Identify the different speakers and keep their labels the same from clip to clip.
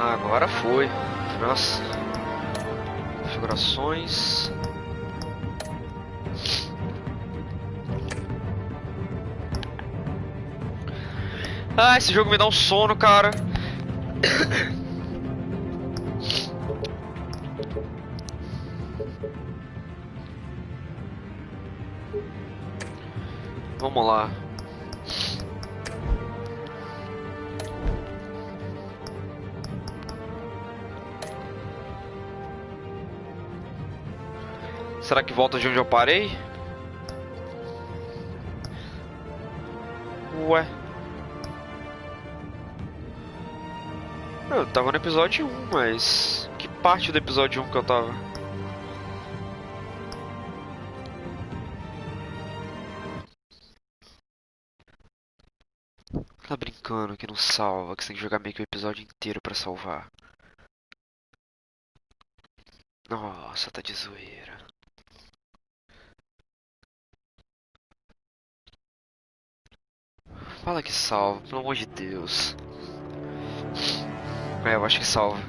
Speaker 1: Agora foi. Nossa. Configurações. Ah, esse jogo me dá um sono, cara. Vamos lá. Será que volta de onde eu parei? Ué. Eu tava no episódio 1, mas... Que parte do episódio 1 que eu tava? Tá brincando que não salva, que você tem que jogar meio que o episódio inteiro pra salvar. Nossa, tá de zoeira. Fala que salva, pelo amor de Deus. É, eu acho que salva.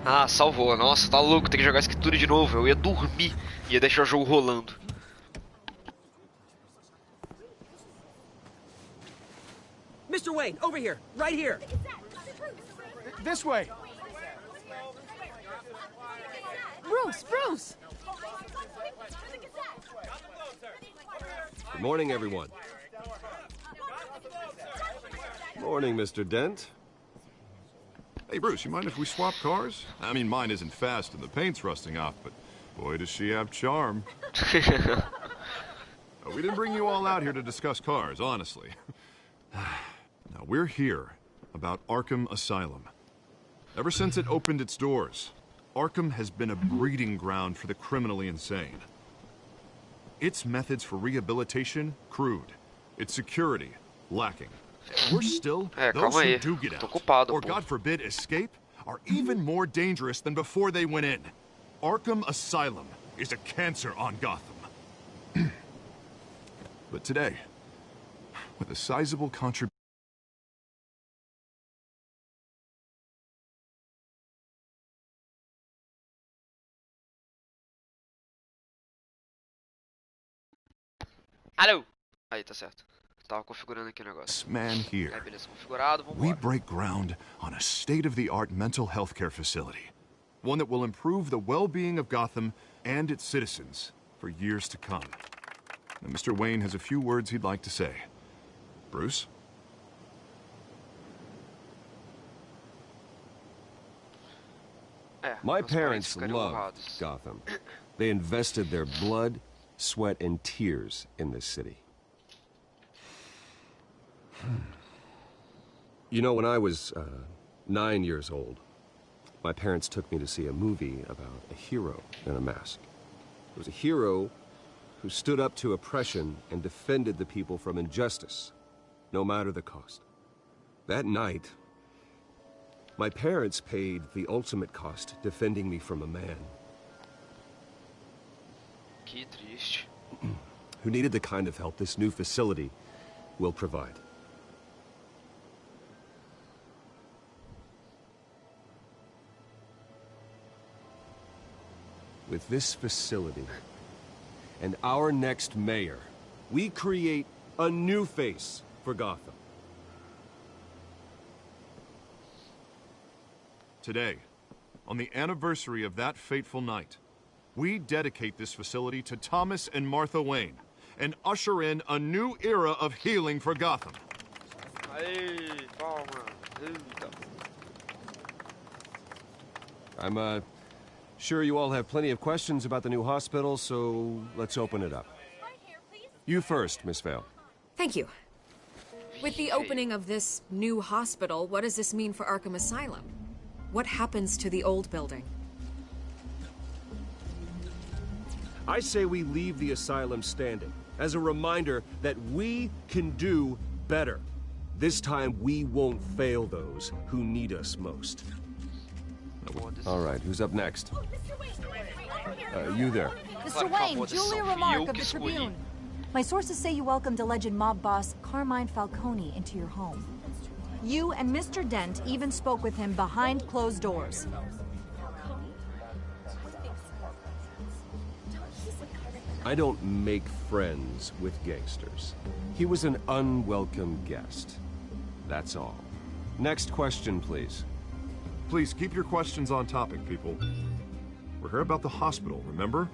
Speaker 1: Ah, salvou. Nossa, tá louco, tem que jogar isso aqui tudo de novo. Eu ia dormir, ia deixar o jogo rolando.
Speaker 2: Mr. Wayne, over here, right here.
Speaker 3: This way.
Speaker 4: Bruce!
Speaker 5: Good morning, everyone. Morning, Mr. Dent.
Speaker 6: Hey, Bruce, you mind if we swap cars? I mean, mine isn't fast and the paint's rusting off, but boy, does she have charm. We didn't bring you all out here to discuss cars, honestly. Now, we're here about Arkham Asylum. Ever since it opened its doors, Arkham has been a breeding ground for the criminally insane. Its methods for rehabilitation, crude. Its security, lacking. Worse still, those who do get out, or God forbid escape, are even more dangerous than before they went in. Arkham Asylum is a cancer on Gotham. But today, with a sizable contribution...
Speaker 1: Alô! Aí, tá certo. Tava configurando aqui o negócio.
Speaker 6: Man here.
Speaker 1: Aí, beleza, configurado, vamos
Speaker 6: We break ground on a state-of-the-art mental health care facility. One that will improve the well-being of Gotham and its citizens for years to come. Now, Mr. Wayne has a few words he'd like to say. Bruce?
Speaker 5: My parents loved Gotham. They invested their blood, sweat, and tears in this city. You know, when I was 9 years old, my parents took me to see a movie about a hero in a mask. It was a hero who stood up to oppression and defended the people from injustice, no matter the cost. That night, my parents paid the ultimate cost defending me from a man
Speaker 1: Que triste.
Speaker 5: who needed the kind of help this new facility will provide. With this facility and our next mayor, we create a new face for Gotham.
Speaker 6: Today, on the anniversary of that fateful night, we dedicate this facility to Thomas and Martha Wayne and usher in a new era of healing for Gotham.
Speaker 1: Aí, palma. Eita.
Speaker 5: I'm sure you all have plenty of questions about the new hospital, so let's open it up. You first, Miss Vale.
Speaker 4: Thank you. With the opening of this new hospital, what does this mean for Arkham Asylum? What happens to the old building?
Speaker 5: I say we leave the asylum standing, as a reminder that we can do better. This time, we won't fail those who need us most. All right, who's up next? You there.
Speaker 1: Claro que foi uma boa decisão.
Speaker 7: Julia
Speaker 1: Fui eu
Speaker 7: Remark of
Speaker 1: que
Speaker 7: the
Speaker 1: escolhi.
Speaker 7: Tribune. My sources say you welcomed alleged mob boss Carmine Falcone into your home. You and Mr. Dent even spoke with him behind closed doors.
Speaker 5: I don't make friends with gangsters. He was an unwelcome guest. That's all. Next question, please.
Speaker 6: Please keep your questions on topic, people. We're here about the hospital, remember?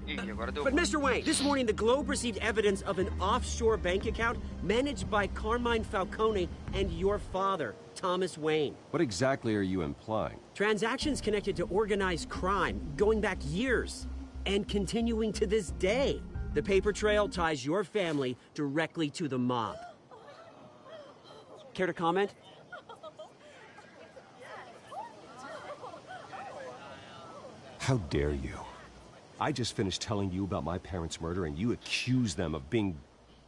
Speaker 1: Ih, agora deu
Speaker 2: But
Speaker 1: ruim.
Speaker 2: Mr. Wayne, this morning the Globe received evidence of an offshore bank account managed by Carmine Falcone and your father, Thomas Wayne.
Speaker 5: What exactly are you implying?
Speaker 2: Transactions connected to organized crime going back years and continuing to this day. The paper trail ties your family directly to the mob. Care to comment?
Speaker 5: How dare you? I just finished telling you about my parents' murder and you accuse them of being,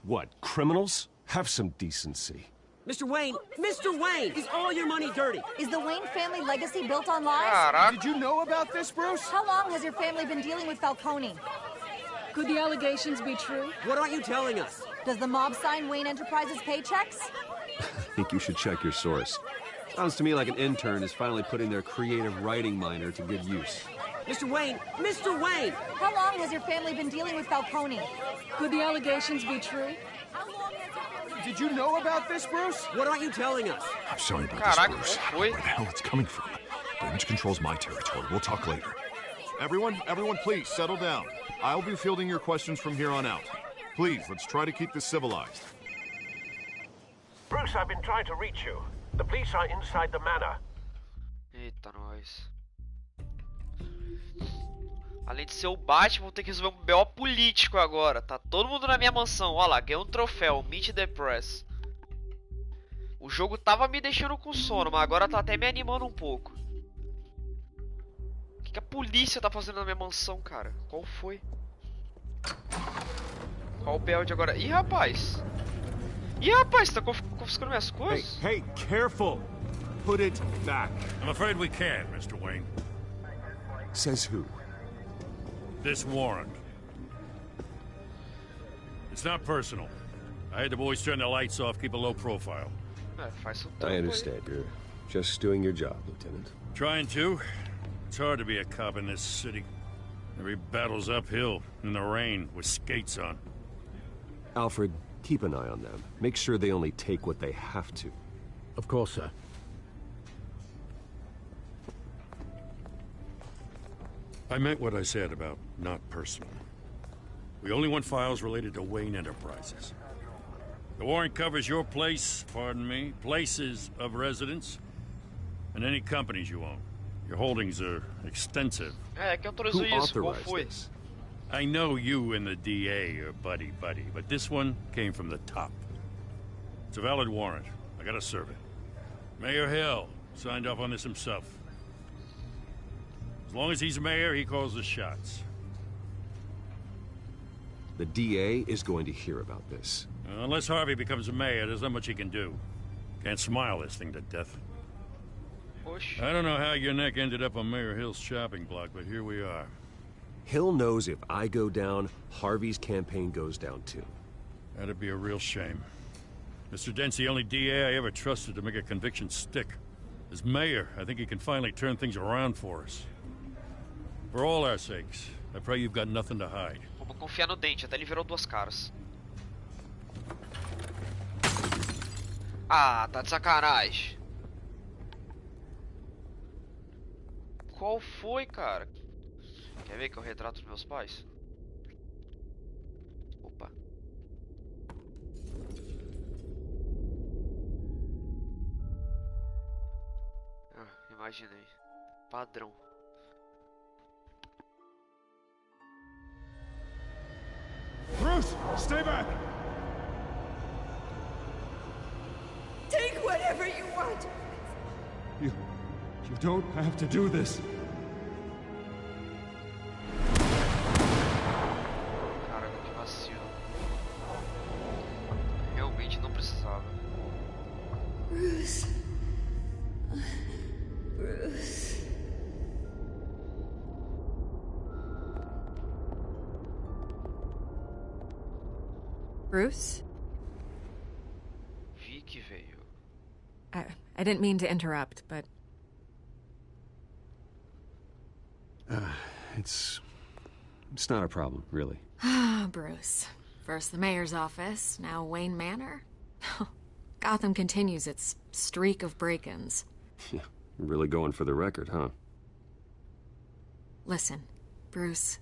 Speaker 5: what, criminals? Have some decency.
Speaker 2: Mr. Wayne, is all your money dirty?
Speaker 7: Is the Wayne family legacy built on lies?
Speaker 1: Caraca.
Speaker 3: Did you know about this, Bruce?
Speaker 7: How long has your family been dealing with Falcone?
Speaker 8: Could the allegations be true?
Speaker 2: What aren't you telling us?
Speaker 7: Does the mob sign Wayne Enterprises paychecks?
Speaker 5: I think you should check your source. Sounds to me like an intern is finally putting their creative writing minor to good use.
Speaker 2: Mr. Wayne!
Speaker 7: How long has your family been dealing with Falcone?
Speaker 8: Could the allegations be true?
Speaker 3: Did you know about this, Bruce?
Speaker 2: What aren't you telling us?
Speaker 6: I'm sorry about
Speaker 1: Caraca,
Speaker 6: this, Bruce.
Speaker 1: qual foi?
Speaker 6: Where the hell it's coming from? Damage control's my territory. We'll talk later. Everyone, please, settle down. I'll be fielding your questions from here on out. Please, let's try to keep this civilized.
Speaker 9: Bruce, I've been trying to reach you. The police are inside the manor.
Speaker 1: Eita, nós. Além de ser o Batman, vou ter que resolver um BO político agora. Tá todo mundo na minha mansão. Olha lá, ganhei um troféu. Meet the Press. O jogo tava me deixando com sono, mas agora tá até me animando um pouco. O que a polícia tá fazendo na minha mansão, cara? Qual foi? Qual o BO de agora? Ih, rapaz! Ih, rapaz, tá confiscando minhas coisas?
Speaker 5: Hey, careful! Put it back.
Speaker 10: I'm afraid we can't, Mr. Wayne.
Speaker 5: Says who?
Speaker 10: This warrant. It's not personal. I had the boys turn the lights off, keep a low profile.
Speaker 1: É, faz um
Speaker 5: I
Speaker 1: tempo aí.
Speaker 5: understand. You're just doing your job, Lieutenant.
Speaker 10: Trying to. It's hard to be a cop in this city. Every battle's uphill, in the rain, with skates on.
Speaker 5: Alfred, keep an eye on them. Make sure they only take what they have to.
Speaker 11: Of course, sir.
Speaker 10: I meant what I said about not personal. We only want files related to Wayne Enterprises. The warrant covers your place, pardon me, places of residence, and any companies you own. Your holdings are extensive.
Speaker 1: É, quem
Speaker 5: Who
Speaker 1: autorizou isso? Qual
Speaker 5: authorized
Speaker 1: foi?
Speaker 5: this?
Speaker 10: I know you and the DA are buddy-buddy, but this one came from the top. It's a valid warrant. I gotta serve it. Mayor Hill signed off on this himself. As long as he's mayor, he calls the shots.
Speaker 5: The DA is going to hear about this.
Speaker 10: Unless Harvey becomes mayor, there's not much he can do. Can't smile this thing to death.
Speaker 1: Oxe.
Speaker 10: I don't know how your neck ended up on Mayor Hill's shopping block, but here we are.
Speaker 5: Hill knows if I go down, Harvey's campaign goes down too.
Speaker 10: That'd be a real shame. Mr. Dent's the only DA I ever trusted to make a conviction stick. As mayor, I think he can finally turn things around for us. For all our sakes, I pray you've got nothing to hide.
Speaker 1: Vamos confiar no Dente, até ele virou duas caras. Ah, tá de sacanagem. Qual foi, cara? Quer ver que eu retrato os meus pais? Opa. Ah, imaginei. Padrão.
Speaker 3: Bruce, stay back!
Speaker 8: Take whatever you want.
Speaker 3: You don't have to do this.
Speaker 1: Caraca, que vacilo. Realmente não precisava.
Speaker 8: Bruce. Bruce.
Speaker 4: Bruce?
Speaker 1: Vi que veio.
Speaker 4: I didn't mean to interrupt, but...
Speaker 5: It's not a problem, really.
Speaker 4: Ah, Bruce. First the mayor's office, now Wayne Manor. Gotham continues its streak of break-ins.
Speaker 5: Yeah, you're really going for the record, huh?
Speaker 4: Listen, Bruce.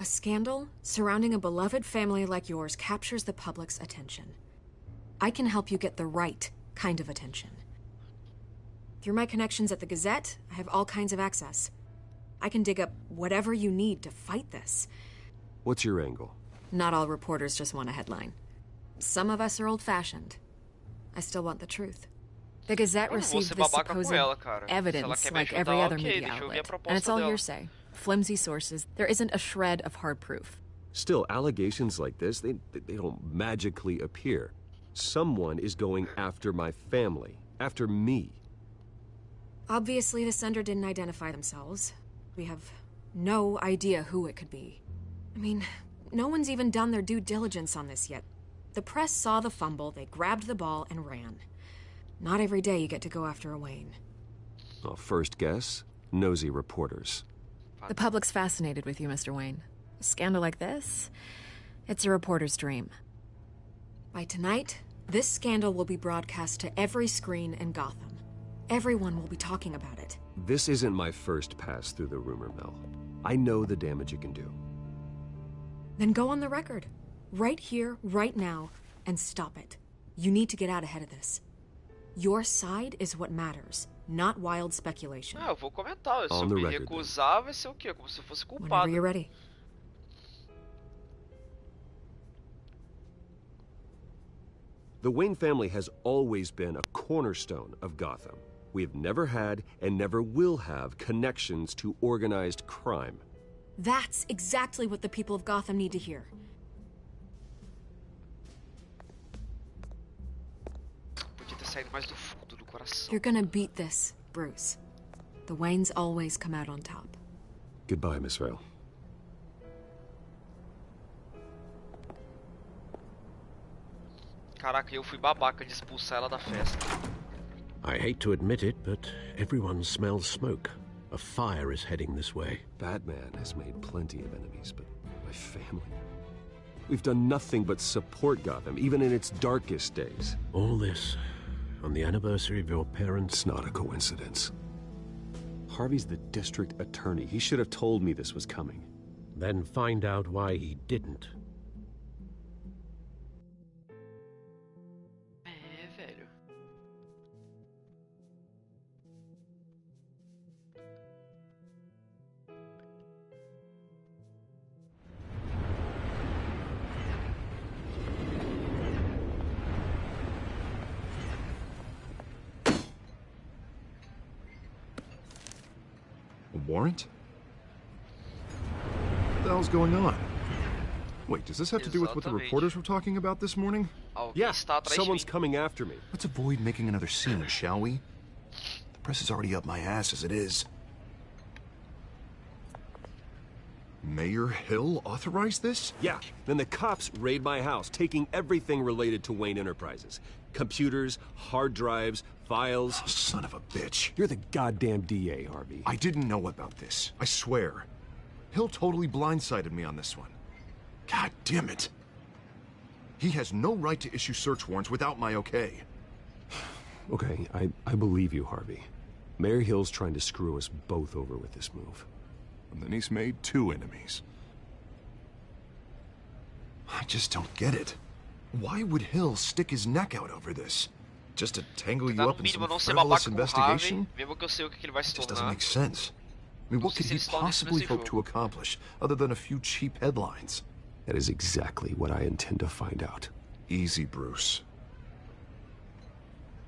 Speaker 4: A scandal surrounding a beloved family like yours captures the public's attention. I can help you get the right kind of attention. Through my connections at the Gazette, I have all kinds of access. I can dig up whatever you need to fight this.
Speaker 5: What's your angle?
Speaker 4: Not all reporters just want a headline. Some of us are old-fashioned. I still want the truth. The Gazette received this supposed evidence like every other media outlet, and it's all hearsay. Flimsy sources. There isn't a shred of hard proof.
Speaker 5: Still, allegations like this, they don't magically appear. Someone is going after my family, after me.
Speaker 4: Obviously, the sender didn't identify themselves. We have no idea who it could be. I mean, no one's even done their due diligence on this yet. The press saw the fumble, they grabbed the ball and ran. Not every day you get to go after a Wayne.
Speaker 5: Well, first guess, nosy reporters.
Speaker 4: The public's fascinated with you, Mr. Wayne. A scandal like this, it's a reporter's dream. By tonight, this scandal will be broadcast to every screen in Gotham. Everyone will be talking about it.
Speaker 5: This isn't my first pass through the rumor mill. I know the damage it can do.
Speaker 4: Then go on the record. Right here, right now, and stop it. You need to get out ahead of this. Your side is what matters, not wild speculation.
Speaker 1: Eu vou comentar. Se eu me recusar, vai ser o quê? Como se eu fosse culpado.
Speaker 4: Whenever you're ready.
Speaker 5: The Wayne family has always been a cornerstone of Gotham. We have never had and never will have connections to organized crime.
Speaker 4: That's exactly what the people of Gotham need to hear.
Speaker 1: Podia ter saído mais do fundo do coração.
Speaker 4: You're gonna beat this, Bruce. The Waynes always come out on top.
Speaker 5: Goodbye, Miss Vale.
Speaker 1: Caraca, eu fui babaca de expulsar ela da festa.
Speaker 9: I hate to admit it, but everyone smells smoke. A fire is heading this way.
Speaker 5: Batman has made plenty of enemies, but my family... We've done nothing but support Gotham, even in its darkest days.
Speaker 9: All this on the anniversary of your parents?
Speaker 5: It's not a coincidence. Harvey's the district attorney. He should have told me this was coming.
Speaker 9: Then find out why he didn't.
Speaker 1: Velho.
Speaker 6: A warrant? What the hell's going on? Wait, does this have to do with what the reporters were talking about this morning?
Speaker 5: Yeah, someone's coming after me.
Speaker 6: Let's avoid making another scene, shall we? The press is already up my ass as it is. Mayor Hill authorized this?
Speaker 5: Yeah, then the cops raid my house, taking everything related to Wayne Enterprises. Computers, hard drives, files.
Speaker 6: Oh, son of a bitch.
Speaker 5: You're the goddamn DA, Harvey.
Speaker 6: I didn't know about this. I swear. Hill totally blindsided me on this one. God damn it. He has no right to issue search warrants without my okay.
Speaker 5: Okay, I believe you, Harvey. Mayor Hill's trying to screw us both over with this move.
Speaker 6: And then he's made two enemies. I just don't get it. Why would Hill stick his neck out over this? Just to tangle you up in some frivolous investigation? Just doesn't make sense. I mean, what could he possibly hope to accomplish other than a few cheap headlines?
Speaker 5: That is exactly what I intend to find out.
Speaker 6: Easy, Bruce.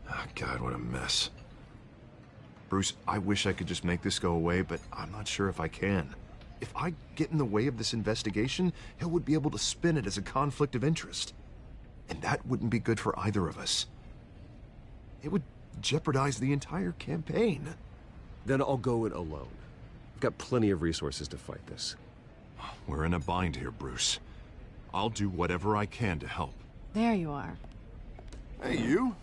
Speaker 6: Oh, God, what a mess. Bruce, I wish I could just make this go away, but I'm not sure if I can. If I get in the way of this investigation, Hill would be able to spin it as a conflict of interest. And that wouldn't be good for either of us. It would jeopardize the entire campaign.
Speaker 5: Then I'll go it alone. I've got plenty of resources to fight this.
Speaker 6: We're in a bind here, Bruce. I'll do whatever I can to help.
Speaker 11: There you are.
Speaker 6: Hey, you?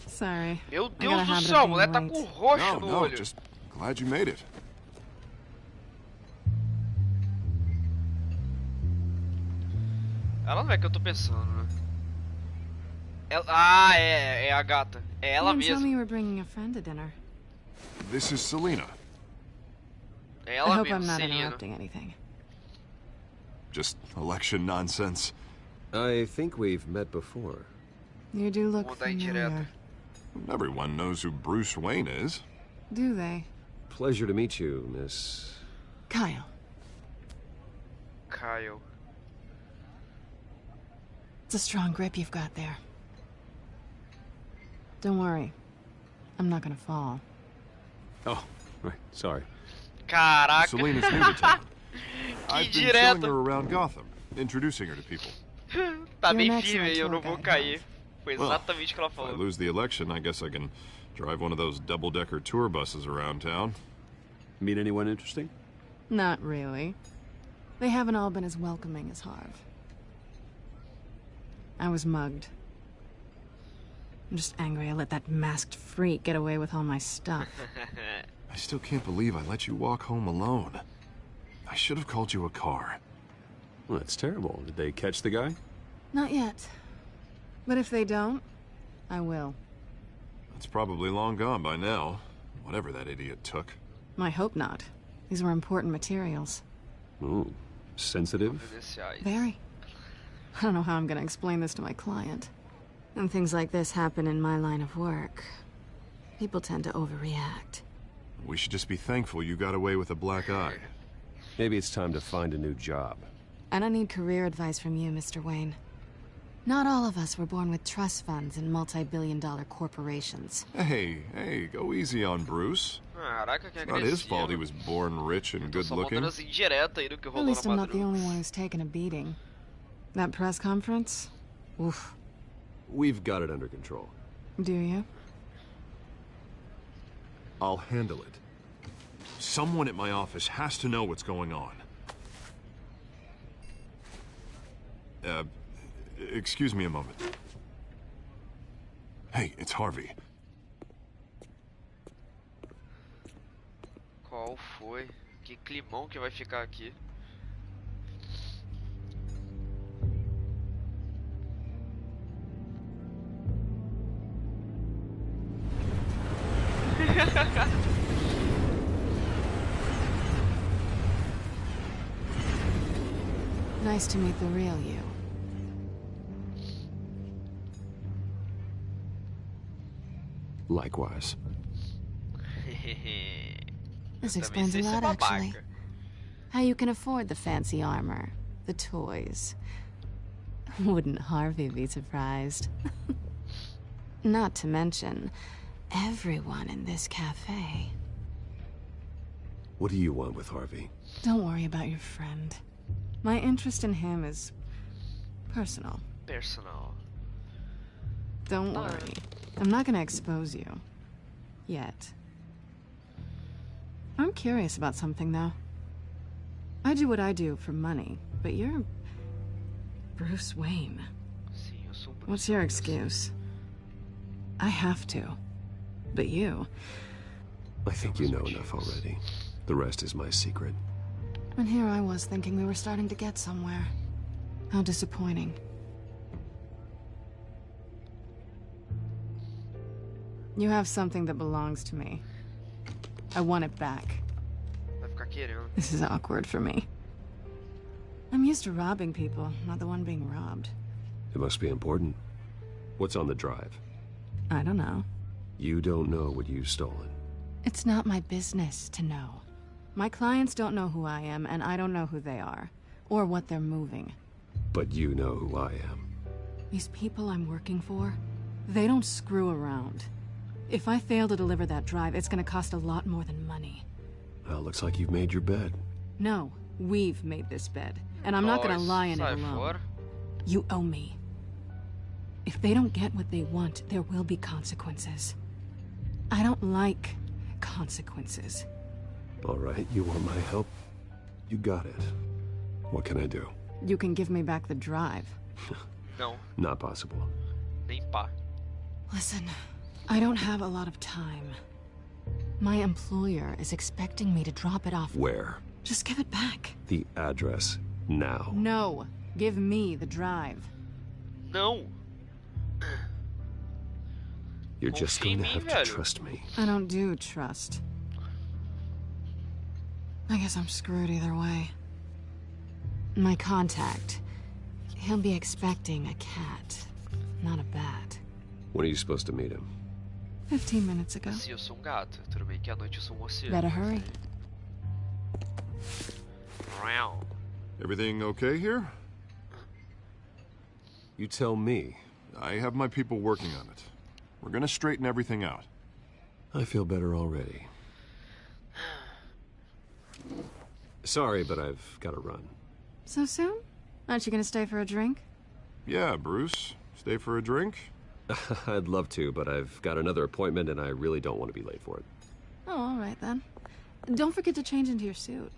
Speaker 11: Sorry.
Speaker 1: Meu
Speaker 11: I got a
Speaker 1: Deus do
Speaker 11: habit
Speaker 1: céu, a
Speaker 11: of
Speaker 1: mulher tá
Speaker 11: being
Speaker 1: com
Speaker 11: late.
Speaker 1: roxo no
Speaker 6: No,
Speaker 1: olho.
Speaker 6: just glad you made it.
Speaker 1: Ela não é que eu tô pensando, né? Ah, é a gata. É ela
Speaker 11: You didn't tell me
Speaker 1: mesma.
Speaker 11: you were bringing a friend to dinner.
Speaker 6: This is Selena.
Speaker 1: É
Speaker 11: I
Speaker 1: ela
Speaker 11: hope
Speaker 1: mesma,
Speaker 11: I'm not
Speaker 1: Celina.
Speaker 11: interrupting anything.
Speaker 6: Just election nonsense.
Speaker 5: I think we've met before.
Speaker 11: You do look
Speaker 1: Vou dar indireta.
Speaker 11: familiar.
Speaker 6: Everyone knows who Bruce Wayne is.
Speaker 11: Do they?
Speaker 5: Pleasure to meet you, Miss...
Speaker 11: Kyle.
Speaker 1: Kyle.
Speaker 11: It's a strong grip you've got there. Don't worry. I'm not gonna fall.
Speaker 5: Oh, right, sorry.
Speaker 1: Caraca.
Speaker 6: Selena's new to town. I've been showing
Speaker 1: direto.
Speaker 6: her around Gotham, introducing her to people.
Speaker 1: Tá
Speaker 11: You're
Speaker 1: bem
Speaker 11: an
Speaker 1: firme aí,
Speaker 11: excellent
Speaker 1: eu não
Speaker 11: tour
Speaker 1: vou
Speaker 11: guide,
Speaker 1: cair. Foi
Speaker 6: Well,
Speaker 1: exatamente o que ela
Speaker 6: If I
Speaker 1: falou.
Speaker 6: lose the election, I guess I can drive one of those double-decker tour buses around town.
Speaker 3: Meet anyone interesting?
Speaker 11: Not really. They haven't all been as welcoming as Harv. I was mugged. I'm just angry I let that masked freak get away with all my stuff.
Speaker 6: I still can't believe I let you walk home alone. I should have called you a car.
Speaker 3: Well, that's terrible. Did they catch the guy?
Speaker 11: Not yet. But if they don't, I will.
Speaker 6: It's probably long gone by now, whatever that idiot took.
Speaker 11: I hope not. These were important materials.
Speaker 3: Ooh, sensitive?
Speaker 1: Confidenciais.
Speaker 11: Very. I don't know how I'm gonna explain this to my client. When things like this happen in my line of work, people tend to overreact.
Speaker 6: We should just be thankful you got away with a black eye.
Speaker 5: Maybe it's time to find a new job.
Speaker 11: I don't need career advice from you, Mr. Wayne. Not all of us were born with trust funds and multi-billion-dollar corporations.
Speaker 6: Hey, go easy on Bruce.
Speaker 1: Caraca, que
Speaker 6: It's not his fault he
Speaker 1: agressivo.
Speaker 6: was born rich and
Speaker 1: Tô só
Speaker 6: good-looking.
Speaker 1: mandando as indiretas aí do que
Speaker 11: At
Speaker 1: rolou
Speaker 11: least
Speaker 1: na
Speaker 11: I'm not the
Speaker 1: madruga.
Speaker 11: only one who's taken a beating. That press conference? Oof.
Speaker 5: We've got it under control.
Speaker 11: Do you?
Speaker 6: I'll handle it. Someone at my office has to know what's going on. Excuse me a moment. Hey, it's Harvey.
Speaker 1: Qual foi? Que climão que vai ficar aqui.
Speaker 11: Nice to meet the real you.
Speaker 5: Likewise.
Speaker 11: This
Speaker 1: Eu também
Speaker 11: explains a
Speaker 1: sei ser
Speaker 11: lot, actually.
Speaker 1: babaca.
Speaker 11: How you can afford the fancy armor, the toys. Wouldn't Harvey be surprised? Not to mention, everyone in this cafe.
Speaker 5: What do you want with Harvey?
Speaker 11: Don't worry about your friend. My interest in him is personal.
Speaker 1: Personal.
Speaker 11: Don't worry. I'm not gonna expose you. Yet. I'm curious about something, though. I do what I do for money, but you're Bruce Wayne.
Speaker 1: Sim, eu sou Bruce
Speaker 11: What's your
Speaker 1: Wayne.
Speaker 11: excuse? I have to. But you.
Speaker 5: I think you know enough already. The rest is my secret.
Speaker 11: And here I was thinking we were starting to get somewhere. How disappointing. You have something that belongs to me. I want it back.
Speaker 1: Vai ficar querendo.
Speaker 11: This is awkward for me. I'm used to robbing people, not the one being robbed.
Speaker 5: It must be important. What's on the drive?
Speaker 11: I don't know.
Speaker 5: You don't know what you've stolen.
Speaker 11: It's not my business to know. My clients don't know who I am, and I don't know who they are, or what they're moving.
Speaker 5: But you know who I am.
Speaker 11: These people I'm working for, they don't screw around. If I fail to deliver that drive, it's gonna cost a lot more than money.
Speaker 5: Well, looks like you've made your bed.
Speaker 11: No, we've made this bed, and I'm not gonna lie in it
Speaker 1: Sai
Speaker 11: alone.
Speaker 1: fora.
Speaker 11: You owe me. If they don't get what they want, there will be consequences. I don't like consequences.
Speaker 5: All right, you want my help? You got it. What can I do?
Speaker 11: You can give me back the drive.
Speaker 1: Não.
Speaker 5: Not possible.
Speaker 1: Nem pá.
Speaker 11: Listen, I don't have a lot of time. My employer is expecting me to drop it off.
Speaker 5: Where?
Speaker 11: Just give it back.
Speaker 5: The address. Now.
Speaker 11: No. Give me the drive.
Speaker 1: Não.
Speaker 5: You're just
Speaker 1: Confia em
Speaker 5: going to
Speaker 1: mim,
Speaker 5: have to
Speaker 1: velho.
Speaker 5: trust me.
Speaker 11: I don't do trust. I guess I'm screwed either way. My contact. He'll be expecting a cat, not a bat.
Speaker 5: When are you supposed to meet him?
Speaker 11: 15 minutes ago.
Speaker 1: Assim, eu sou um gato. Tudo bem que à noite eu sou um oceano.
Speaker 11: Better hurry.
Speaker 1: Round.
Speaker 6: Everything okay here?
Speaker 5: You tell me.
Speaker 6: I have my people working on it. We're gonna straighten everything out.
Speaker 5: I feel better already. Sorry, but I've got to run.
Speaker 11: So soon? Aren't you gonna stay for a drink?
Speaker 6: Yeah, Bruce. Stay for a drink?
Speaker 5: I'd love to, but I've got another appointment and I really don't want to be late for it.
Speaker 11: Oh, all right then. Don't forget to change into your suit.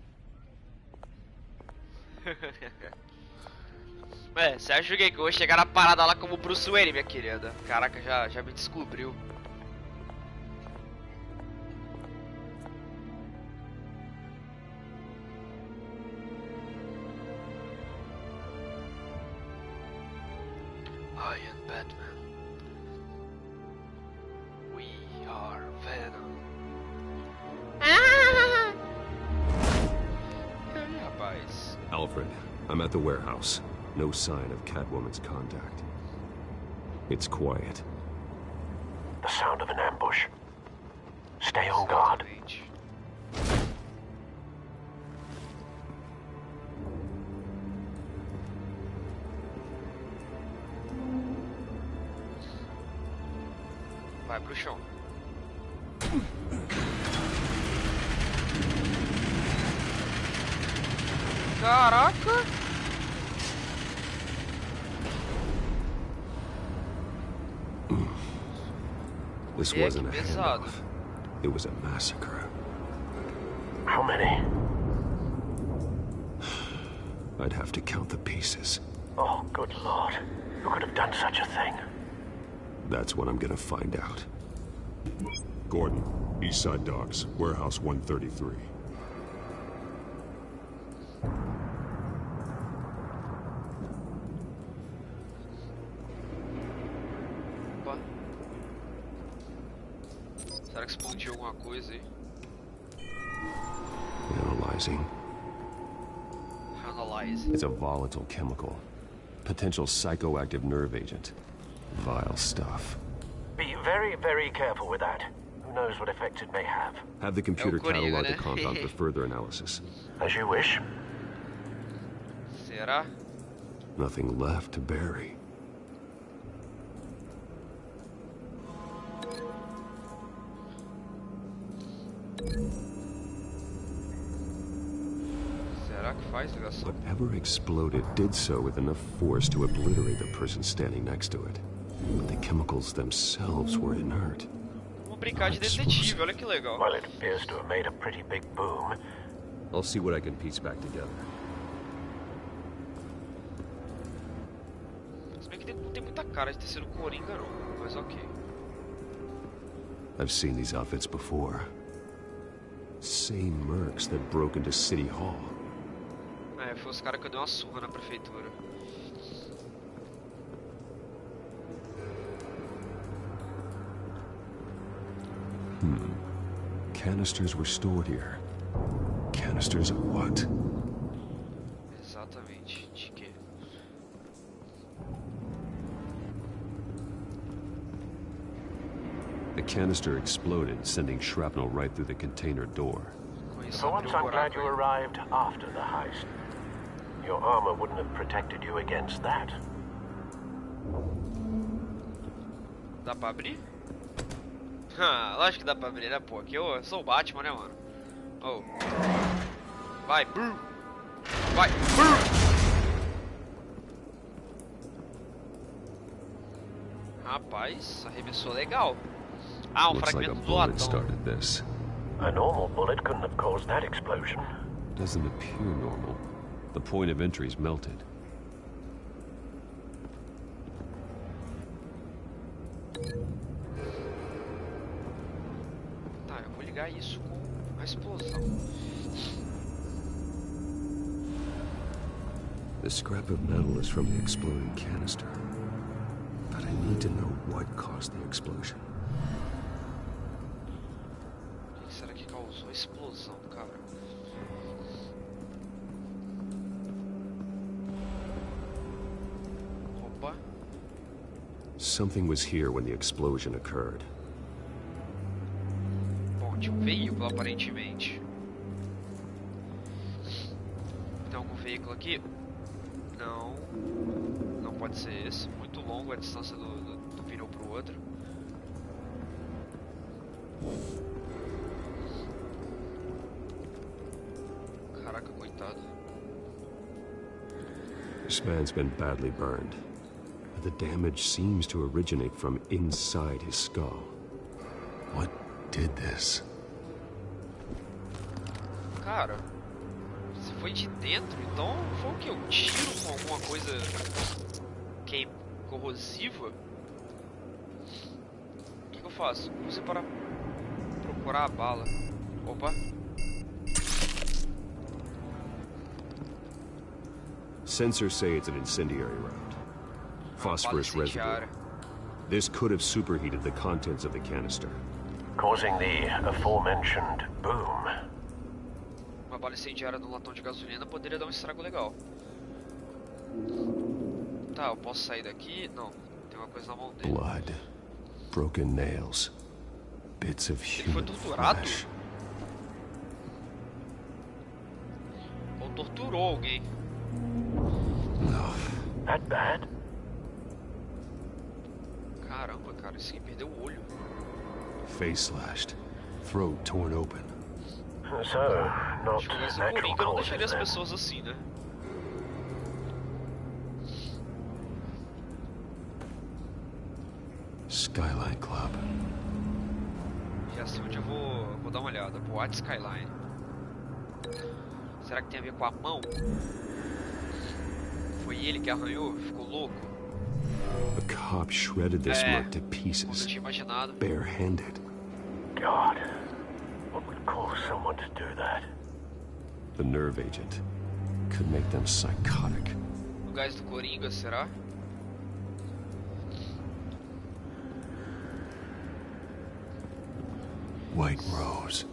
Speaker 1: Você acha que eu vou chegar na parada lá como Bruce Wayne, minha querida? Caraca, já me descobriu. I am Batman. We are Venom. Rapaz.
Speaker 5: Alfred, I'm at the warehouse. No sign of Catwoman's contact. It's quiet.
Speaker 9: The sound of an ambush. Stay on guard.
Speaker 1: Vai pro chão. Caraca!
Speaker 5: This wasn't a handoff. It was a massacre.
Speaker 9: How many?
Speaker 5: I'd have to count the pieces.
Speaker 9: Oh, good Lord. Who could have done such a thing?
Speaker 5: That's what I'm gonna find out.
Speaker 3: Gordon, East Side Docks, Warehouse 133.
Speaker 1: Opa. Será que explodiu alguma coisa aí?
Speaker 5: Analyzing.
Speaker 1: Analyze.
Speaker 5: It's a volatile chemical. Potential psychoactive nerve agent. Vile stuff.
Speaker 9: Be very, very careful with that. Who knows what effect it may have.
Speaker 5: Have the computer
Speaker 1: Coringa,
Speaker 5: catalog
Speaker 1: né?
Speaker 5: the compound for further analysis.
Speaker 9: As you wish.
Speaker 1: Será?
Speaker 5: Nothing left to bury.
Speaker 1: Será que faz ligação?
Speaker 5: Whatever exploded did so with enough force to obliterate the person standing next to it. But the chemicals themselves were inert.
Speaker 1: Vamos brincar de detetive, olha que legal.
Speaker 9: Well, it appears to have made a pretty big boom.
Speaker 5: I'll see what I can piece back together.
Speaker 1: Se bem que não tem muita cara de ter sido Coringa não, mas ok.
Speaker 5: I've seen these outfits before. Same mercs that broke into City Hall.
Speaker 1: É, foi os caras que eu dei uma surra na prefeitura.
Speaker 5: Canisters were stored here. Canisters of what?
Speaker 1: Exatamente, de quê?
Speaker 5: The canister exploded, sending shrapnel right through the container door.
Speaker 9: For once, I'm glad you arrived after the heist. Your armor wouldn't have protected you against that.
Speaker 1: Dá pra abrir? Lógico que dá pra abrir, né, pô? Aqui eu sou o Batman, né, mano? Oh. Vai, brrr. Vai, brrr. Rapaz, arremessou legal. Ah,
Speaker 5: Looks like a
Speaker 1: fragmento do
Speaker 5: bullet
Speaker 1: latão.
Speaker 5: started this.
Speaker 9: A normal bullet couldn't have caused that explosion.
Speaker 5: Doesn't appear normal. The point of entry's melted.
Speaker 1: ligar isso com a explosão.
Speaker 5: The scrap of metal is from the exploding canister. But I need to know what caused the explosion.
Speaker 1: O que será que causou a explosão, cara? Opa.
Speaker 5: Something was here when the explosion occurred.
Speaker 1: Bom, tinha um veículo aparentemente. Tem algum veículo aqui? Não. Não pode ser esse. Muito longo a distância do pneu pro outro. Caraca, coitado.
Speaker 5: This man's been badly burned. The damage seems to originate from inside his skull. What did this?
Speaker 1: Cara, se foi de dentro, então foi o que? Um tiro com alguma coisa corrosiva? O que eu faço? Use para procurar a bala. Opa.
Speaker 5: Sensors say it's an incendiary round. Phosphorus residue. This could have superheated the contents of the canister,
Speaker 9: causing the aforementioned boom.
Speaker 1: Uma bala incendiária no latão de gasolina poderia dar um estrago legal. Tá, eu posso sair daqui? Não, tem uma coisa na mão dele.
Speaker 5: Blood, broken nails, bits of
Speaker 1: Ele foi
Speaker 5: human
Speaker 1: torturado?
Speaker 5: flesh.
Speaker 1: Ou torturou alguém?
Speaker 9: That bad?
Speaker 1: Caramba, cara, esse aqui perdeu o olho.
Speaker 5: Face slashed, throat torn open.
Speaker 9: So, not
Speaker 1: Se fosse o
Speaker 9: natural
Speaker 1: Coringa, eu não
Speaker 9: causes
Speaker 1: deixaria as
Speaker 9: then.
Speaker 1: pessoas assim, né?
Speaker 5: Skyline Club.
Speaker 1: Já sei onde eu vou dar uma olhada. Boate Skyline. Será que tem a ver com a mão? Foi ele que arranhou? Ficou louco?
Speaker 5: A cop shredded this mark to
Speaker 1: Como eu
Speaker 5: pieces,
Speaker 1: tinha imaginado.
Speaker 5: barehanded.
Speaker 9: God, what would cause someone to do that?
Speaker 5: The nerve agent could make them psychotic.
Speaker 1: No gás do Coringa, será?
Speaker 5: White Rose.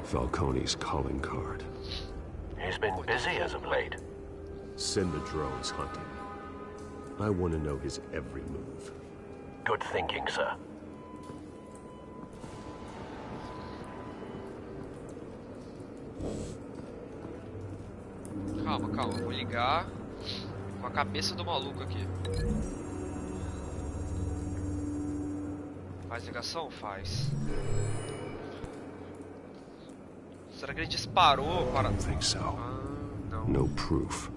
Speaker 5: Falcone's calling card.
Speaker 9: He's been busy as of late.
Speaker 5: Send the drones hunting. I want to know his every move.
Speaker 9: Good thinking, sir.
Speaker 1: Calma, calma. Eu vou ligar com a cabeça do maluco aqui. Faz ligação? Faz. Será que ele disparou para...
Speaker 5: I don't think so.
Speaker 1: Ah, não.
Speaker 5: No proof.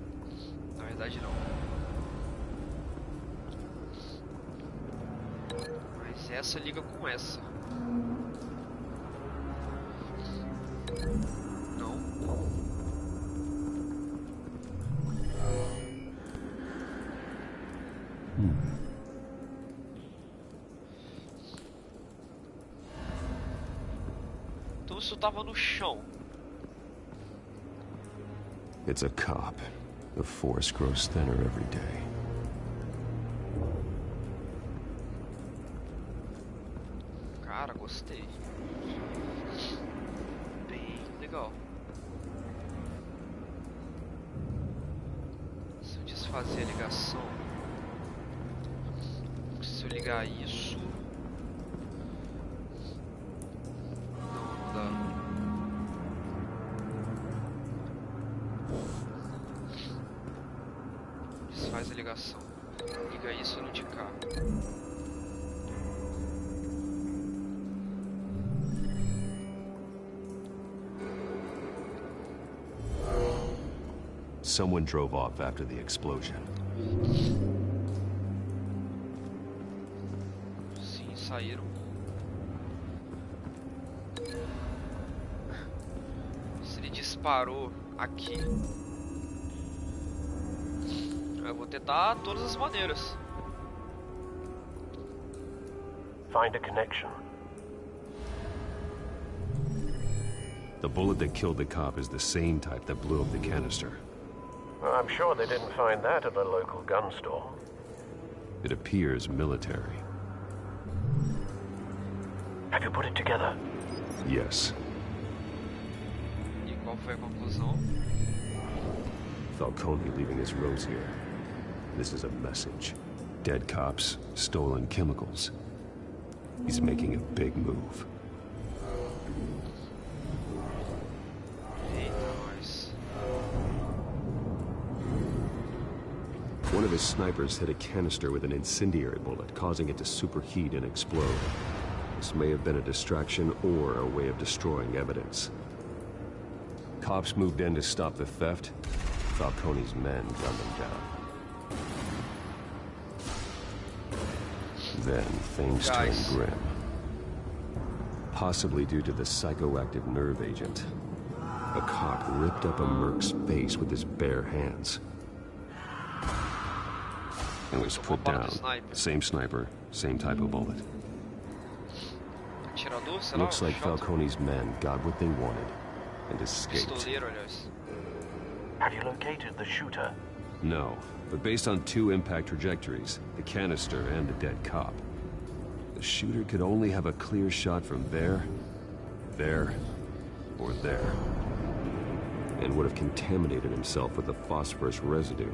Speaker 1: Na verdade não. Mas essa liga com essa. Não. Então isso tava no chão.
Speaker 5: It's a cop. The force grows thinner every day.
Speaker 1: Cara, gostei. Bem legal. Se eu desfazer a ligação, se eu ligar isso, não dá. Desfaz a ligação. Liga isso no de cá.
Speaker 5: Someone drove off after the explosion.
Speaker 1: Sim, saíram. Se ele disparou aqui, eu vou tentar todas as maneiras.
Speaker 9: Find a connection.
Speaker 5: The bullet that killed the cop is the same type that blew up the canister.
Speaker 9: Well, I'm sure they didn't find that at a local gun store.
Speaker 5: It appears military.
Speaker 9: Have you put it together?
Speaker 5: Yes.
Speaker 1: E qual foi a conclusão?
Speaker 5: Falcone leaving his rose here. This is a message. Dead cops, stolen chemicals. He's making a big move. One of his snipers hit a canister with an incendiary bullet, causing it to superheat and explode. This may have been a distraction or a way of destroying evidence. Cops moved in to stop the theft. Falcone's men gunned them down. Then things turned grim. Possibly due to the psychoactive nerve agent. A cop ripped up a merc's face with his bare hands. And was put down. Same sniper, same type of bullet. Looks like Falcone's men got what they wanted and escaped.
Speaker 9: Have you located the shooter?
Speaker 5: No, but based on two impact trajectories, the canister and the dead cop, the shooter could only have a clear shot from there, or there, and would have contaminated himself with the phosphorus residue.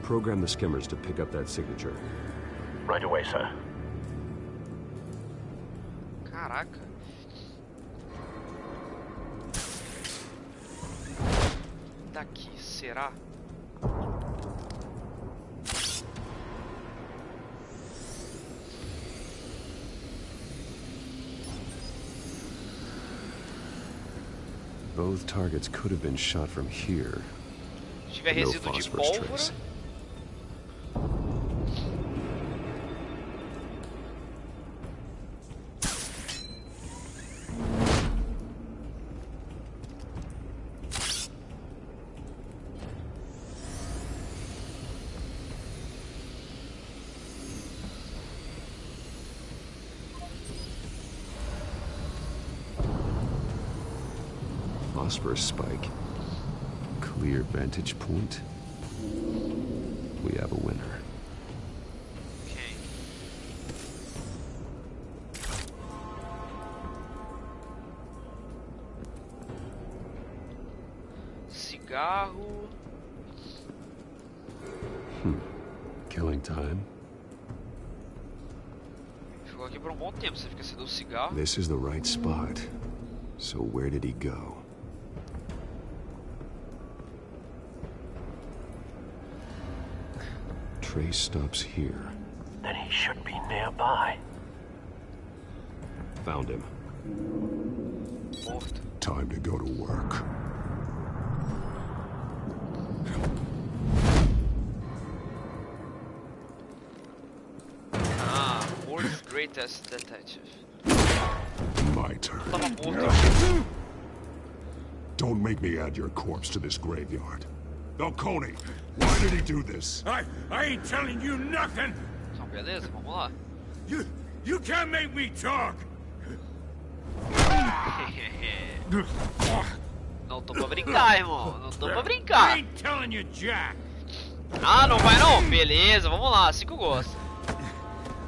Speaker 5: Program the skimmers to pick up that signature.
Speaker 9: Right away, sir.
Speaker 1: Caraca. Daqui, será?
Speaker 5: Both targets could have been shot from here.
Speaker 1: Se tiver resíduo de pólvora.
Speaker 5: Phosphorus spike. Clear vantage point. We have a winner.
Speaker 1: Okay. Cigarro.
Speaker 5: Killing time.
Speaker 1: Ficou aqui por bom tempo. Você fica acendendo o cigarro.
Speaker 5: This is the right spot. So where did he go? Trace stops here.
Speaker 9: Then he should be nearby.
Speaker 5: Found him.
Speaker 1: Morto.
Speaker 5: Time to go to work.
Speaker 1: Ah, world's greatest detective.
Speaker 12: My turn.
Speaker 1: Tava morto.
Speaker 12: Don't make me add your corpse to this graveyard. Falcone, why did he do this?
Speaker 10: I ain't telling you nothing.
Speaker 1: Então, beleza, vamos lá.
Speaker 10: You can't make me talk.
Speaker 1: Não tô pra brincar, irmão. Não tô pra brincar.
Speaker 10: I ain't telling you, Jack.
Speaker 1: Ah, não vai não? Beleza, vamos lá, assim que eu gosto.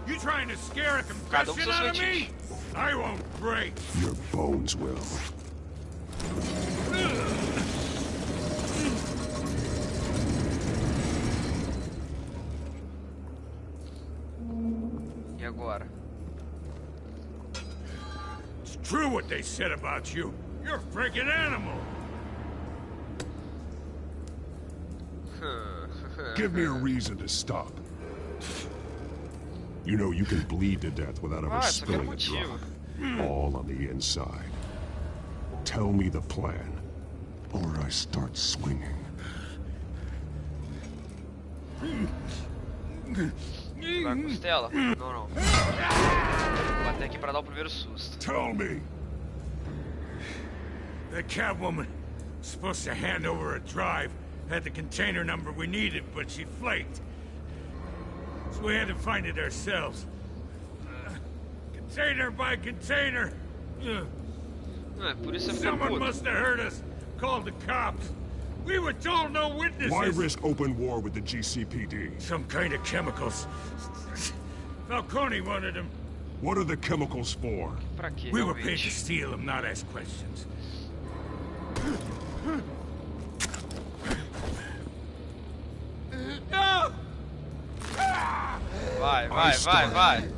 Speaker 10: You trying to scare a
Speaker 1: Cada com
Speaker 10: confession
Speaker 1: seus
Speaker 10: out of me?
Speaker 1: feitiços.
Speaker 10: I won't break.
Speaker 12: Your bones will.
Speaker 1: E agora?
Speaker 10: It's true what they said about you. You're a freaking animal.
Speaker 12: Give me a reason to stop. You know you can bleed to death without ever
Speaker 1: Só quero
Speaker 12: spilling a
Speaker 1: motivo.
Speaker 12: drop. All on the inside. Tell me the plan, or I start swinging.
Speaker 1: Vai costela? Não, não. Vou bater aqui pra dar o primeiro susto.
Speaker 12: Tell me.
Speaker 10: The Catwoman was supposed to hand over a drive, had the container number we needed, but she flaked. So we had to find it ourselves. Container by container.
Speaker 1: Por isso eu fiquei
Speaker 10: Someone
Speaker 1: puto.
Speaker 10: must have heard us. Called the cops. We were told no witnesses.
Speaker 12: Why risk open war with the GCPD?
Speaker 10: Some kind of chemicals. Falcone wanted them.
Speaker 12: What are the chemicals for?
Speaker 1: Pra quê,
Speaker 10: We were paid
Speaker 1: realmente?
Speaker 10: to steal them, not ask questions.
Speaker 1: Vai, vai, vai, vai.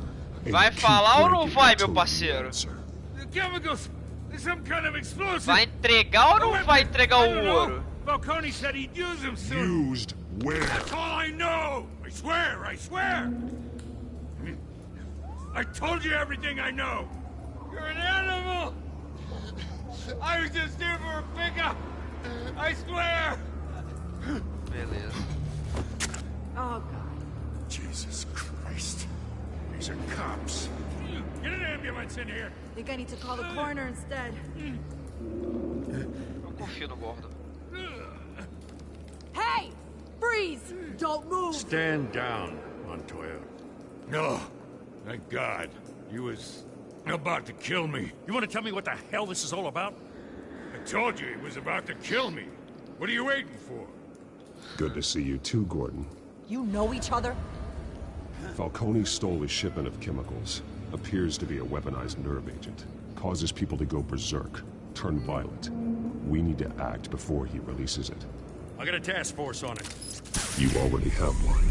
Speaker 1: Vai falar ou não vai, meu parceiro?
Speaker 10: The chemicals. Some kind of explosive.
Speaker 1: Vai entregar ou não vai entregar o ouro?
Speaker 10: Falcone said he'd use them soon.
Speaker 12: Used where?
Speaker 10: That's all I know. I swear, I swear. I told you everything I know. You're an animal. I was just here for a pickup. I swear.
Speaker 1: Beleza.
Speaker 8: Oh, God.
Speaker 12: Jesus Christ. These are cops.
Speaker 10: Get an ambulance in here.
Speaker 8: Think I need to call the coroner instead.
Speaker 1: Eu confio no gordo.
Speaker 8: Hey! Freeze! Don't move!
Speaker 10: Stand down, Montoya. No. Thank God. He was about to kill me. You want to tell me what the hell this is all about? I told you he was about to kill me. What are you waiting for?
Speaker 12: Good to see you too, Gordon.
Speaker 7: You know each other?
Speaker 12: Falcone stole a shipment of chemicals. Appears to be a weaponized nerve agent. Causes people to go berserk, turn violent. We need to act before he releases it.
Speaker 10: I got a task force on it.
Speaker 12: You already have one.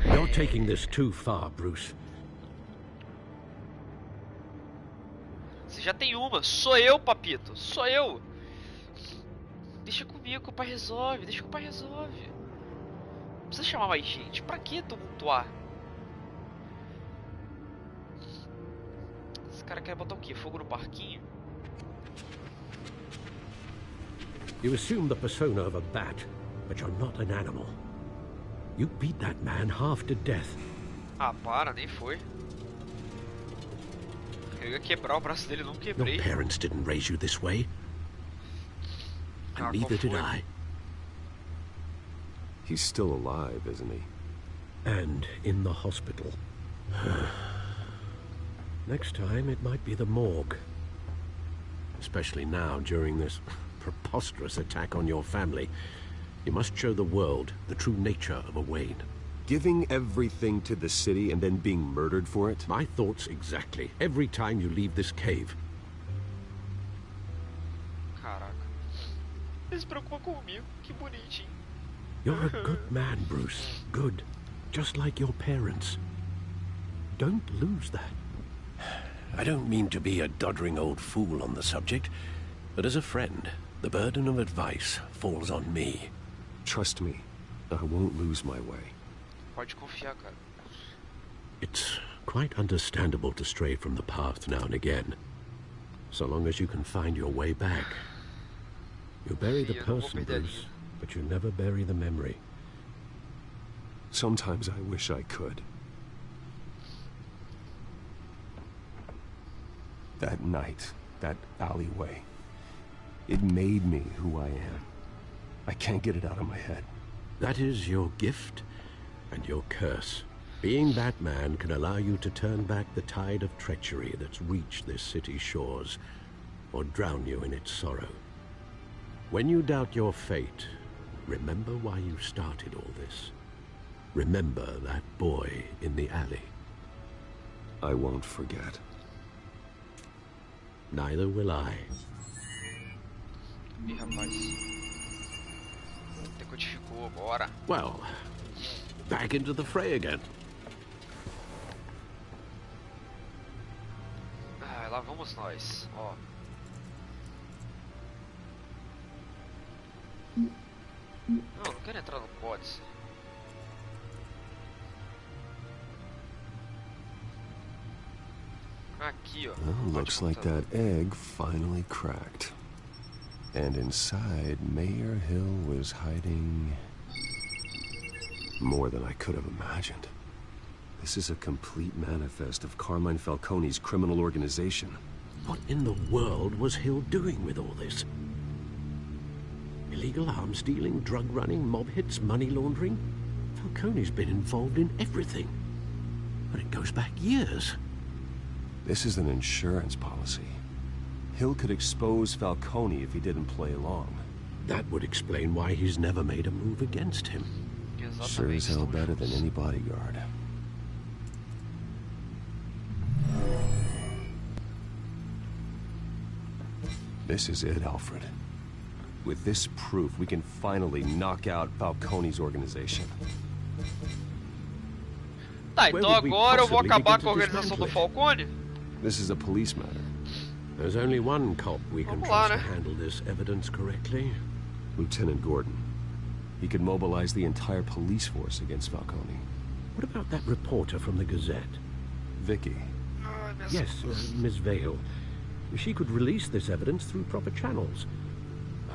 Speaker 13: You're taking this too far, Bruce.
Speaker 1: Você já tem uma. Sou eu, papito. Sou eu. Deixa comigo que o pai resolve. Deixa que o pai resolve. Não precisa chamar mais gente. Pra que tumultuar? Esse cara quer botar o quê? Fogo no parquinho?
Speaker 13: You assume the persona of a bat, but you're not an animal. You beat that man half to death.
Speaker 1: Ah, para, nem foi. Eu ia quebrar o braço dele, não quebrei.
Speaker 13: Your parents didn't raise you this way. And neither did I.
Speaker 5: He's still alive, isn't he?
Speaker 13: And in the hospital. Next time, it might be the morgue. Especially now, during this preposterous attack on your family. You must show the world the true nature of a Wayne.
Speaker 5: Giving everything to the city and then being murdered for it?
Speaker 13: My thoughts exactly. Every time you leave this cave.
Speaker 1: Caraca. Ele se preocupa comigo. Que bonitinho.
Speaker 13: You're a good man, Bruce. Good. Just like your parents. Don't lose that. I don't mean to be a doddering old fool on the subject, but as a friend, the burden of advice falls on me.
Speaker 5: Trust me, I won't lose my way.
Speaker 1: Pode confiar, cara.
Speaker 13: It's quite understandable to stray from the path now and again. So long as you can find your way back. You bury the person, Bruce, but you never bury the memory.
Speaker 5: Sometimes I wish I could. That night, that alleyway, it made me who I am. I can't get it out of my head.
Speaker 13: That is your gift and your curse. Being that man can allow you to turn back the tide of treachery that's reached this city's shores, or drown you in its sorrow. When you doubt your fate, remember why you started all this. Remember that boy in the alley.
Speaker 5: I won't forget.
Speaker 13: Neither will I.
Speaker 1: Ih, rapaz. Decodificou, bora.
Speaker 13: Well, back into the fray again.
Speaker 1: Ah, lá vamos nós, ó. Não quero entrar no pods. Aqui, ó.
Speaker 5: Well, looks like that egg finally cracked. And inside, Mayor Hill was hiding more than I could have imagined. This is a complete manifest of Carmine Falcone's criminal organization.
Speaker 13: What in the world was Hill doing with all this? Illegal arms dealing, drug running, mob hits, money laundering? Falcone's been involved in everything. But it goes back years.
Speaker 5: This is an insurance policy. Hill could expose Falcone if he didn't play along.
Speaker 13: That would explain why he's never made a move against him.
Speaker 5: Sure as hell better than any bodyguard. This is it, Alfred. With this proof, we can finally knock out Falcone's organization.
Speaker 1: Tá, então agora eu vou acabar com a organização do Falcone?
Speaker 5: This is a police matter.
Speaker 13: There's only one cop we can trust to handle this evidence correctly.
Speaker 5: Lieutenant Gordon. He could mobilize the entire police force against Falcone.
Speaker 13: What about that reporter from the Gazette?
Speaker 5: Vicky.
Speaker 13: Yes, Miss Vale. She could release this evidence through proper channels.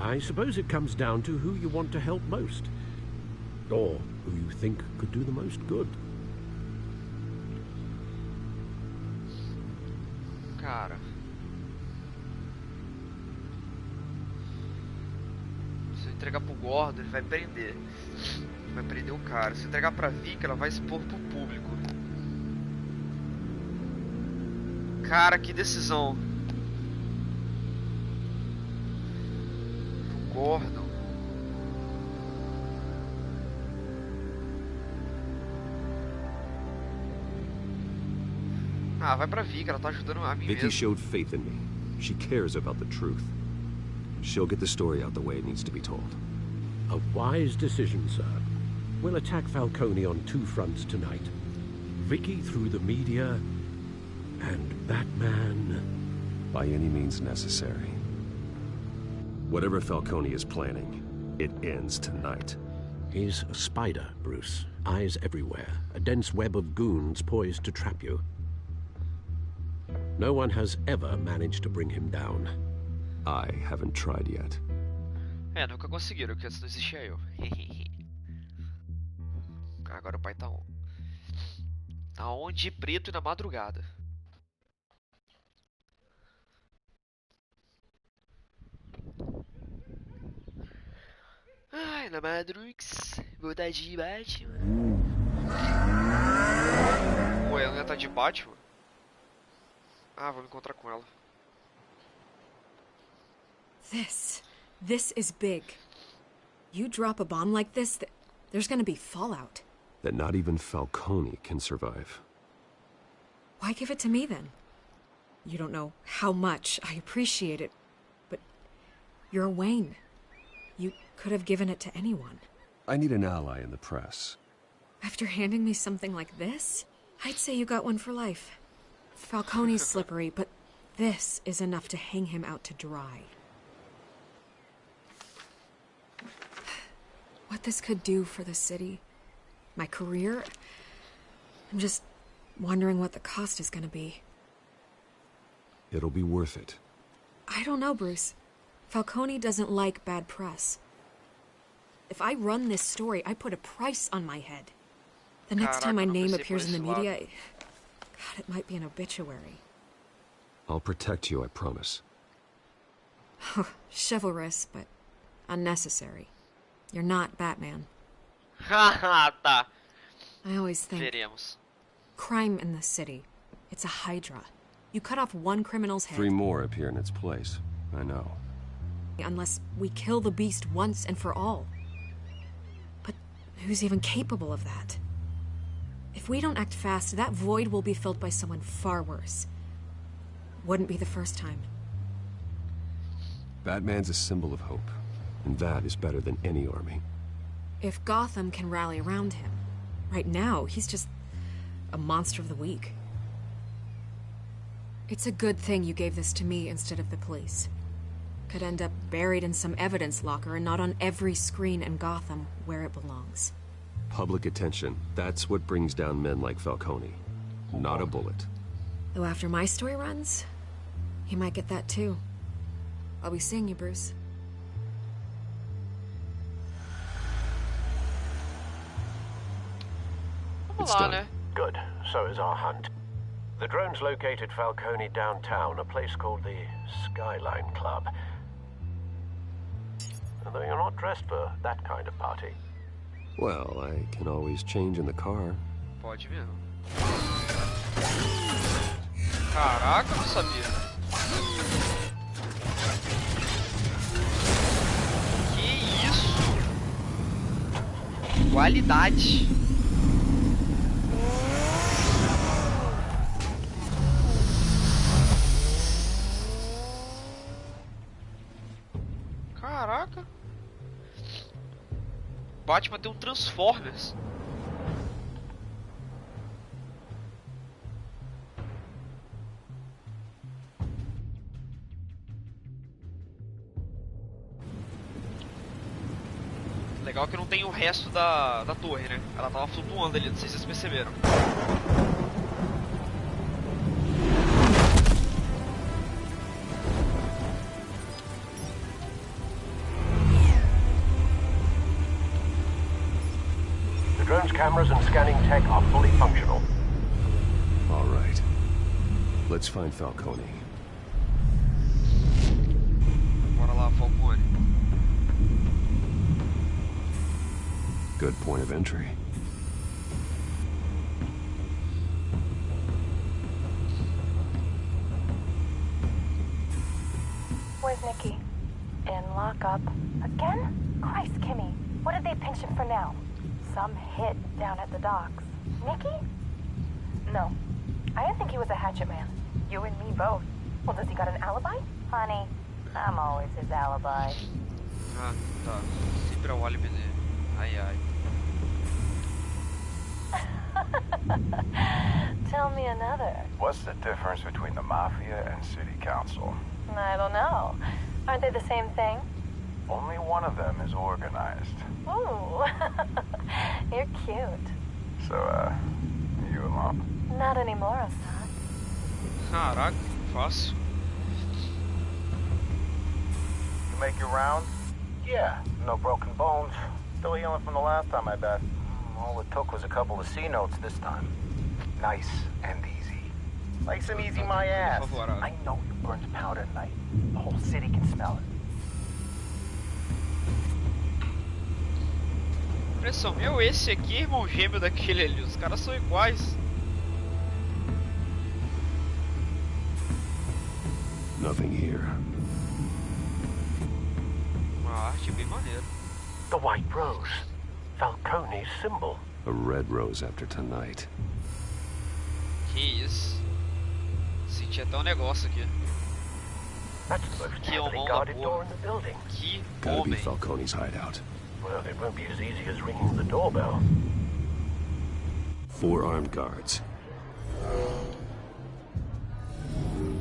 Speaker 13: I suppose it comes down to who you want to help most. Or who you think could do the most good.
Speaker 1: Cara. Se eu entregar pro Gordon, ele vai prender. Vai prender o cara. Se eu entregar pra Vicky, ela vai expor pro público. Cara, que decisão. O Gordon. Ah, vai pra Vicky, ela tá ajudando a mim
Speaker 5: Vicky
Speaker 1: mesmo.
Speaker 5: showed faith in me. She cares about the truth. She'll get the story out the way it needs to be told.
Speaker 13: A wise decision, sir. We'll attack Falcone on two fronts tonight. Vicky through the media, and Batman...
Speaker 5: by any means necessary. Whatever Falcone is planning, it ends tonight.
Speaker 13: He's a spider, Bruce. Eyes everywhere. A dense web of goons poised to trap you. No one has ever managed to bring him down.
Speaker 5: I haven't tried yet.
Speaker 1: É, nunca conseguiram, porque antes não existia eu. Agora o pai tá on. Tá on de preto e na madrugada. Ai, na Madrux. Vou dar de Batman. Ué, ela já tá de Batman? Ah, vou me encontrar com ela.
Speaker 4: This is big. You drop a bomb like this, there's gonna be fallout.
Speaker 5: That not even Falcone can survive.
Speaker 4: Why give it to me then? You don't know how much I appreciate it, but you're Wayne. You could have given it to anyone.
Speaker 5: I need an ally in the press.
Speaker 4: After handing me something like this, I'd say you got one for life. Falcone's slippery, but this is enough to hang him out to dry. What this could do for the city, my career, I'm just wondering what the cost is gonna be.
Speaker 5: It'll be worth it.
Speaker 4: I don't know, Bruce. Falcone doesn't like bad press. If I run this story, I put a price on my head. The next time my name appears in the media, God, it might be an obituary.
Speaker 5: I'll protect you, I promise.
Speaker 4: Chivalrous, but unnecessary. You're not Batman.
Speaker 1: Haha, tá.
Speaker 4: I always think...
Speaker 1: Veremos.
Speaker 4: Crime in the city. It's a hydra. You cut off one criminal's head...
Speaker 5: 3 more appear in its place. I know.
Speaker 4: Unless we kill the beast once and for all. But who's even capable of that? If we don't act fast, that void will be filled by someone far worse. Wouldn't be the first time.
Speaker 5: Batman's a symbol of hope, and that is better than any army.
Speaker 4: If Gotham can rally around him, right now, he's just a monster of the week. It's a good thing you gave this to me instead of the police. Could end up buried in some evidence locker and not on every screen in Gotham where it belongs.
Speaker 5: Public attention, that's what brings down men like Falcone. Not a bullet.
Speaker 4: Though after my story runs, he might get that too. I'll be seeing you, Bruce.
Speaker 5: It's done.
Speaker 9: Good. So is our hunt. The drones located Falcone downtown, a place called the Skyline Club. Although you're not dressed for that kind of party.
Speaker 5: Well, I can always change in the car.
Speaker 1: Pode mesmo. Caraca, eu não sabia. Qualidade. Caraca. Batman tem um Transformers. Legal que não tem o resto da torre, né? Ela tava flutuando ali, não sei se vocês perceberam.
Speaker 9: The drone's cameras and scanning tech are fully functional.
Speaker 5: All right. Let's find Falcone.
Speaker 1: Bora lá, Falcone.
Speaker 5: Good point of entry.
Speaker 14: Where's Nikki? In lockup. Again? Christ, Kimmy. What did they pinch him for now? Some hit down at the docks. Nikki? No. I didn't think he was a hatchet man. You and me both. Well, does he got an alibi? Honey, I'm always his alibi.
Speaker 1: Ah, tá. Sempre é o álibi dele. Ai, ai.
Speaker 14: Tell me another.
Speaker 15: What's the difference between the Mafia and City Council?
Speaker 14: I don't know. Aren't they the same thing?
Speaker 15: Only one of them is organized.
Speaker 14: Ooh. You're cute.
Speaker 15: So, you alone?
Speaker 14: Not anymore, Assad.
Speaker 1: Caraca, fácil.
Speaker 15: You make your rounds? Yeah, no broken bones. Still healing from the last time, I bet. All it took was a couple of C notes this time. Nice and easy. Nice and easy, my ass. I know you burned powder tonight. The whole city can smell it.
Speaker 1: Impressão, meu, esse aqui é irmão gêmeo daquele ali. Os caras são iguais.
Speaker 5: Nothing here.
Speaker 1: Uma arte bem maneira.
Speaker 9: The White Rose. Falcone's symbol.
Speaker 5: A red rose after tonight.
Speaker 1: Que isso. Senti até um negócio aqui.
Speaker 9: That's the most
Speaker 1: Que
Speaker 9: heavily
Speaker 1: homão da
Speaker 9: guarded door
Speaker 1: porra.
Speaker 9: in the building.
Speaker 1: Que
Speaker 5: Gotta be
Speaker 1: homem.
Speaker 5: Falcone's hideout.
Speaker 9: Well, it won't be as easy as ringing the doorbell.
Speaker 5: 4 armed guards.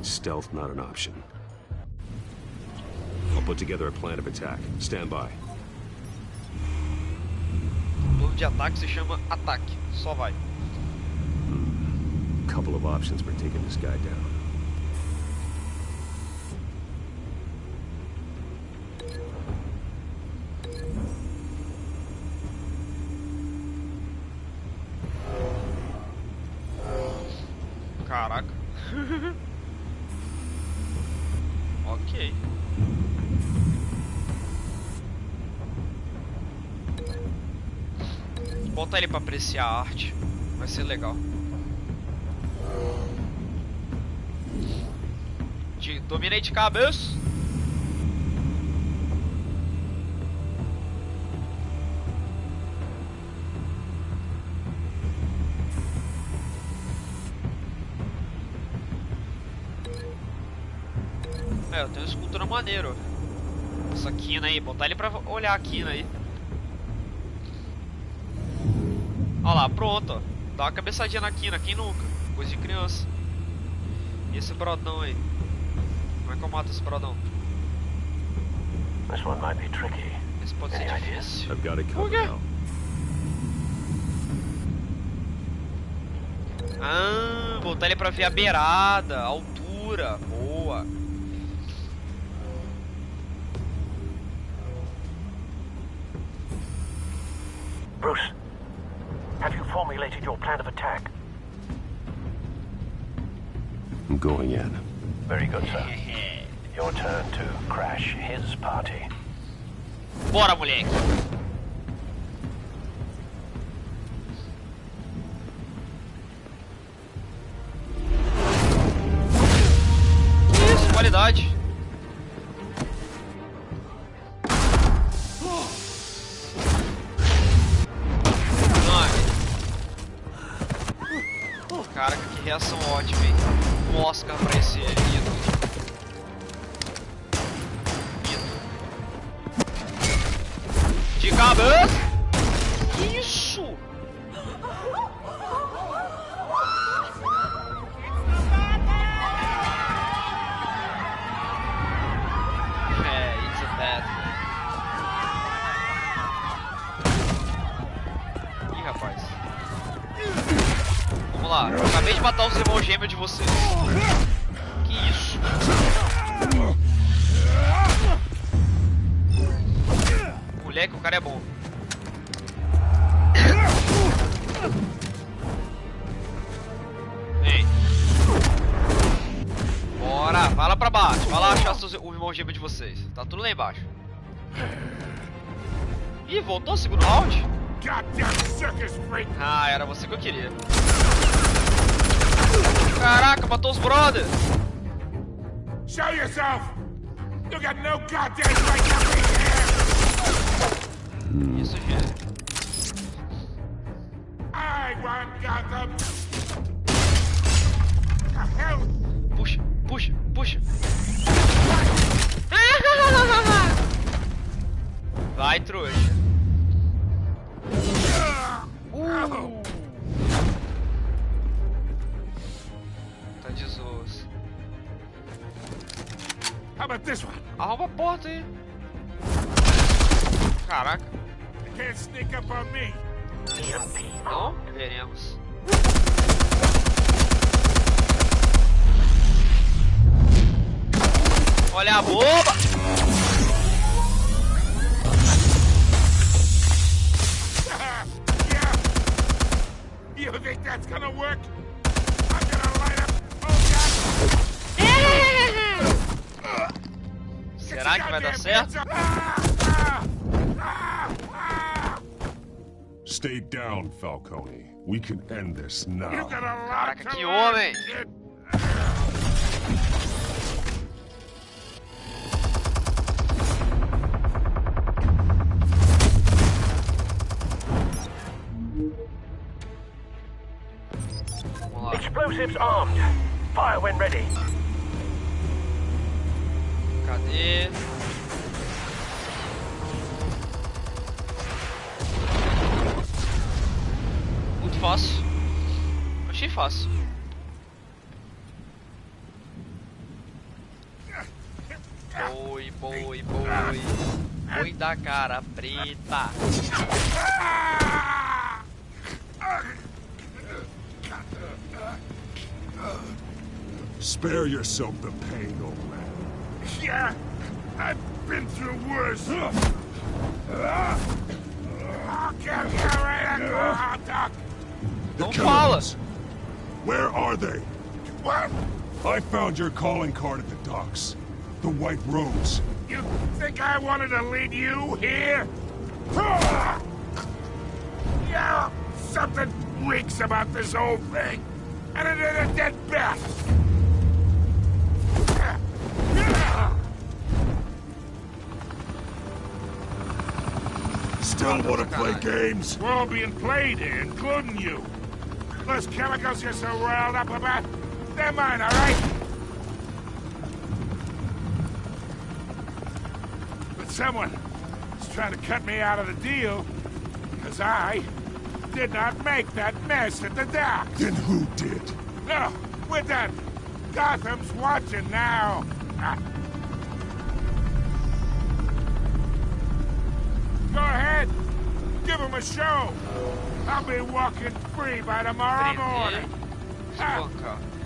Speaker 5: Stealth not an option. I'll put together a plan of attack. Stand by.
Speaker 1: O plano de ataque se chama ataque. Só vai.
Speaker 5: Couple of options for taking this guy down.
Speaker 1: Caraca. Ok. Botar ele pra apreciar a arte. Vai ser legal. Dominei de cabeça. É, eu tenho uma escultura maneira. Essa quina aí, botar ele pra olhar a quina aí. Olha lá, pronto, ó. Dá uma cabeçadinha na quina, quem nunca? Coisa de criança. E esse brodão aí? Como é que eu mato esse brodão?
Speaker 9: This one might be tricky.
Speaker 1: Esse pode ser difícil.
Speaker 5: I've got it
Speaker 1: Por
Speaker 5: covered
Speaker 1: quê?
Speaker 5: now.
Speaker 1: Ah, botar ele pra ver a beirada, a altura. Boa.
Speaker 9: Bruce, have you formulated your plan of attack?
Speaker 5: I'm going in.
Speaker 9: Very good, sir. Your turn to crash his party.
Speaker 1: Bora, moleque. Isso, qualidade. Caraca, que reação ótima, hein? Um Oscar pra esse ídolo. De cabeça! Que isso? It's a bad thing. Ih, rapaz. Vamos lá, eu acabei de matar os irmãos gêmeos de vocês. Que isso? Moleque, o cara é bom. Vem. Bora, vai lá pra baixo. Vai lá achar o irmão gêmeo de vocês. Tá tudo lá embaixo. Ih, voltou o segundo round? Ah, era você que eu queria. Caraca, matou os brothers.
Speaker 16: Show yourself. You got no goddamn right to be here.
Speaker 1: Isso, gente.
Speaker 16: I want Gotham. The hell?
Speaker 1: Puxa, puxa, puxa. Vai, trouxa. Tá de zoos.
Speaker 16: How about this one?
Speaker 1: Arruma a porta aí. Caraca.
Speaker 16: You can't sneak up on me.
Speaker 1: Não, veremos. Olha a boba!
Speaker 16: You think that's gonna work? I'm gonna light up. Oh God!
Speaker 1: Será que vai dar certo?
Speaker 12: Stay down, Falcone. We can end this now.
Speaker 1: Caraca, que homem!
Speaker 9: Explosives armed. Fire when ready.
Speaker 1: Cadê? Muito fácil. Achei fácil. Boi, boi, boi. Boi da cara preta.
Speaker 12: Spare yourself the pain, old man.
Speaker 16: Yeah, I've been through worse. I'll give you right a hot dog.
Speaker 12: The
Speaker 1: Don't
Speaker 12: chemicals. Where are they?
Speaker 16: What?
Speaker 12: I found your calling card at the docks. The White Rose.
Speaker 16: You think I wanted to lead you here? Yeah, something reeks about this whole thing. And it ain't a dead bat.
Speaker 12: Still want to play games?
Speaker 16: We're all being played here, including you. Those chemicals you're so riled up about, they're mine, all right? But someone is trying to cut me out of the deal, because I did not make that mess at the docks.
Speaker 12: Then who did?
Speaker 16: No, we're done. Gotham's watching now. Go ahead. Give him a show. I'll be walking free by tomorrow morning.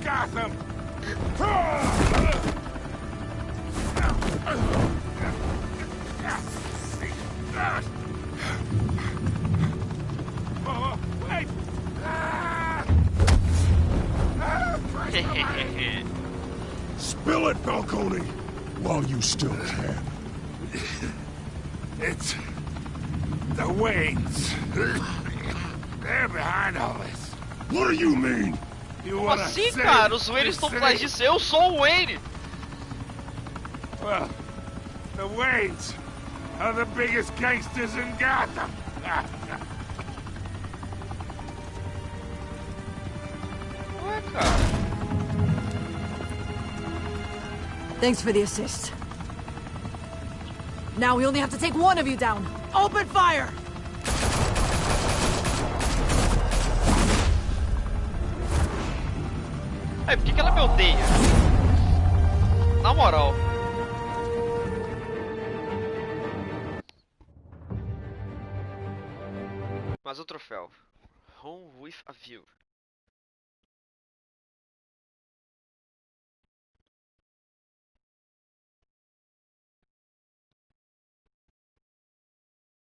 Speaker 16: Gotham. Oh, wait.
Speaker 12: Spill it, Falcone, while you still can.
Speaker 16: It's the Waynes. They're behind all this.
Speaker 12: What do you mean?
Speaker 16: You
Speaker 1: Como
Speaker 16: wanna
Speaker 1: assim,
Speaker 16: save
Speaker 1: cara? Os Waynes estão
Speaker 16: this
Speaker 1: por trás
Speaker 16: city?
Speaker 1: disso. Eu sou o Wayne.
Speaker 16: Well, the Waynes are the biggest gangsters in Gotham.
Speaker 1: Ué, cara.
Speaker 8: Thanks for the assist. Now we only have to take one of you down. Open fire!
Speaker 1: Aí, por que ela me odeia? Na moral. Mais um troféu. Home with a view.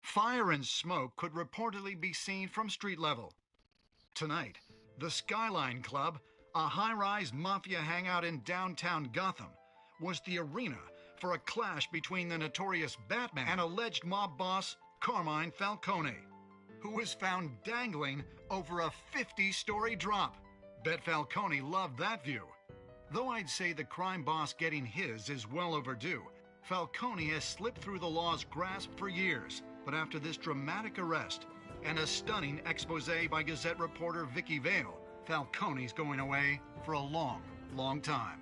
Speaker 17: Fire and smoke could reportedly be seen from street level. Tonight, the Skyline Club, a high-rise mafia hangout in downtown Gotham, was the arena for a clash between the notorious Batman and alleged mob boss Carmine Falcone, who was found dangling over a 50-story drop. Bet Falcone loved that view. Though I'd say the crime boss getting his is well overdue, Falcone has slipped through the law's grasp for years. But after this dramatic arrest and a stunning expose by Gazette reporter Vicky Vale, Falcone's going away for a long, long time.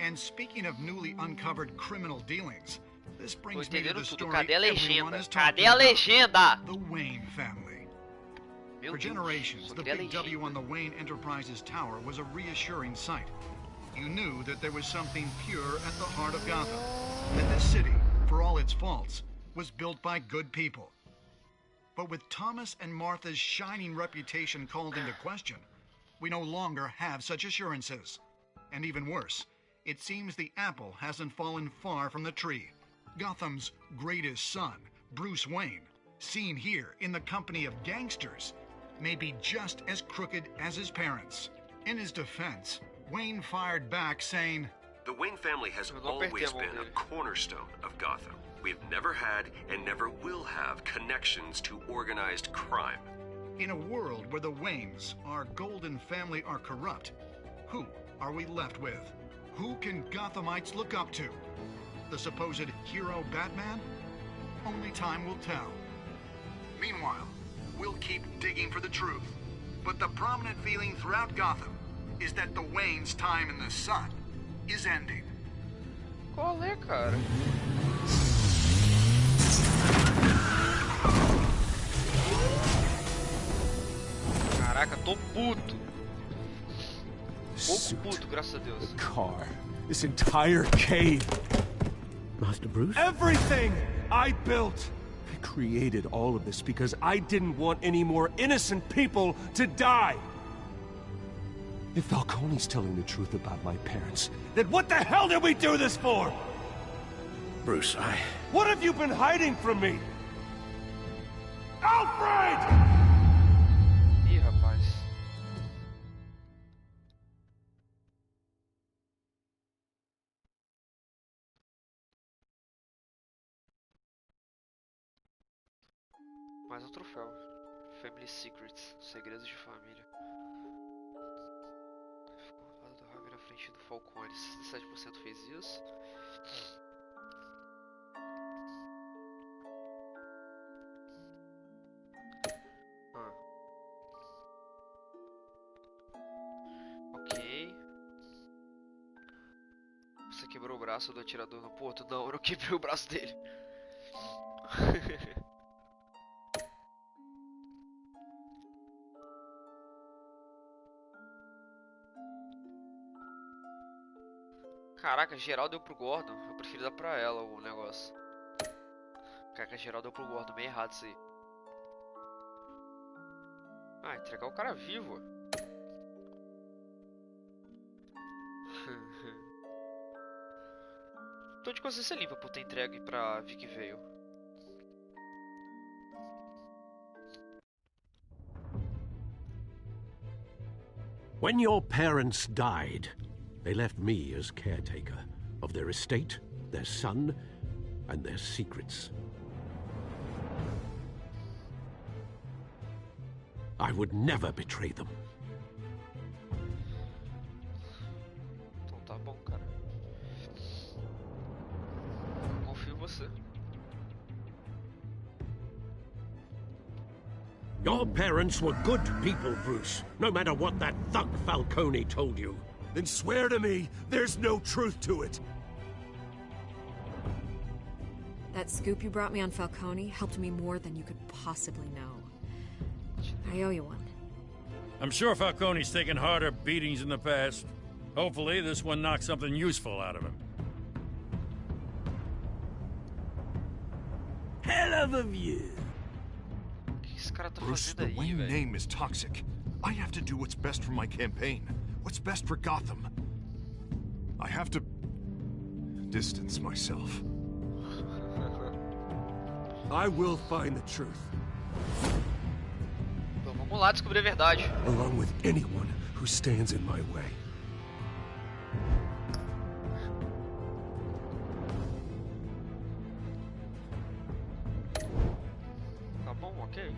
Speaker 17: And speaking of newly uncovered criminal dealings, this brings me to the story everyone is talking about, the Wayne family. For generations, the big W on the Wayne Enterprises Tower was a reassuring sight. You knew that there was something pure at the heart of Gotham, that this city, for all its faults, was built by good people. But with Thomas and Martha's shining reputation called into question, we no longer have such assurances. And even worse, it seems the apple hasn't fallen far from the tree. Gotham's greatest son, Bruce Wayne, seen here in the company of gangsters, may be just as crooked as his parents. In his defense, Wayne fired back saying,
Speaker 5: "The Wayne family has always been a cornerstone of Gotham. We've never had and never will have connections to organized crime."
Speaker 17: In a world where the Waynes, our golden family, are corrupt, who are we left with? Who can Gothamites look up to? The supposed hero Batman? Only time will tell. Meanwhile, we'll keep digging for the truth. But the prominent feeling throughout Gotham is that the Waynes' time in the sun is ending.
Speaker 1: Qual é, cara? Caraca, tô puto. Pouco puto, graças a Deus.
Speaker 3: The car. This entire cave.
Speaker 13: Master Bruce?
Speaker 3: Everything I built. I created all of this because I didn't want any more innocent people to die. If Falcone's telling the truth about my parents, then what the hell did we do this for?
Speaker 13: Bruce,
Speaker 3: What have you been hiding from me? Alfred!
Speaker 1: Ih, rapaz. Mais um troféu. Family Secrets. Segredos de família. Ficou ao lado do Harvey na frente do Falcone. 67% fez isso. Ok. Você quebrou o braço do atirador no porto? Não, eu não quebrei o braço dele. Caraca, geral deu pro Gordon. Eu prefiro dar pra ela o negócio. Caraca, geral deu pro Gordon. Bem errado isso aí. Ah, entregar o cara vivo. Tô de consciência limpa por ter entregue pra Vicky Vale.
Speaker 13: When your parents died, they left me as caretaker of their estate, their son, and their secrets. I would never betray them.
Speaker 1: Então tá bom, cara. Confio em você.
Speaker 13: Your parents were good people, Bruce. No matter what that thug Falcone told you.
Speaker 3: Then swear to me there's no truth to it.
Speaker 4: That scoop you brought me on Falcone helped me more than you could possibly know. I owe you one.
Speaker 10: I'm sure Falcone's taken harder beatings in the past. Hopefully, this one knocks something useful out of him.
Speaker 2: Hell of a view.
Speaker 6: Bruce, the Wayne name is toxic. I have to do what's best for my campaign. What's best for Gotham. I have to distance myself.
Speaker 3: I will find the truth.
Speaker 1: Então vamos lá descobrir a verdade.
Speaker 3: Along with anyone who stands in my way.
Speaker 1: Tá bom, ok.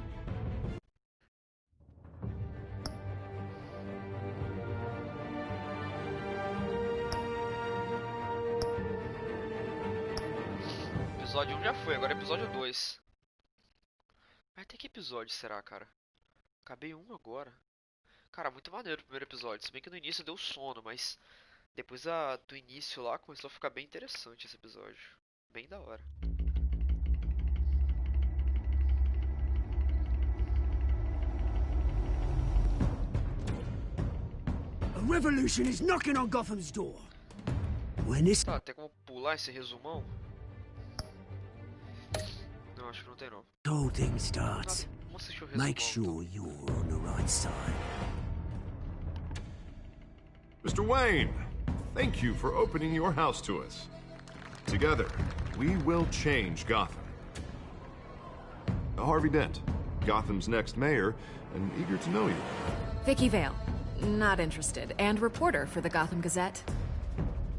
Speaker 1: Episódio 1 já foi, agora é episódio 2. Vai ter que episódio será, cara? Acabei um agora. Cara, muito maneiro o primeiro episódio. Se bem que no início deu sono, mas depois do início lá começou a ficar bem interessante esse episódio. Bem da hora.
Speaker 2: A revolution is knocking on Gotham's door. When this...
Speaker 1: Tá, tem como pular esse resumão? Não, acho que não tem não.
Speaker 2: whole thing starts,
Speaker 1: Vamos assistir o resumão.
Speaker 2: make sure you're on the right side.
Speaker 6: Mr. Wayne, thank you for opening your house to us. Together, we will change Gotham. Harvey Dent, Gotham's next mayor, and eager to know you.
Speaker 4: Vicky Vale. Not interested. And reporter for the Gotham Gazette.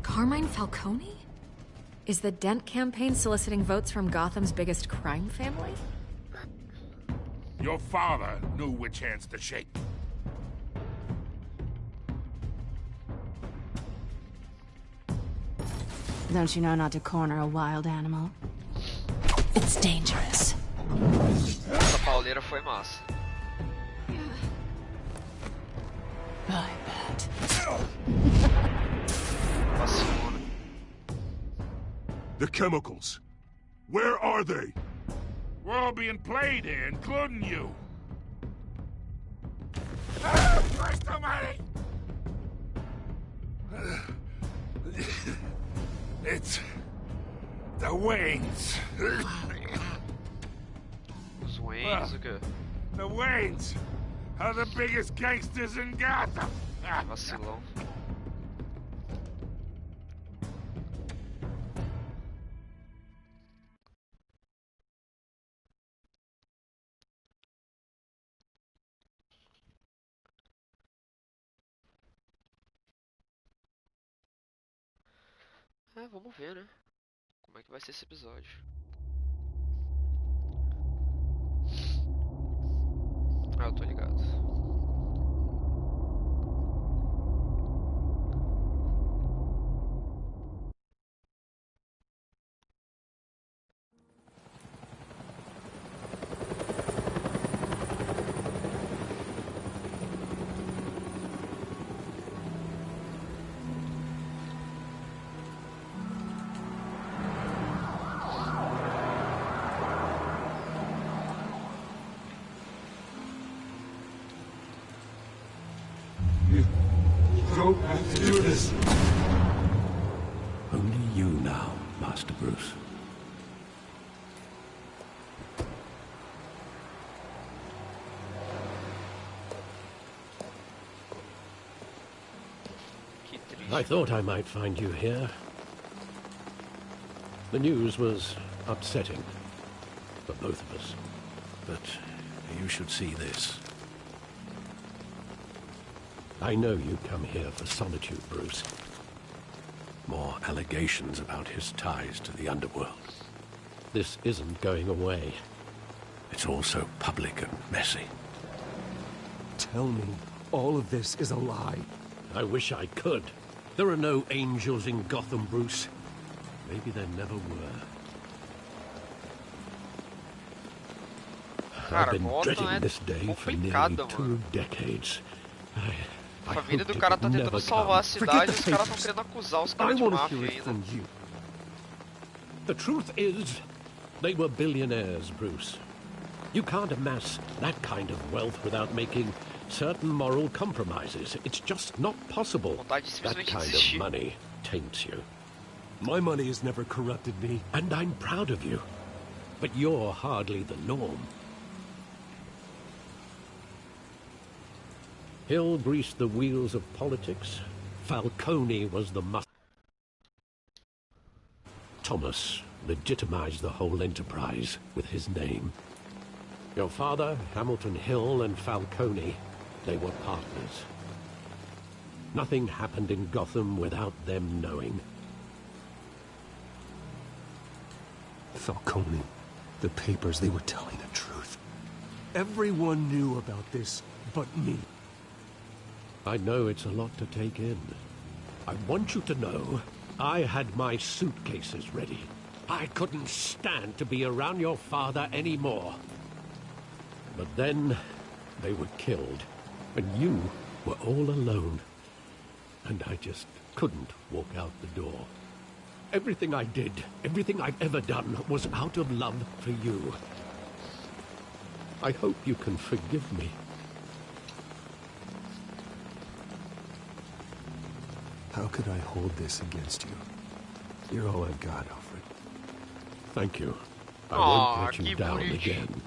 Speaker 4: Carmine Falcone? Is the Dent campaign soliciting votes from Gotham's biggest crime family?
Speaker 16: Your father knew which hands to shake.
Speaker 11: Don't you know not to corner a wild animal? It's dangerous.
Speaker 1: Essa pauleira foi massa.
Speaker 11: I bet.
Speaker 1: Vacilona.
Speaker 3: The chemicals. Where are they?
Speaker 16: We're all being played here, including you. Christ almighty! It's the Waynes.
Speaker 1: Os Waynes, o quê?
Speaker 16: The Waynes are the biggest gangsters in Gotham.
Speaker 1: Vacilão. Vamos ver, né? Como é que vai ser esse episódio. Ah, eu tô ligado.
Speaker 3: Don't have to do this.
Speaker 13: Only you now, Master Bruce. I thought I might find you here. The news was upsetting for both of us. But you should see this. I know you come here for solitude, Bruce. More allegations about his ties to the underworld. This isn't going away. It's all so public and messy.
Speaker 3: Tell me all of this is a lie.
Speaker 13: I wish I could. There are no angels in Gotham, Bruce. Maybe there never were. I've been dreading this day for nearly 2 decades.
Speaker 1: A família do cara tá tentando salvar a cidade e os caras estão querendo acusar os caras de máfia ainda.
Speaker 13: The truth is, they were billionaires, Bruce. You can't amass that kind of wealth without making certain moral compromises. It's just not possible. That kind of money taints you.
Speaker 3: My money has never corrupted me.
Speaker 13: And I'm proud of you. But you're hardly the norm. Hill greased the wheels of politics. Falcone was the Thomas legitimized the whole enterprise with his name. Your father, Hamilton Hill, and Falcone, they were partners. Nothing happened in Gotham without them knowing.
Speaker 3: Falcone, the papers, they were telling the truth. Everyone knew about this but me.
Speaker 13: I know it's a lot to take in. I want you to know I had my suitcases ready. I couldn't stand to be around your father anymore. But then they were killed, and you were all alone. And I just couldn't walk out the door. Everything I did, everything I've ever done, was out of love for you. I hope you can forgive me.
Speaker 3: How could I hold this against you? You're all I've got, Alfred.
Speaker 13: Thank you. I won't let you down again.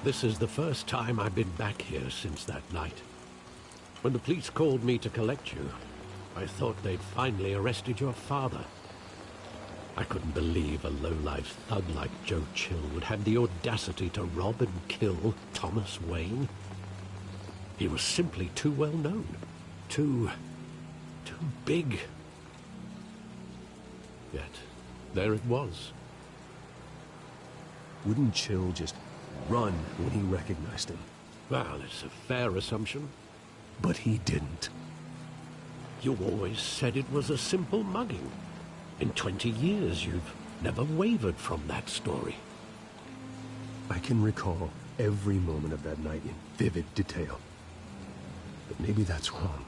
Speaker 13: This is the first time I've been back here since that night. When the police called me to collect you, I thought they'd finally arrested your father. I couldn't believe a low-life thug like Joe Chill would have the audacity to rob and kill Thomas Wayne. He was simply too well known. Too big. Yet, there it was.
Speaker 3: Wouldn't Chill just run when he recognized him?
Speaker 13: Well, it's a fair assumption.
Speaker 3: But he didn't.
Speaker 13: You always said it was a simple mugging. In 20 years, you've never wavered from that story.
Speaker 3: I can recall every moment of that night in vivid detail. But maybe that's wrong.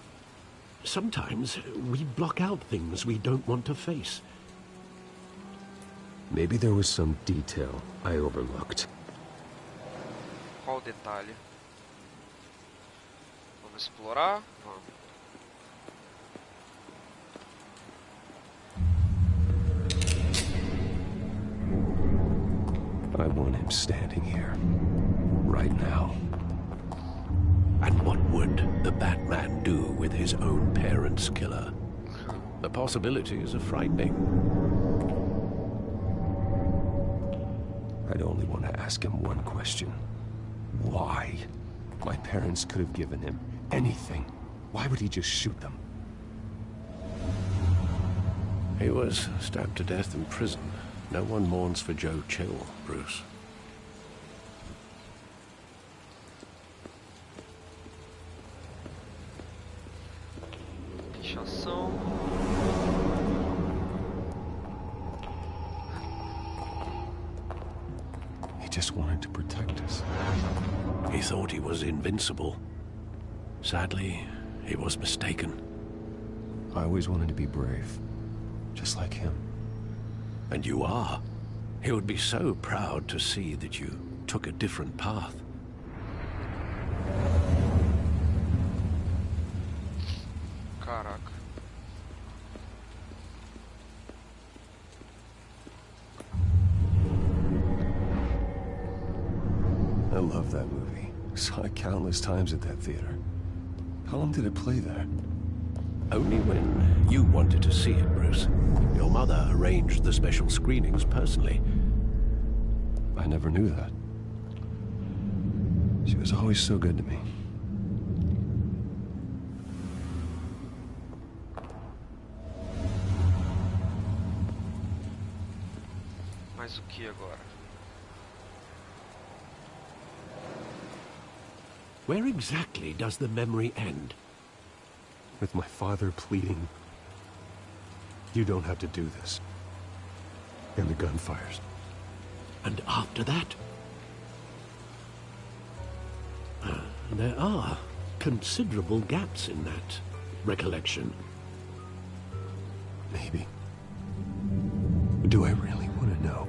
Speaker 13: Sometimes we block out things we don't want to face.
Speaker 3: Maybe there was some detail I overlooked.
Speaker 1: Qual detalhe? Vamos explorar? Vamos.
Speaker 3: I want him standing here, right now.
Speaker 13: And what would the Batman do with his own parents' killer? The possibilities are frightening.
Speaker 3: I'd only want to ask him one question. Why? My parents could have given him anything. Why would he just shoot them?
Speaker 13: He was stabbed to death in prison. No one mourns for Joe Chill, Bruce.
Speaker 1: Pichação.
Speaker 3: He just wanted to protect us.
Speaker 13: He thought he was invincible. Sadly, he was mistaken.
Speaker 3: I always wanted to be brave, just like him.
Speaker 13: And you are. He would be so proud to see that you took a different path.
Speaker 1: Caraca.
Speaker 3: I love that movie. Saw it countless times at that theater. How long did it play there?
Speaker 13: Only when you wanted to see it, Bruce. Your mother arranged the special screenings personally.
Speaker 3: I never knew that. She was always so good to me.
Speaker 1: Mas o que agora?
Speaker 13: Where exactly does the memory end?
Speaker 3: With my father pleading, "You don't have to do this."
Speaker 12: And the gunfires.
Speaker 13: And after that? There are considerable gaps in that recollection.
Speaker 12: Maybe. Do I really want to know?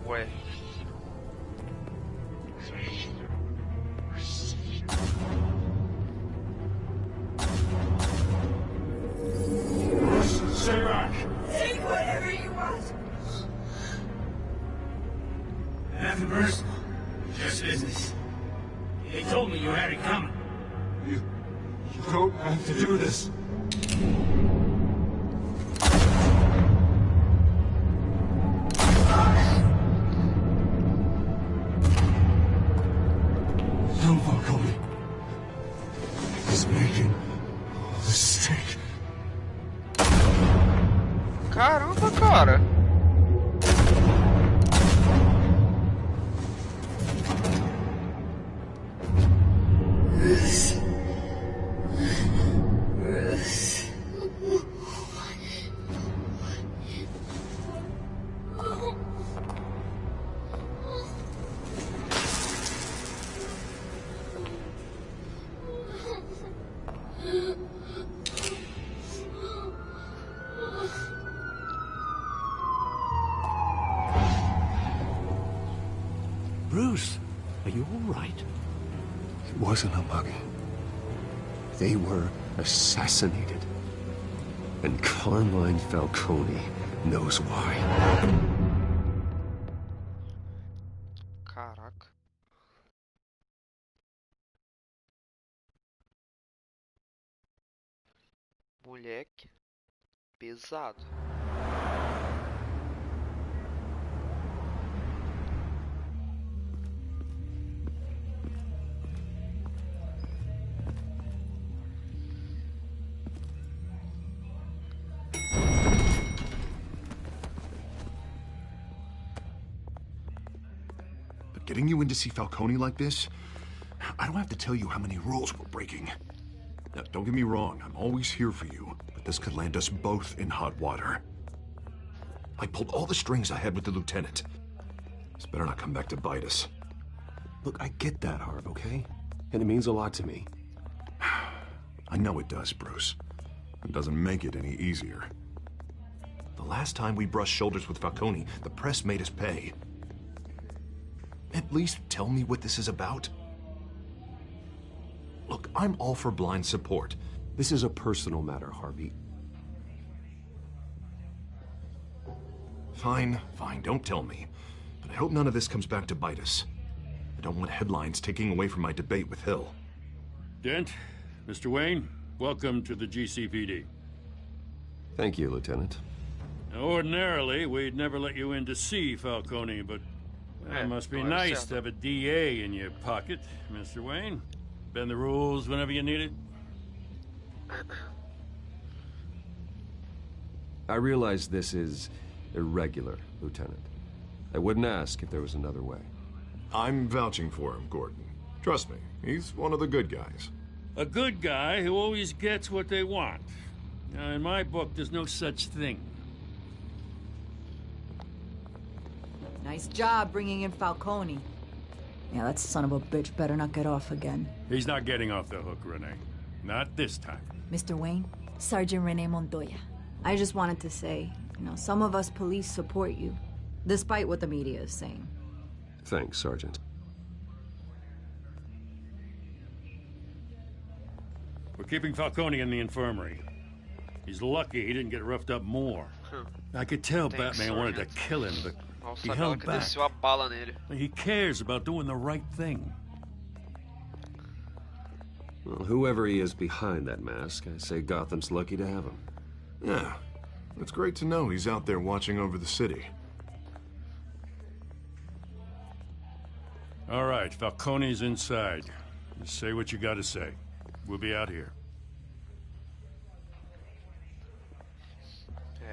Speaker 1: Ué.
Speaker 16: Stay back.
Speaker 8: Take whatever you want.
Speaker 18: Nothing personal. Just business. They told me you had it coming.
Speaker 16: You don't have to do this. No, Falcone. He's making a mistake.
Speaker 1: Caramba, cara.
Speaker 13: Bruce, are you all right?
Speaker 12: It wasn't a mugging. They were assassinated. And Carmine Falcone knows why.
Speaker 1: Caraca. Moleque. Pesado.
Speaker 6: Getting you in to see Falcone like this? I don't have to tell you how many rules we're breaking. Now, don't get me wrong, I'm always here for you, but this could land us both in hot water. I pulled all the strings I had with the lieutenant. This better not come back to bite us.
Speaker 12: Look, I get that, Harv, okay? And it means a lot to me.
Speaker 6: I know it does, Bruce. It doesn't make it any easier. The last time we brushed shoulders with Falcone, the press made us pay. At least tell me what this is about. Look, I'm all for blind support.
Speaker 12: This is a personal matter, Harvey.
Speaker 6: Fine, don't tell me. But I hope none of this comes back to bite us. I don't want headlines taking away from my debate with Hill.
Speaker 10: Dent, Mr. Wayne, welcome to the GCPD.
Speaker 5: Thank you, Lieutenant.
Speaker 10: Now, ordinarily, we'd never let you in to see Falcone, but it must be nice to have a DA in your pocket, Mr. Wayne. Bend the rules whenever you need it.
Speaker 5: I realize this is irregular, Lieutenant. I wouldn't ask if there was another way.
Speaker 6: I'm vouching for him, Gordon. Trust me, he's one of the good guys.
Speaker 10: A good guy who always gets what they want. Now, in my book, there's no such thing.
Speaker 7: Nice job bringing in Falcone. Yeah, that son of a bitch better not get off again.
Speaker 10: He's not getting off the hook, Renee. Not this time.
Speaker 7: Mr. Wayne, Sergeant Renee Montoya. I just wanted to say, some of us police support you, despite what the media is saying.
Speaker 5: Thanks, Sergeant.
Speaker 10: We're keeping Falcone in the infirmary. He's lucky he didn't get roughed up more. I could tell Batman wanted to kill him, but he held back. He cares about doing the right thing.
Speaker 5: Well, whoever he is behind that mask, I say Gotham's lucky to have him.
Speaker 6: Yeah, it's great to know he's out there watching over the city.
Speaker 10: All right, Falcone's inside. Just say what you gotta say. We'll be out here.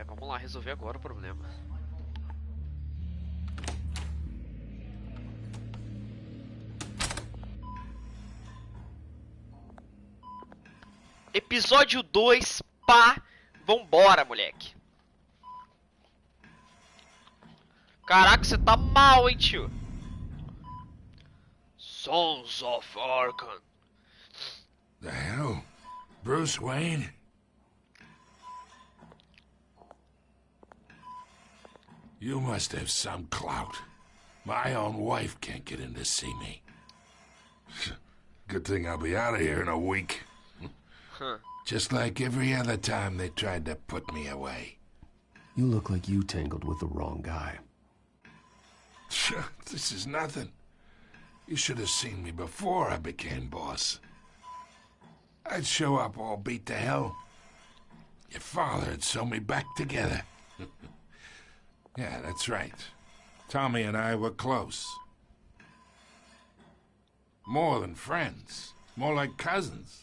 Speaker 1: Vamos lá resolver agora o problema. Episódio 2, pá. Vambora, moleque. Caraca, você tá mal, hein, tio? Sons of Arkham.
Speaker 16: The hell? Bruce Wayne? You must have some clout. My own wife can't get in to see me. Good thing I'll be out of here in a week.
Speaker 1: Huh.
Speaker 16: Just like every other time they tried to put me away.
Speaker 3: You look like you tangled with the wrong guy.
Speaker 16: This is nothing. You should have seen me before I became boss. I'd show up all beat to hell. Your father had sewn me back together. Yeah, that's right. Tommy and I were close. More than friends. More like cousins.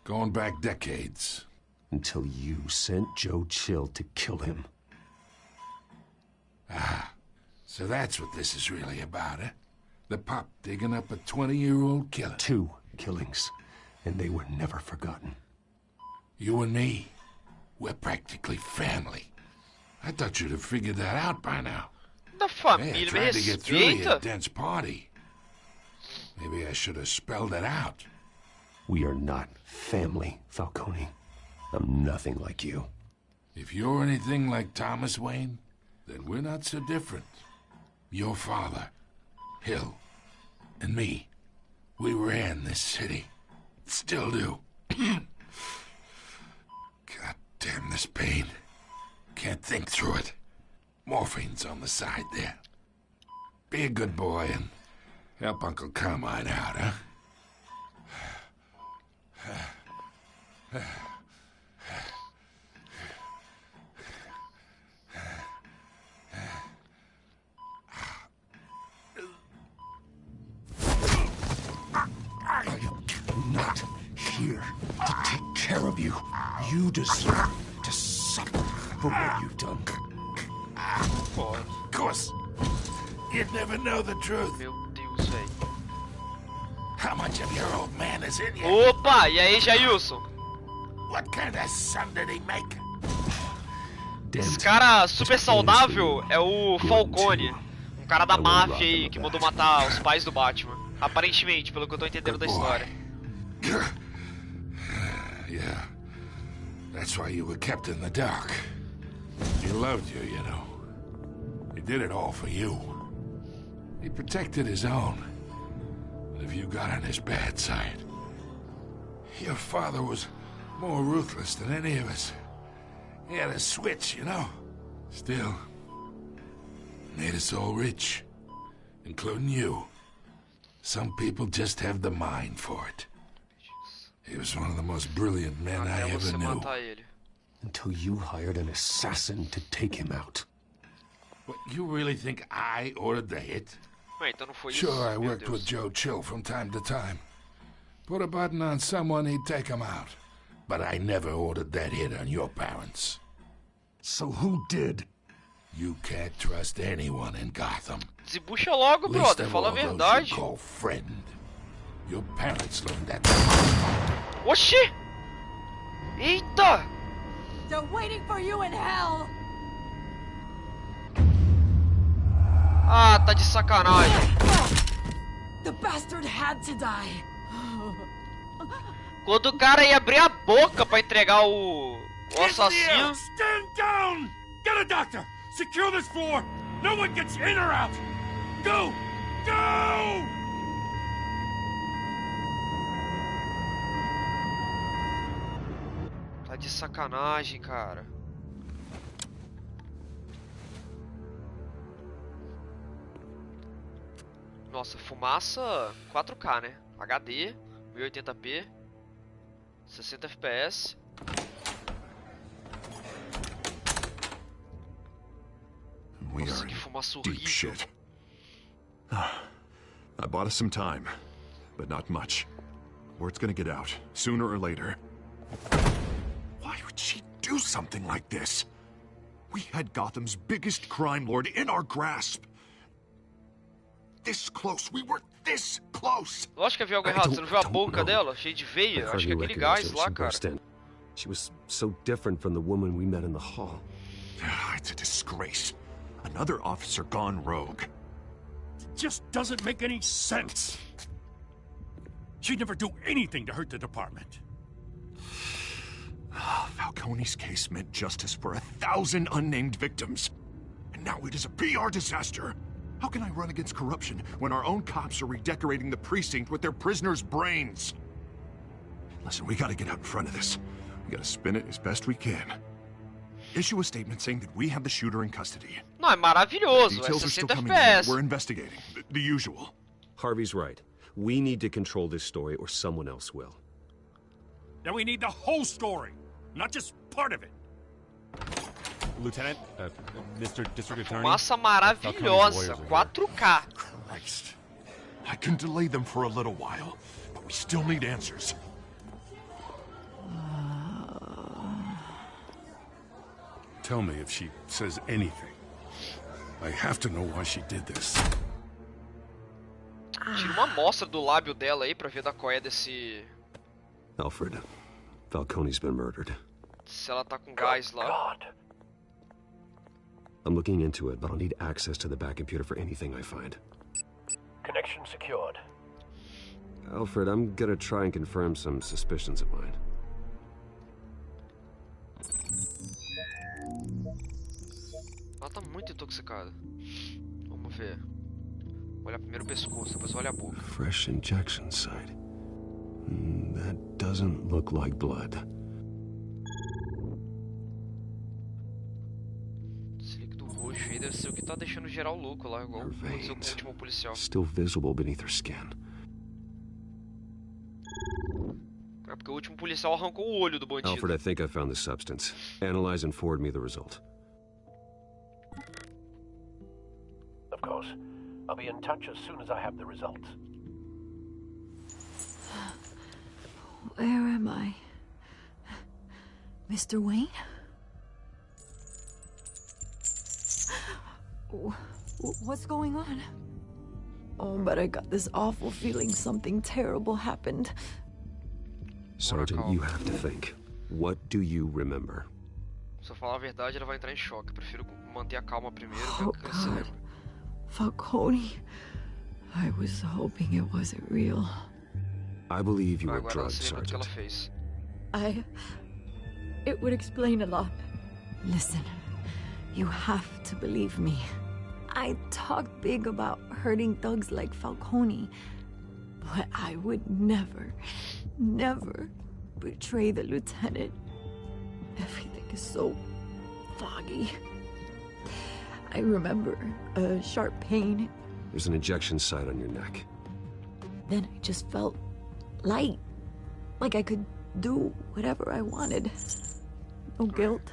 Speaker 16: Going back decades.
Speaker 3: Until you sent Joe Chill to kill him.
Speaker 16: Ah, so that's what this is really about, eh? The pup digging up a 20-year-old killer.
Speaker 3: 2 killings, and they were never forgotten.
Speaker 16: You and me, we're practically family. I thought you'd have figured that out by now.
Speaker 1: Da família, me
Speaker 16: Tried to get through your
Speaker 1: respeita.
Speaker 16: dense party. Maybe I should have spelled it out.
Speaker 3: We are not family, Falcone. I'm nothing like you.
Speaker 16: If you're anything like Thomas Wayne, then we're not so different. Your father, Hill, and me, we ran this city. Still do. God damn this pain. Can't think through it. Morphine's on the side there. Be a good boy and help Uncle Carmine out, huh?
Speaker 3: I'm not here to take care of you. You deserve to suffer for what you've done.
Speaker 16: Of course. You'd never know the truth.
Speaker 1: Meu Deus, velho.
Speaker 16: How much of your old man is in you?
Speaker 1: Opa, e aí, Jailson?
Speaker 16: What kind of son did he make?
Speaker 1: Esse cara super saudável é o Falcone. Um cara da máfia aí que mandou matar os pais do Batman. Aparentemente, pelo que eu tô entendendo da história.
Speaker 16: Yeah. That's why you were kept in the dark. He loved you, you know. He did it all for you. He protected his own. But if you got on his bad side, your father was more ruthless than any of us. He had a switch, you know. Still, made us all rich, including you. Some people just have the mind for it. He was one of the most brilliant men I ever knew.
Speaker 3: Until you hired an assassin to take him out.
Speaker 16: What, you really think I ordered the hit?
Speaker 1: Ué, então não foi isso?
Speaker 16: Sure, I
Speaker 1: Meu
Speaker 16: worked
Speaker 1: Deus.
Speaker 16: with Joe Chill from time to time. Put a button on someone, he'd take him out. But I never ordered that hit on your parents.
Speaker 3: So who did?
Speaker 16: You can't trust anyone in Gotham.
Speaker 1: Desembucha logo,
Speaker 16: Least
Speaker 1: brother.
Speaker 16: of
Speaker 1: Fala a
Speaker 16: all those
Speaker 1: verdade.
Speaker 16: you call friend. Your parents learned that.
Speaker 1: Oxi! Eita!
Speaker 7: They're waiting for you in hell!
Speaker 1: Ah, tá de sacanagem.
Speaker 7: The bastard had to die.
Speaker 1: Quando o cara ia abrir a boca pra entregar o assassino.
Speaker 10: Stand down! Get a doctor! Secure this floor! No one gets in or out! Go! Go!
Speaker 1: Tá de sacanagem, cara. Nossa, fumaça 4K, né? HD, 1080p, 60 FPS.
Speaker 6: We
Speaker 1: Nossa,
Speaker 6: are
Speaker 1: que
Speaker 6: in
Speaker 1: fumaça
Speaker 6: deep
Speaker 1: horrível.
Speaker 6: shit. I bought us some time, but not much. Word's gonna get out, sooner or later. Why would she do something like this? We had Gotham's biggest crime lord in our grasp. This close. We were this
Speaker 16: close.
Speaker 1: Lógico que havia algo errado. Você não viu a boca dela? Cheia de veia? Acho que é aquele gás lá, cara.
Speaker 5: She was so different from the woman we met in the hall.
Speaker 6: It's a disgrace. Another officer gone rogue.
Speaker 10: It just doesn't make any sense. She'd never do anything to hurt the department.
Speaker 6: Falcone's case meant justice for 1,000 unnamed victims. And now it is a PR disaster. How can I run against corruption when our own cops are redecorating the precinct with their prisoners' brains? Listen, we gotta get out in front of this. We gotta spin it as best we can. Issue a statement saying that we have the shooter in custody.
Speaker 1: Não, é maravilhoso.
Speaker 6: Details
Speaker 1: É
Speaker 6: are still
Speaker 1: 60
Speaker 6: coming in.
Speaker 1: FPS.
Speaker 6: We're investigating. The usual.
Speaker 5: Harvey's right. We need to control this story or someone else will.
Speaker 10: Then we need the whole story, not just part of it.
Speaker 3: Lieutenant, Mr. District Attorney.
Speaker 1: Fumaça maravilhosa. 4K.
Speaker 6: Christ. I can delay them for a little while, but we still need answers.
Speaker 10: Tell me if she says anything. I have to know why she did this.
Speaker 1: Tira uma amostra do lábio dela aí pra ver da qual é desse...
Speaker 5: Alfred, Falcone's been murdered.
Speaker 1: Se ela tá com gás lá.
Speaker 5: I'm looking into it, but I'll need access to the back computer for anything I find.
Speaker 9: Connection secured.
Speaker 5: Alfred, I'm gonna try and confirm some suspicions of mine.
Speaker 1: Ela tá muito intoxicada. Vamos ver. Olha primeiro o pescoço, depois olha a boca.
Speaker 5: Fresh injection site. That doesn't look like blood.
Speaker 1: Esse líquido roxo aí deve ser o que tá deixando geral louco lá, igual aconteceu com o último policial.
Speaker 5: Still visible beneath her skin.
Speaker 1: É porque o último policial arrancou o olho do bandido.
Speaker 5: Alfred, I think I found the substance. Analyze and forward me the result.
Speaker 9: Of course. I'll be in touch as soon as I have the results.
Speaker 7: Where am I? Mr. Wayne? What's going on? Oh, but I got this awful feeling something terrible happened.
Speaker 5: Sergeant, you have to think. What do you remember?
Speaker 1: Se eu falar a verdade, ela vai entrar em choque. Prefiro manter a calma primeiro, ver
Speaker 7: Oh,
Speaker 1: o que ela se
Speaker 7: God.
Speaker 1: lembra.
Speaker 7: Falcone. I was hoping it wasn't real.
Speaker 5: I believe you were
Speaker 1: Agora ela
Speaker 5: drugged,
Speaker 1: se lembra do que ela
Speaker 5: Sergeant.
Speaker 1: fez.
Speaker 7: It would explain a lot. Listen, you have to believe me. I talked big about hurting thugs like Falcone, but I would never betray the lieutenant. Everything is so foggy. I remember a sharp pain.
Speaker 5: There's an injection site on your neck.
Speaker 7: Then I just felt light, like I could do whatever I wanted. No guilt,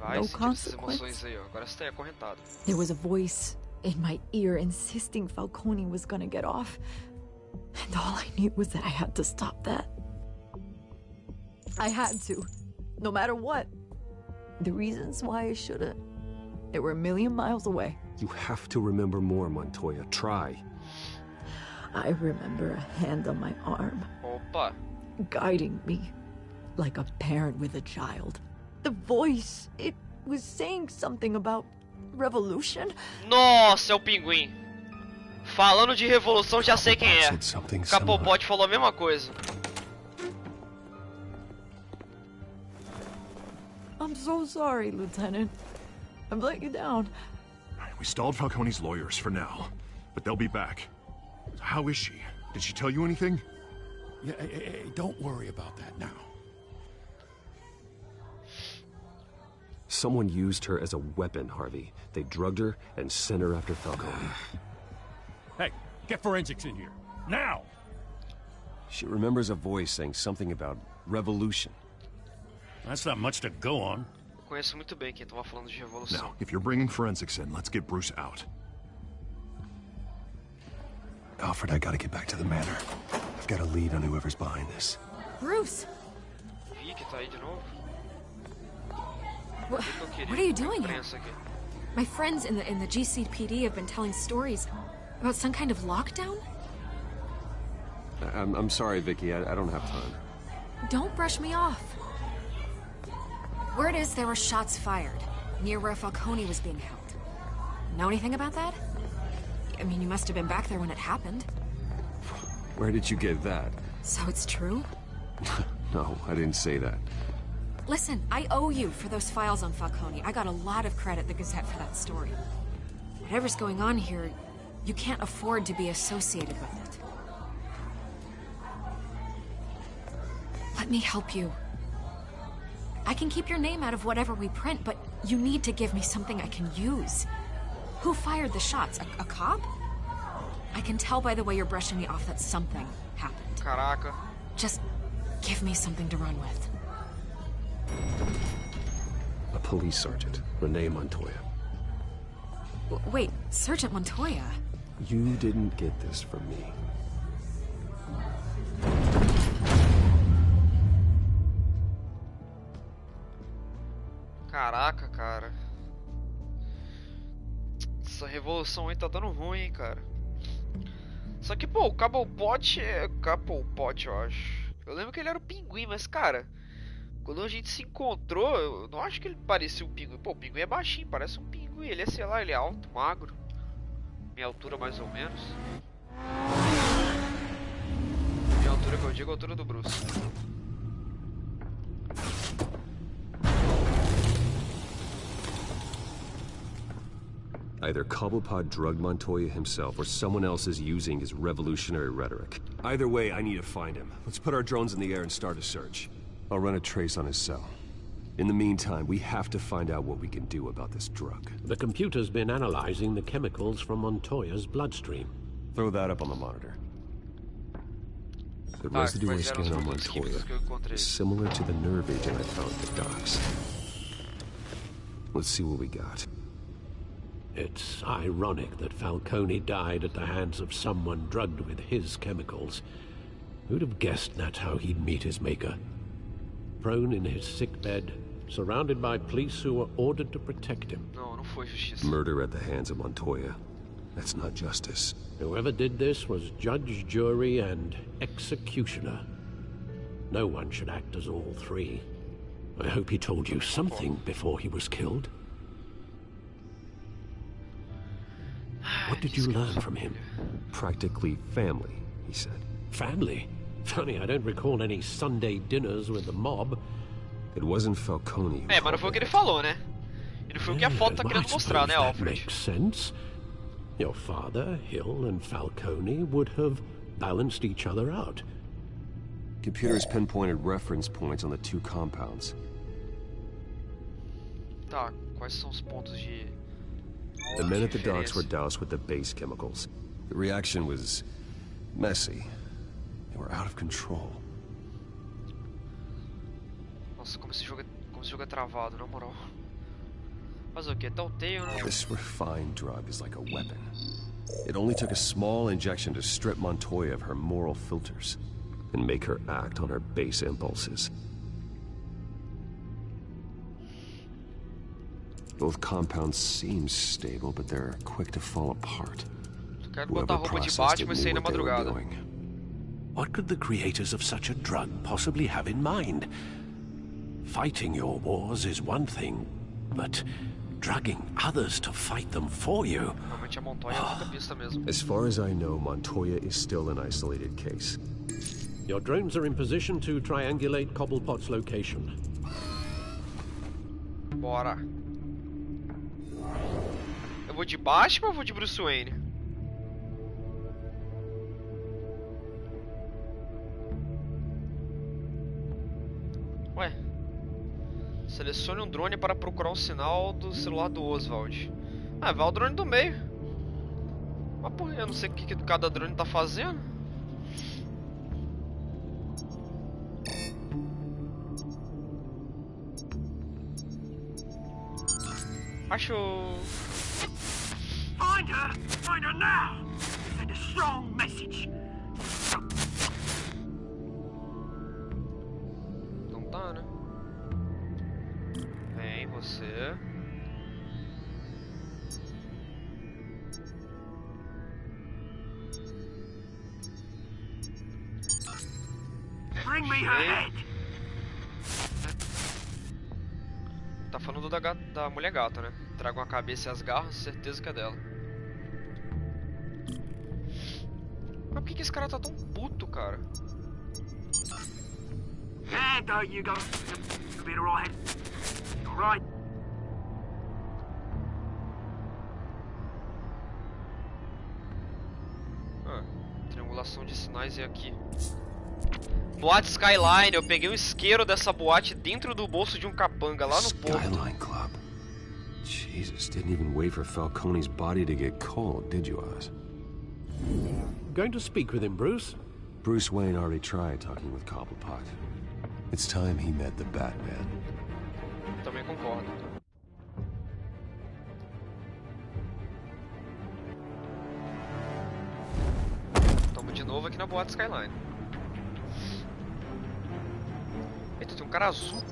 Speaker 1: Vai
Speaker 7: no
Speaker 1: sentir essas emoções
Speaker 7: consequence.
Speaker 1: aí, ó. Agora você tá aí acorrentado.
Speaker 7: There was a voice in my ear insisting Falcone was gonna get off. And all I knew was that I had to stop that. I had to, no matter what. The reasons why I shouldn't, they were a million miles away.
Speaker 5: You have to remember more, Montoya. Try.
Speaker 7: I remember a hand on my arm,
Speaker 1: Opa!
Speaker 7: guiding me like a parent with a child. The voice, it was saying something about revolution.
Speaker 1: Nossa, é o pinguim. Falando de revolução, já sei quem é. Capobot falou a mesma coisa.
Speaker 7: I'm so sorry, Lieutenant. I've let you down.
Speaker 6: We stalled Falcone's lawyers for now, but they'll be back. How is she? Did she tell you anything?
Speaker 10: Yeah, hey, don't worry about that now.
Speaker 5: Someone used her as a weapon, Harvey. They drugged her and sent her after Falcone.
Speaker 10: Hey, get forensics in here. Now!
Speaker 5: She remembers a voice saying something about revolution.
Speaker 10: That's not much to go on.
Speaker 1: Eu conheço muito bem quem tava falando de revolução.
Speaker 6: Now, if you're bringing forensics in, let's get Bruce out.
Speaker 5: Alfred, I gotta get back to the manor. I've got a lead on whoever's behind this.
Speaker 7: Bruce!
Speaker 1: Vi que tá aí de novo.
Speaker 4: What are you doing here? My friends in the GCPD have been telling stories about some kind of lockdown?
Speaker 5: I'm sorry, Vicky. I don't have time.
Speaker 4: Don't brush me off. Word is there were shots fired near where Falcone was being held. Know anything about that? I mean, you must have been back there when it happened.
Speaker 5: Where did you get that?
Speaker 4: So it's true?
Speaker 5: No, I didn't say that.
Speaker 4: Listen, I owe you for those files on Falcone. I got a lot of credit at the Gazette for that story. Whatever's going on here, you can't afford to be associated with it. Let me help you. I can keep your name out of whatever we print, but you need to give me something I can use. Who fired the shots? A cop? I can tell by the way you're brushing me off that something happened.
Speaker 1: Caraca.
Speaker 4: Just give me something to run with.
Speaker 5: A police sergeant, Renee Montoya.
Speaker 4: Wait, Sergeant Montoya?
Speaker 5: You didn't get this from me.
Speaker 1: Caraca, cara. Essa revolução aí tá dando ruim, hein, cara. Só que, pô, o Cobblepot é... Cobblepot, eu acho. Eu lembro que ele era o pinguim, mas, cara... Quando a gente se encontrou, eu não acho que ele parecia um pinguim. Pô, o pinguim é baixinho, parece um pinguim. Ele é, sei lá, ele é alto, magro. Minha altura, mais ou menos. Minha altura que eu digo, a altura do Bruce.
Speaker 5: Either Cobblepot drugged Montoya himself, or someone else is using his revolutionary rhetoric. Either way, I need to find him. Let's put our drones in the air and start a search. I'll run a trace on his cell. In the meantime, we have to find out what we can do about this drug.
Speaker 13: The computer's been analyzing the chemicals from Montoya's bloodstream.
Speaker 5: Throw that up on the monitor. The residue I scanned on Montoya is similar to the nerve agent I found at the docks. Let's see what we got.
Speaker 13: It's ironic that Falcone died at the hands of someone drugged with his chemicals. Who'd have guessed that's how he'd meet his maker? Prone in his sickbed, surrounded by police who were ordered to protect him.
Speaker 1: Não foi justiça.
Speaker 5: Murder at the hands of Montoya. That's not justice.
Speaker 13: Whoever did this was judge, jury, and executioner. No one should act as all three. I hope he told you something before he was killed. What did you learn from him?
Speaker 5: Practically family, he said.
Speaker 13: Family? Funny, I don't recall any Sunday dinners with the mob.
Speaker 5: It wasn't Falcone.
Speaker 1: É, mas não foi o que ele falou, né? E não foi o que a foto tá querendo mostrar, né, Alfred?
Speaker 13: Makes sense. Your father, Hill, and Falcone would have balanced each other out.
Speaker 5: Computers pinpointed reference points on the two compounds.
Speaker 1: Tá, quais são os pontos de...
Speaker 5: The men at the docks were doused with the base chemicals. The reaction was messy. They were out of control.
Speaker 1: Nossa, como esse jogo é travado, na moral. Mas o que? Telltale, né?
Speaker 5: This refined drug is like a weapon. It only took a small injection to strip Montoya of her moral filters and make her act on her base impulses. Both compounds seem stable, but they're quick to fall apart.
Speaker 1: Quero botar a roupa de Batman e sair na madrugada.
Speaker 13: What could the creators of such a drug possibly have in mind? Fighting your wars is one thing, but drugging others to fight them for you...
Speaker 1: Realmente a Montoya é outra pista mesmo.
Speaker 5: As far as I know, Montoya is still an isolated case.
Speaker 13: Your drones are in position to triangulate Cobblepot's location.
Speaker 1: Bora. Eu vou de Batman ou vou de Bruce Wayne? Ué. Selecione um drone para procurar um sinal do celular do Oswald. Ah, vai o drone do meio. Mas por que eu não sei o que cada drone tá fazendo? Achou.
Speaker 18: Find her now. Send a strong message.
Speaker 1: Não tá, né? Vem você.
Speaker 18: Bring me her head.
Speaker 1: Tá falando da mulher gata, né? Tragam a cabeça e as garras, certeza que é dela. Mas por que esse cara tá tão puto, cara?
Speaker 18: There you go. You'll be alright. Alright.
Speaker 1: Triangulação de sinais é aqui. Boate Skyline, eu peguei um isqueiro dessa boate dentro do bolso de um capanga lá no porto.
Speaker 5: Skyline Club. Jesus, didn't even wait for Falcone's body to get cold, did you, Oz?
Speaker 13: Going to speak with him, Bruce?
Speaker 5: Bruce Wayne already tried talking with Cobblepot. It's time he met the Batman.
Speaker 1: Também concordo. Tamo de novo aqui na boate Skyline. Eita, tem um cara azul.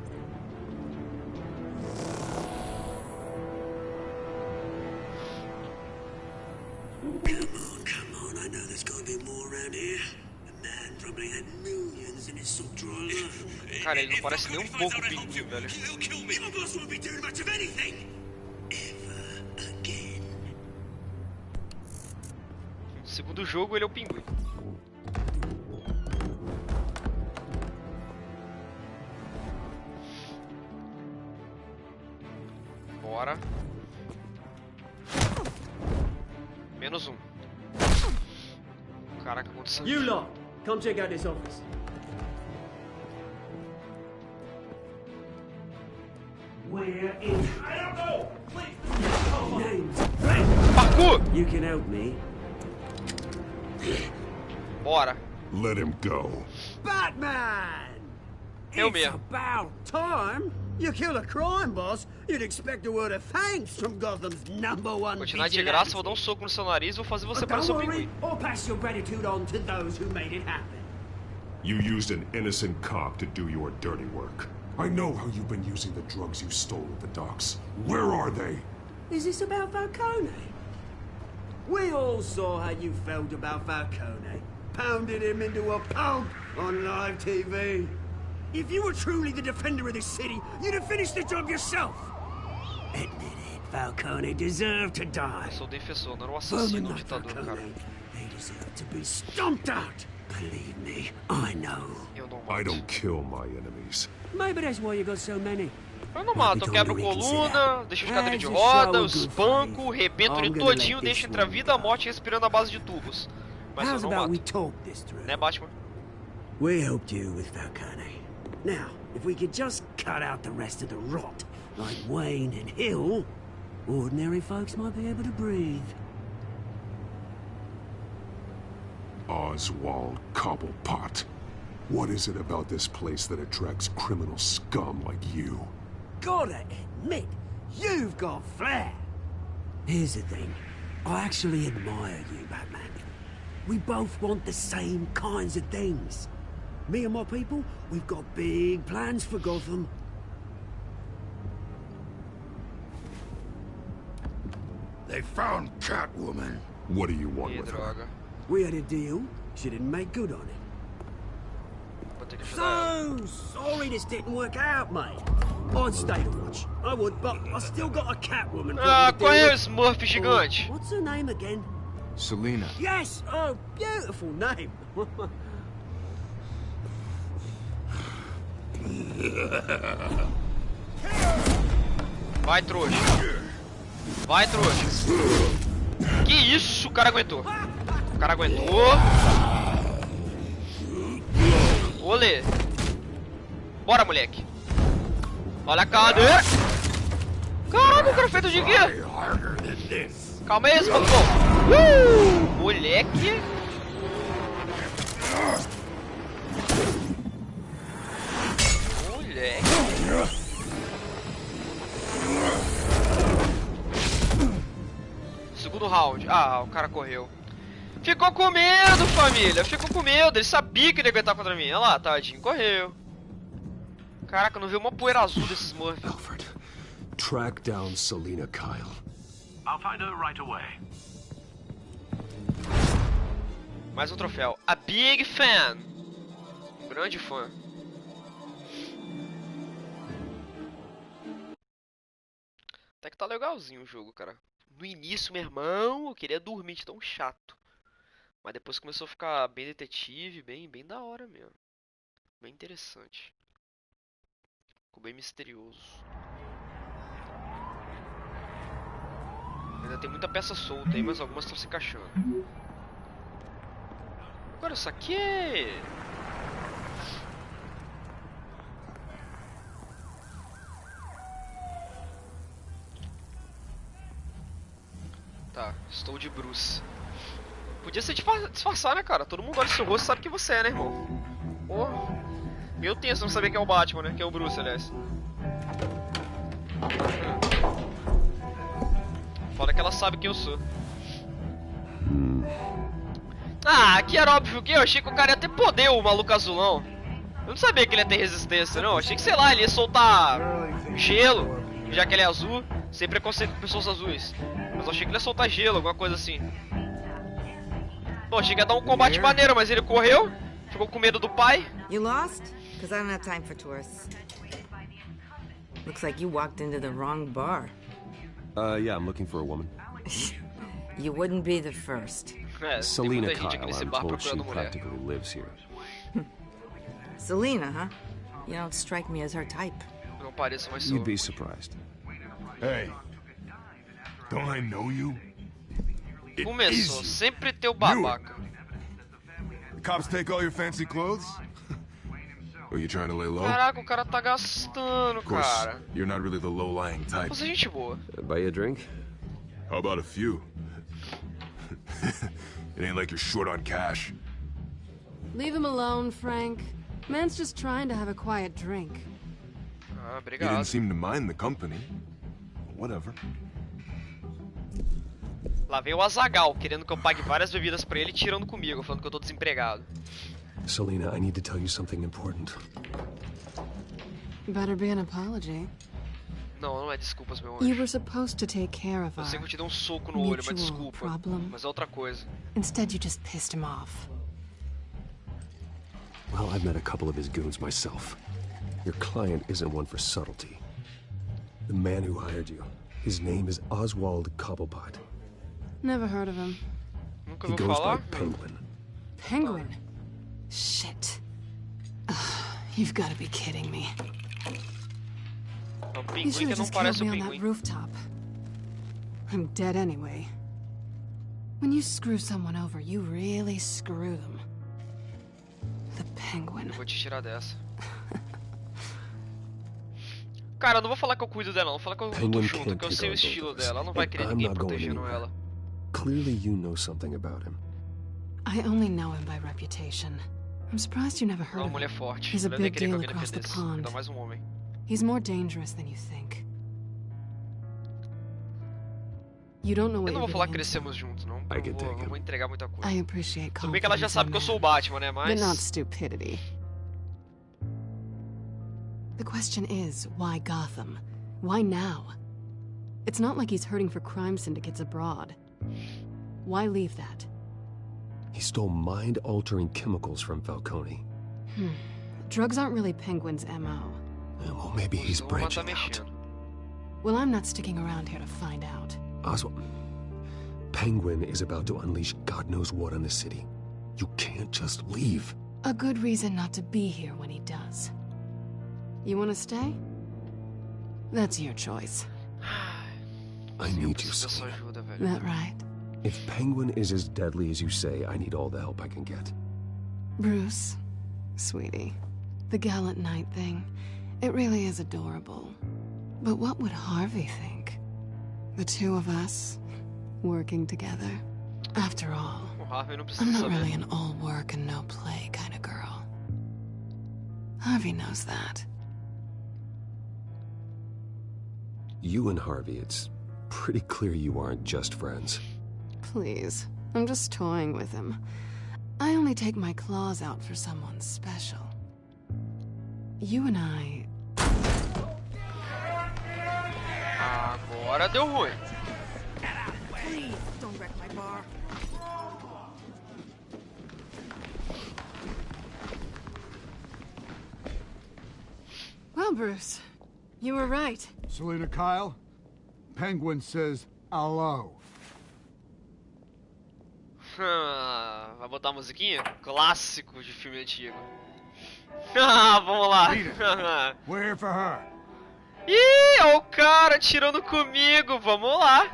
Speaker 2: Come on, I know there's gotta be more around here. The man probably had millions in his sock drawer.
Speaker 1: Cara, ele não parece nem um pouco o Pinguim, velho.
Speaker 2: My boss won't be doing much of anything. Ever again.
Speaker 1: No segundo jogo, ele é o Pinguim. Bora. Menos um. Caraca, aconteceu.
Speaker 2: You lot, come check out this office. Where is... I don't know! Please! Names.
Speaker 1: Parkour!
Speaker 2: You can help me.
Speaker 1: Bora.
Speaker 16: Let him go.
Speaker 2: Batman!
Speaker 1: Eu
Speaker 2: It's
Speaker 1: mesmo.
Speaker 2: about time. You kill a crime boss, you'd expect a word of thanks from Gotham's #1
Speaker 1: Continuar de graça, vou dar um soco no seu nariz e vou fazer você parecer um pinguim.
Speaker 2: Or pass your gratitude on to those who made it happen.
Speaker 12: You used an innocent cop to do your dirty work. I know how you've been using the drugs you stole at the docks. Where are they?
Speaker 2: Is this about Falcone? We all saw how you felt about Falcone. Pounded him into a pulp on live TV. If you were truly the defender of this city, you'd have finished the job yourself. Admit it, Falcone deserved to die.
Speaker 1: Eu sou o defensor, não era um assassino, um ditador, cara.
Speaker 2: They deserve to be stomped out. Believe me, I know.
Speaker 12: I don't kill my enemies.
Speaker 2: Maybe that's why you got so many.
Speaker 1: Eu não mato, eu quebro coluna, deixo de cadeira de roda, eu espanco, rebento ele todinho, deixo entre a vida e a morte respirando à base de tubos. Mas eu não mato. Né, Batman?
Speaker 2: We helped you with Falcone. Now, if we could just cut out the rest of the rot, like Wayne and Hill, ordinary folks might be able to breathe.
Speaker 12: Oswald Cobblepot. What is it about this place that attracts criminal scum like you?
Speaker 2: Gotta admit, you've got flair. Here's the thing. I actually admire you, Batman. We both want the same kinds of things. Me and my people, we've got big plans for Gotham.
Speaker 16: They found Catwoman.
Speaker 12: What do you want with her?
Speaker 2: We had a deal. She didn't make good on it. So sorry this didn't work out, mate. I'd stay to watch. I would, but I still got a Catwoman.
Speaker 1: Ah, qual é o Smurf gigante?
Speaker 2: What's her name again?
Speaker 6: Selina.
Speaker 2: Yes! Oh, beautiful name.
Speaker 1: Vai, trouxa. Vai, trouxa. Que isso? O cara aguentou. O cara aguentou. Olê. Bora, moleque. Olha a cadeira. Caramba, o cara feito de quê? Calma aí, Smokeão. Moleque. Moleque. Segundo round. Ah, o cara correu. Ficou com medo, família. Ficou com medo. Ele sabia que ele ia aguentar contra mim. Olha lá, tadinho. Correu. Caraca, não vi uma poeira azul desses Smurfs.
Speaker 5: Alfred, track down Selina Kyle.
Speaker 18: I'll find her right away.
Speaker 1: Mais um troféu. A Big Fan. Grande fã. Até que tá legalzinho o jogo, cara. No início, meu irmão, eu queria dormir de tão chato. Mas depois começou a ficar bem detetive, bem da hora mesmo. Bem interessante. Ficou bem misterioso. Ainda tem muita peça solta aí, mas algumas estão se encaixando. Agora isso aqui é... Tá, estou de Bruce. Podia ser disfarçar, né, cara? Todo mundo olha seu rosto e sabe que você é, né, irmão? Porra. Meu tenso não saber que é o Batman, né? Que é o Bruce, aliás. Foda que ela sabe quem eu sou. Ah, aqui era óbvio que eu achei que o cara ia ter poder, o maluco azulão. Eu não sabia que ele ia ter resistência, não. Eu achei que, sei lá, ele ia soltar gelo, já que ele é azul. Sem preconceito com pessoas azuis. Mas eu achei que ele ia soltar gelo, alguma coisa assim. Bom, achei que ia dar um combate maneiro, mas ele correu. Ficou com medo do pai.
Speaker 19: You lost? Because I don't have time for tourists. Looks like you walked into the wrong bar.
Speaker 5: Yeah, I'm looking for a woman.
Speaker 19: You wouldn't be the first.
Speaker 5: Selena Kyle, I'm told she practically lives here.
Speaker 19: Selena, huh? You don't strike me as her type.
Speaker 1: Não pareço, mas
Speaker 5: You'd be surprised.
Speaker 16: Hey, don't I know you?
Speaker 1: Começou, sempre teu babaca.
Speaker 16: The cops take all your fancy clothes? Are you trying to lay low?
Speaker 1: Caraca, o cara tá gastando,
Speaker 16: Of course,
Speaker 1: cara.
Speaker 16: you're not really the low-lying type.
Speaker 1: Você é gente boa.
Speaker 5: Buy you a drink?
Speaker 16: How about a few? It ain't like you're short on cash.
Speaker 11: Leave him alone, Frank. Man's just trying to have a quiet drink.
Speaker 1: Ah,
Speaker 16: You
Speaker 1: obrigado.
Speaker 16: didn't seem to mind the company. Whatever.
Speaker 1: Lá vem o Azaghal, querendo que eu pague várias bebidas pra ele, tirando comigo, falando que eu tô desempregado.
Speaker 5: Selena, I need to tell you something important.
Speaker 11: Better be an apology.
Speaker 1: Não, não é desculpas, meu
Speaker 11: You
Speaker 1: anjo.
Speaker 11: were supposed to take care of
Speaker 1: Eu sei que
Speaker 11: our
Speaker 1: eu te dei um soco no olho, mas
Speaker 11: mutual
Speaker 1: desculpa.
Speaker 11: problem.
Speaker 1: Mas é outra coisa.
Speaker 11: Instead, you just pissed him off.
Speaker 5: Well, I've met a couple of his goons myself. Your client isn't one for subtlety. The man who hired you, his name is Oswald Cobblepot.
Speaker 11: Never heard of him.
Speaker 1: Nunca
Speaker 5: He
Speaker 1: ouviu
Speaker 5: goes
Speaker 1: falar?
Speaker 5: by Penguin.
Speaker 11: Penguin? Shit. You've got to be kidding me.
Speaker 1: É um
Speaker 11: You
Speaker 1: pinguim
Speaker 11: should
Speaker 1: que
Speaker 11: have
Speaker 1: não
Speaker 11: just
Speaker 1: parece
Speaker 11: killed
Speaker 1: um
Speaker 11: me on that
Speaker 1: pinguim.
Speaker 11: rooftop. I'm dead anyway. When you screw someone over, you really screw them. The Penguin.
Speaker 1: Eu vou te tirar dessa. Cara, eu não vou falar que eu cuido dela, não. Vou falar que eu tô
Speaker 5: Penguin
Speaker 1: junto,
Speaker 5: can't
Speaker 1: que eu
Speaker 5: take
Speaker 1: sei o
Speaker 5: on both
Speaker 1: estilo
Speaker 5: of us,
Speaker 1: dela. Ela não vai
Speaker 5: and
Speaker 1: querer
Speaker 5: I'm
Speaker 1: ninguém
Speaker 5: not going
Speaker 1: protegendo
Speaker 5: anywhere.
Speaker 1: ela.
Speaker 5: Clearly you know something about him.
Speaker 11: I only know him by reputation. I'm surprised you never
Speaker 1: É
Speaker 11: heard
Speaker 1: uma
Speaker 11: of
Speaker 1: mulher
Speaker 11: him.
Speaker 1: forte.
Speaker 11: He's a
Speaker 1: Ela nem
Speaker 11: big
Speaker 1: querer que
Speaker 11: deal
Speaker 1: alguém
Speaker 11: across the
Speaker 1: defendesse.
Speaker 11: pond.
Speaker 1: Ainda mais um homem.
Speaker 11: He's more dangerous than you think. You don't know what
Speaker 1: Eu não vou
Speaker 11: you're
Speaker 1: falar
Speaker 11: getting
Speaker 1: que crescemos juntos, não.
Speaker 5: I can take
Speaker 1: Não
Speaker 5: him.
Speaker 1: vou entregar muita coisa.
Speaker 11: I appreciate
Speaker 1: Tudo bem que ela já
Speaker 11: confidence
Speaker 1: sabe
Speaker 11: in
Speaker 1: que eu sou o
Speaker 11: men,
Speaker 1: Batman, né?
Speaker 11: but not
Speaker 1: Mas...
Speaker 11: stupidity. The question is, why Gotham? Why now? It's not like he's hurting for crime syndicates abroad. Why leave that?
Speaker 5: He stole mind-altering chemicals from Falcone.
Speaker 11: Drugs aren't really Penguin's MO.
Speaker 5: Well, maybe he's
Speaker 1: Vou matar
Speaker 5: branching out.
Speaker 1: mexendo.
Speaker 11: Well, I'm not sticking around here to find out.
Speaker 5: Oswald, Penguin is about to unleash God knows what on the city. You can't just leave.
Speaker 11: A good reason not to be here when he does. You want to stay? That's your choice.
Speaker 5: I need you,
Speaker 1: Preciso da sua
Speaker 5: Selena.
Speaker 1: ajuda, velho.
Speaker 11: That right?
Speaker 5: If Penguin is as deadly as you say, I need all the help I can get.
Speaker 11: Bruce, sweetie, the gallant knight thing, it really is adorable. But what would Harvey think? The two of us, working together. After all,
Speaker 1: O Harvey não
Speaker 11: I'm
Speaker 1: precisa
Speaker 11: not
Speaker 1: saber.
Speaker 11: really an all work and no play kind of girl. Harvey knows that.
Speaker 5: You and Harvey, it's pretty clear you aren't just friends.
Speaker 11: Please, I'm just toying with him. I only take my claws out for someone special. You and I...
Speaker 1: Agora deu ruim.
Speaker 19: Please, don't wreck my bar.
Speaker 7: Well, Bruce, you were right.
Speaker 17: Selina Kyle, Penguin says hello.
Speaker 1: Vai botar a musiquinha? Clássico de filme antigo. Vamos lá.
Speaker 17: We're here for her.
Speaker 1: Ih, ó o cara atirando comigo. Vamos lá.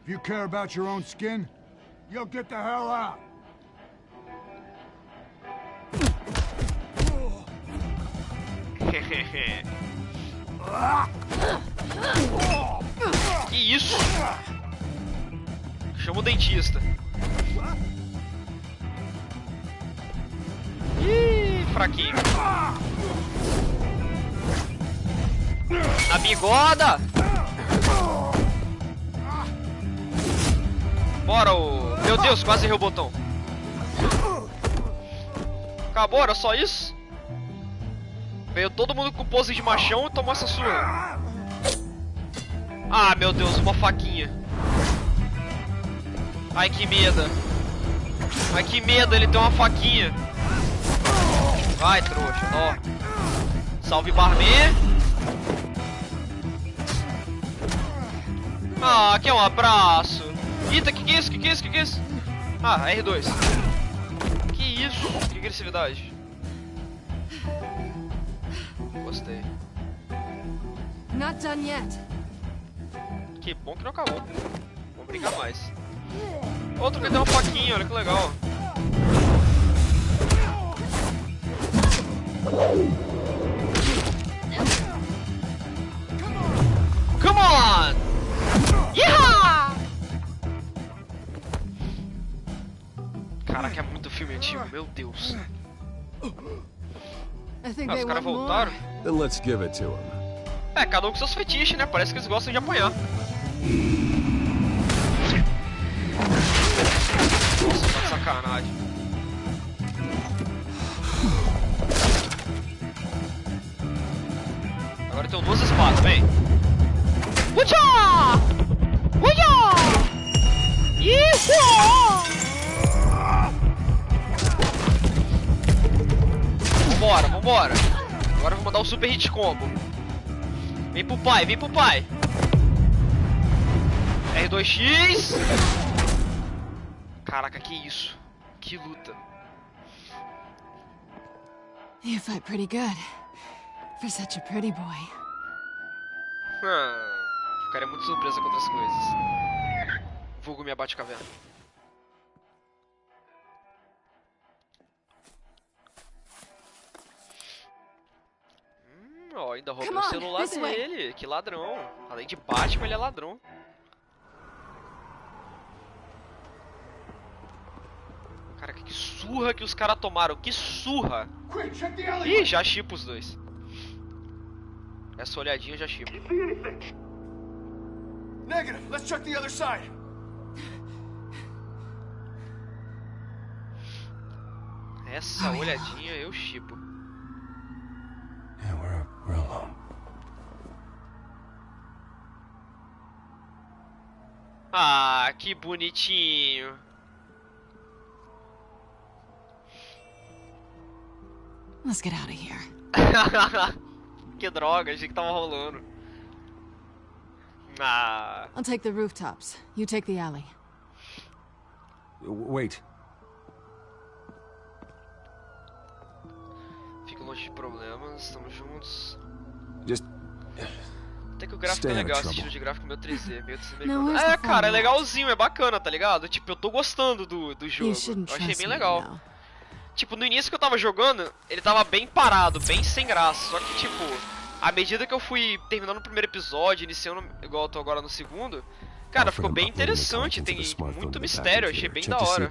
Speaker 17: If you care about your own skin, you'll get the hell out.
Speaker 1: Que isso? Chama o dentista. Ih, fraquinho. A bigoda! Bora, ô... Meu Deus, quase errei o botão. Acabou, era só isso? Veio todo mundo com pose de machão e tomou essa surra. Ah, meu Deus, uma faquinha. Ai, que medo. Ai, que medo, ele tem uma faquinha. Vai, trouxa, ó. Salve, barman. Ah, aqui é um abraço. Eita, que é isso? Que é isso? Que é isso? Ah, R2. Que isso? Que agressividade. Gostei.
Speaker 4: Not done yet.
Speaker 1: Que bom que não acabou. Vamos brincar mais. Outro que tem uma faquinha, olha que legal. Come on! Yeah! Caraca, é muito filme antigo, meu Deus. Ah, os caras voltaram?
Speaker 5: Then let's give it to him.
Speaker 1: É, cada um com seus fetiches, né? Parece que eles gostam de apanhar. Nossa, tá de sacanagem. Agora eu tenho duas espadas, vem. Ucha! Uia! Isso! Vambora, vambora. Agora eu vou mandar o super hit combo. Vem pro pai, vem pro pai. R2X. Caraca, que isso? Que luta.
Speaker 11: You fight pretty good for such a pretty boy.
Speaker 1: Ficaria muito surpresa com outras coisas. Vulgo minha Batcaverna. Ó, ainda roubei o celular dele. Que ladrão. Além de Batman, ele é ladrão. Cara, que surra que os caras tomaram. Que surra. Ih, já chipo os dois. Essa olhadinha eu já chipo.
Speaker 2: Negative. Let's check the other side.
Speaker 1: Essa olhadinha eu chipo.
Speaker 12: Yeah, we're alone.
Speaker 1: Ah, que bonitinho.
Speaker 11: Let's get out of here.
Speaker 1: Que droga, achei que tava rolando. Ah.
Speaker 11: I'll take the rooftops. You take the alley.
Speaker 5: Wait.
Speaker 1: Fico longe de problemas, estamos juntos.
Speaker 5: Just...
Speaker 1: Até que o gráfico é legal, esse estilo de gráfico meu 3D,
Speaker 11: Não,
Speaker 1: é, cara, é legalzinho, é bacana, tá ligado? Tipo, eu tô gostando do jogo. Eu achei bem legal. Tipo, no início que eu tava jogando, ele tava bem parado, bem sem graça. Só que, tipo, à medida que eu fui terminando o primeiro episódio, iniciando igual eu tô agora no segundo, cara, ficou bem interessante, tem muito mistério, eu achei bem da hora.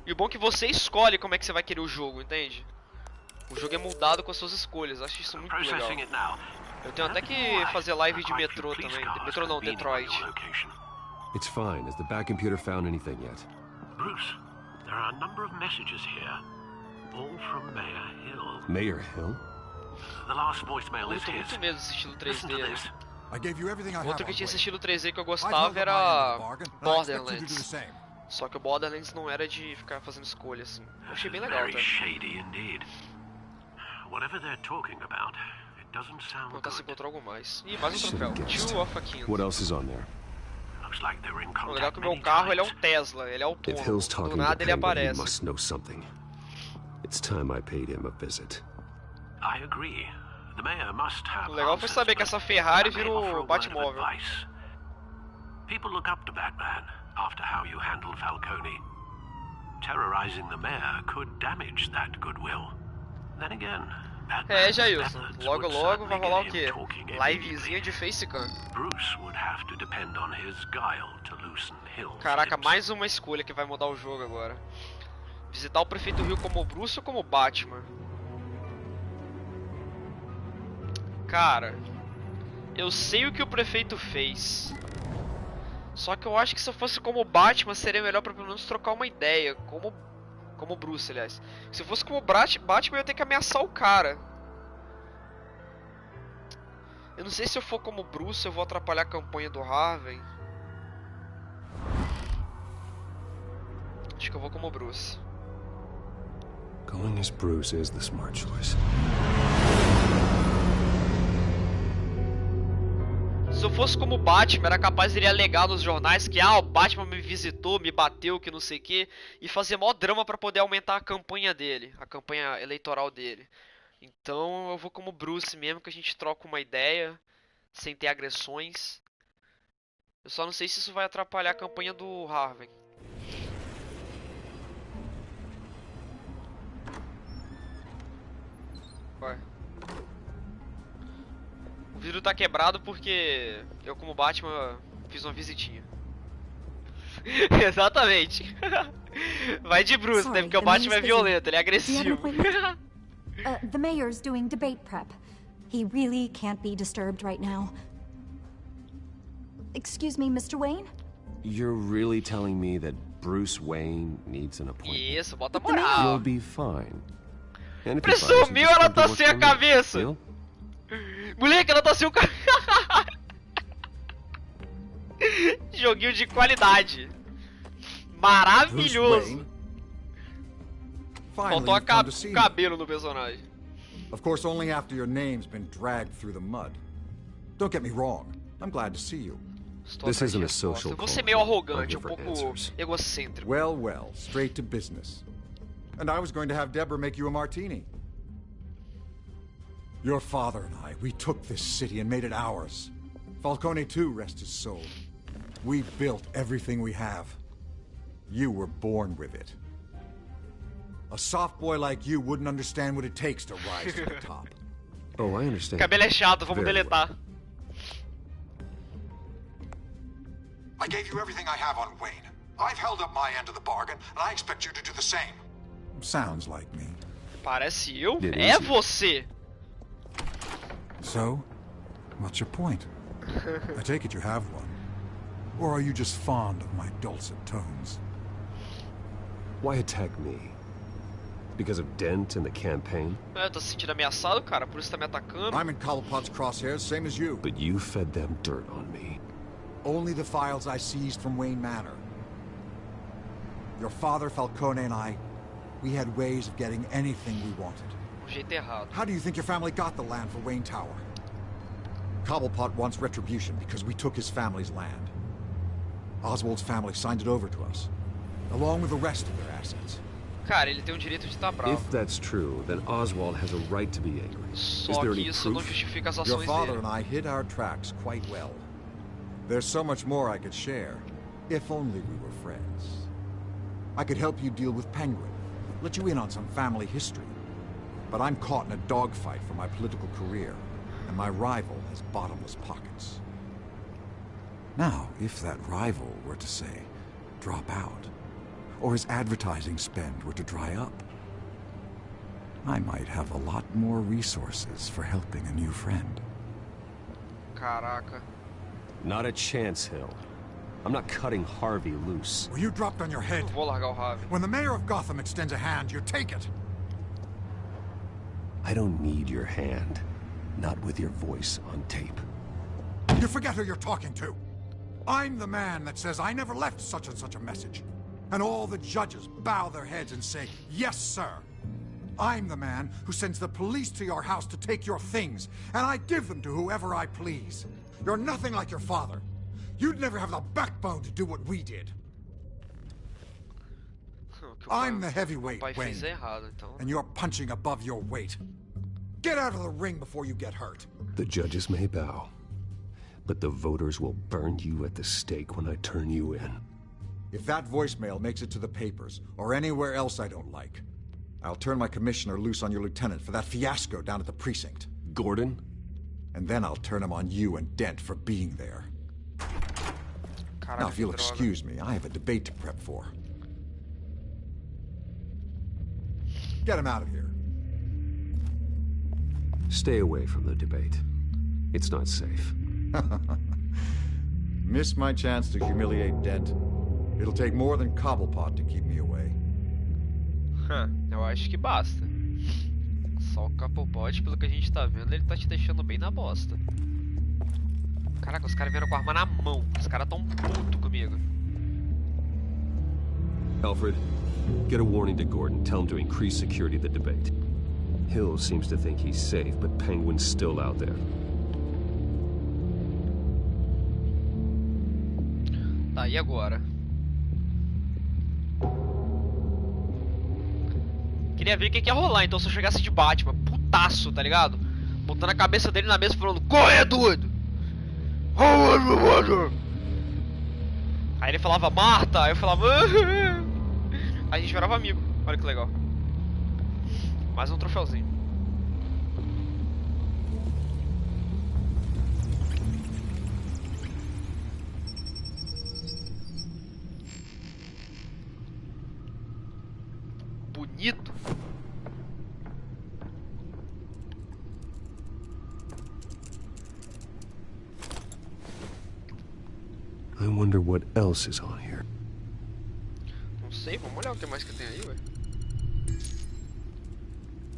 Speaker 1: E o bom é que você escolhe como é que você vai querer o jogo, entende? O jogo é moldado com as suas escolhas, acho isso muito legal. Eu tenho até que fazer live de metrô também. Metrô não, Detroit.
Speaker 5: It's fine. Has the back computer found anything yet?
Speaker 9: Bruce, there are a number of messages here, all from Mayor Hill.
Speaker 5: Mayor Hill?
Speaker 9: The last voicemail is
Speaker 1: Eu tô
Speaker 9: his.
Speaker 1: muito medo desse estilo 3D.
Speaker 17: I gave you everything I have.
Speaker 1: Outro que tinha esse estilo 3D que eu gostava era Borderlands. Só que o Borderlands não era de ficar fazendo escolha assim. Eu achei bem legal, tá?
Speaker 9: Shady indeed.
Speaker 13: whatever they're talking about, it doesn't sound
Speaker 1: Vou tentar se
Speaker 13: good.
Speaker 1: encontrar algo mais. Ih, mais um
Speaker 5: Should've
Speaker 1: troféu.
Speaker 5: guessed.
Speaker 1: Two of a kind.
Speaker 5: What else is on there?
Speaker 13: Looks like they were in
Speaker 1: O legal é
Speaker 13: contact
Speaker 1: que o meu
Speaker 13: many
Speaker 1: carro ele é
Speaker 13: times.
Speaker 1: um Tesla, ele é
Speaker 5: If
Speaker 1: autônomo.
Speaker 5: Hill's
Speaker 1: Do
Speaker 5: talking to
Speaker 1: nada ele
Speaker 5: Penguin, he
Speaker 1: aparece.
Speaker 5: must know something. It's time I paid him a visit.
Speaker 13: I agree. The mayor must have
Speaker 1: O legal foi
Speaker 13: answers,
Speaker 1: saber que
Speaker 13: but
Speaker 1: essa Ferrari
Speaker 13: I may
Speaker 1: vira
Speaker 13: offer a
Speaker 1: o
Speaker 13: word of
Speaker 1: Batmóvel.
Speaker 13: advice. People look up to Batman after how you handled Falcone. Terrorizing the mayor could damage that goodwill. Then again,
Speaker 1: É,
Speaker 13: Batman's
Speaker 1: Jailson.
Speaker 13: methods
Speaker 1: Logo
Speaker 13: would
Speaker 1: logo vai
Speaker 13: certainly
Speaker 1: rolar o
Speaker 13: get
Speaker 1: quê?
Speaker 13: him talking
Speaker 1: Livezinha de facecam.
Speaker 13: Bruce would have to depend on his guile to loosen Hill's
Speaker 1: Caraca,
Speaker 13: lips.
Speaker 1: mais uma escolha que vai mudar o jogo agora. Visitar o prefeito Hill como Bruce ou como Batman? Cara, eu sei o que o prefeito fez. Só que eu acho que se eu fosse como Batman seria melhor pra pelo menos trocar uma ideia. Como Bruce, aliás. Se eu fosse como Batman eu ia ter que ameaçar o cara. Eu não sei se eu for como Bruce eu vou atrapalhar a campanha do Harvey. Acho que eu vou como Bruce.
Speaker 5: Going as Bruce is the smart choice.
Speaker 1: Se eu fosse como Batman, era capaz de ele alegar nos jornais que o Batman me visitou, me bateu, que não sei o que, e fazer mó drama pra poder aumentar a campanha dele, a campanha eleitoral dele. Então eu vou como Bruce mesmo, que a gente troca uma ideia, sem ter agressões. Eu só não sei se isso vai atrapalhar a campanha do Harvey. Vai. O vidro tá quebrado porque eu, como Batman, fiz uma visitinha. Exatamente. Vai de Bruce, né? Porque o Batman é violento, ele é agressivo.
Speaker 20: The mayor's doing debate prep. He really can't be disturbed right now. Excuse me, Mr. Wayne?
Speaker 5: You're really telling me that Bruce Wayne needs an appointment?
Speaker 1: Isso, bota
Speaker 5: You'll
Speaker 1: moral.
Speaker 5: be fine. And if he
Speaker 1: Presumiu,
Speaker 5: finds you, just
Speaker 1: ela
Speaker 5: come to
Speaker 1: tá
Speaker 5: work
Speaker 1: sem a
Speaker 5: for me.
Speaker 1: cabeça.
Speaker 5: Deal?
Speaker 1: Moleque, ela tá sem o ca... Joguinho de qualidade. Maravilhoso. Faltou a cabelo no personagem.
Speaker 21: Of course, only after your name's been dragged through the mud. Don't get me wrong. I'm glad to see you.
Speaker 5: This isn't a social
Speaker 1: Eu vou
Speaker 5: call.
Speaker 1: ser meio arrogante,
Speaker 5: I'm here for
Speaker 1: pouco
Speaker 5: answers.
Speaker 1: egocêntrico.
Speaker 21: Well, well, straight to business. And I was going to have Deborah make you a martini. Your father and I, we took this city and made it ours. Falcone too, rest his soul. We built everything we have. You were born with it. A soft boy like you wouldn't understand what it takes to rise to the top.
Speaker 5: Oh, I understand.
Speaker 1: Cabelo é chato, vamos
Speaker 5: Very
Speaker 1: deletar.
Speaker 22: I gave you everything I have on Wayne. I've held up my end of the bargain, and I expect you to do the same.
Speaker 21: Sounds like me.
Speaker 1: Parece eu?
Speaker 21: It
Speaker 1: É
Speaker 21: is.
Speaker 1: você.
Speaker 21: So, what's your point? I take it you have one. Or are you just fond of my dulcet tones?
Speaker 5: Why attack me? Because of Dent in the campaign?
Speaker 1: Eu tô se sentindo ameaçado, cara, por isso tá me atacando.
Speaker 21: I'm in Cobblepot's crosshairs, same as you.
Speaker 5: But you fed them dirt on me.
Speaker 21: Only the files I seized from Wayne Manor. Your father, Falcone, and I, we had ways of getting anything we wanted.
Speaker 1: Um jeito errado.
Speaker 21: How do you think your family got the land for Wayne Tower? Cobblepot wants retribution because we took his family's land. Oswald's family signed it over to us, along with the rest of their assets.
Speaker 1: Cara, ele tem o direito de estar bravo.
Speaker 5: If that's true, then Oswald has a right to be angry.
Speaker 1: Só
Speaker 5: Is there
Speaker 1: que
Speaker 5: any
Speaker 1: isso não
Speaker 5: proof?
Speaker 1: justifica as
Speaker 21: Your
Speaker 1: ações
Speaker 21: father
Speaker 1: dele.
Speaker 21: and I hid our tracks quite well. There's so much more I could share, if only we were friends. I could help you deal with Penguin, let you in on some family history. But I'm caught in a dogfight for my political career, and my rival has bottomless pockets. Now, if that rival were to say, drop out, or his advertising spend were to dry up, I might have a lot more resources for helping a new friend.
Speaker 1: Caraca.
Speaker 5: Not a chance, Hill. I'm not cutting Harvey loose.
Speaker 21: Were you dropped on your head?
Speaker 1: Vou largar o Harvey.
Speaker 21: When the mayor of Gotham extends a hand, you take it.
Speaker 5: I don't need your hand. Not with your voice on tape.
Speaker 21: You forget who you're talking to. I'm the man that says I never left such and such a message. And all the judges bow their heads and say, yes, sir. I'm the man who sends the police to your house to take your things, and I give them to whoever I please. You're nothing like your father. You'd never have the backbone to do what we did. I'm the heavyweight, Wayne, and you're punching above your weight. Get out of the ring before you get hurt.
Speaker 5: The judges may bow, but the voters will burn you at the stake when I turn you in.
Speaker 21: If that voicemail makes it to the papers, or anywhere else I don't like, I'll turn my commissioner loose on your lieutenant for that fiasco down at the precinct.
Speaker 5: Gordon?
Speaker 21: And then I'll turn him on you and Dent for being there. Now, if you'll excuse me, I have a debate to prep for. Get him out of here.
Speaker 5: Stay away from the debate. It's not safe.
Speaker 21: Missed my chance to humiliate Dent. It'll take more than Cobblepot to keep me away.
Speaker 1: Eu acho que basta. Só o Cobblepot, pelo que a gente tá vendo, ele tá te deixando bem na bosta. Caraca, os caras vieram com a arma na mão. Os caras tão puto comigo.
Speaker 5: Alfred, get a warning to Gordon. Tell him to increase security of the debate. Hill seems to think he's safe, but Penguin's still out there.
Speaker 1: Tá, e agora? Queria ver o que ia rolar, então se eu chegasse de Batman, putaço, tá ligado? Botando a cabeça dele na mesa falando, corre, doido! Aí ele falava, Marta, aí eu falava, aí a gente virava amigo, olha que legal. Mais um troféuzinho. Bonito.
Speaker 5: I wonder what else is on here.
Speaker 1: Não sei, vamos olhar o que mais que tem aí, ué.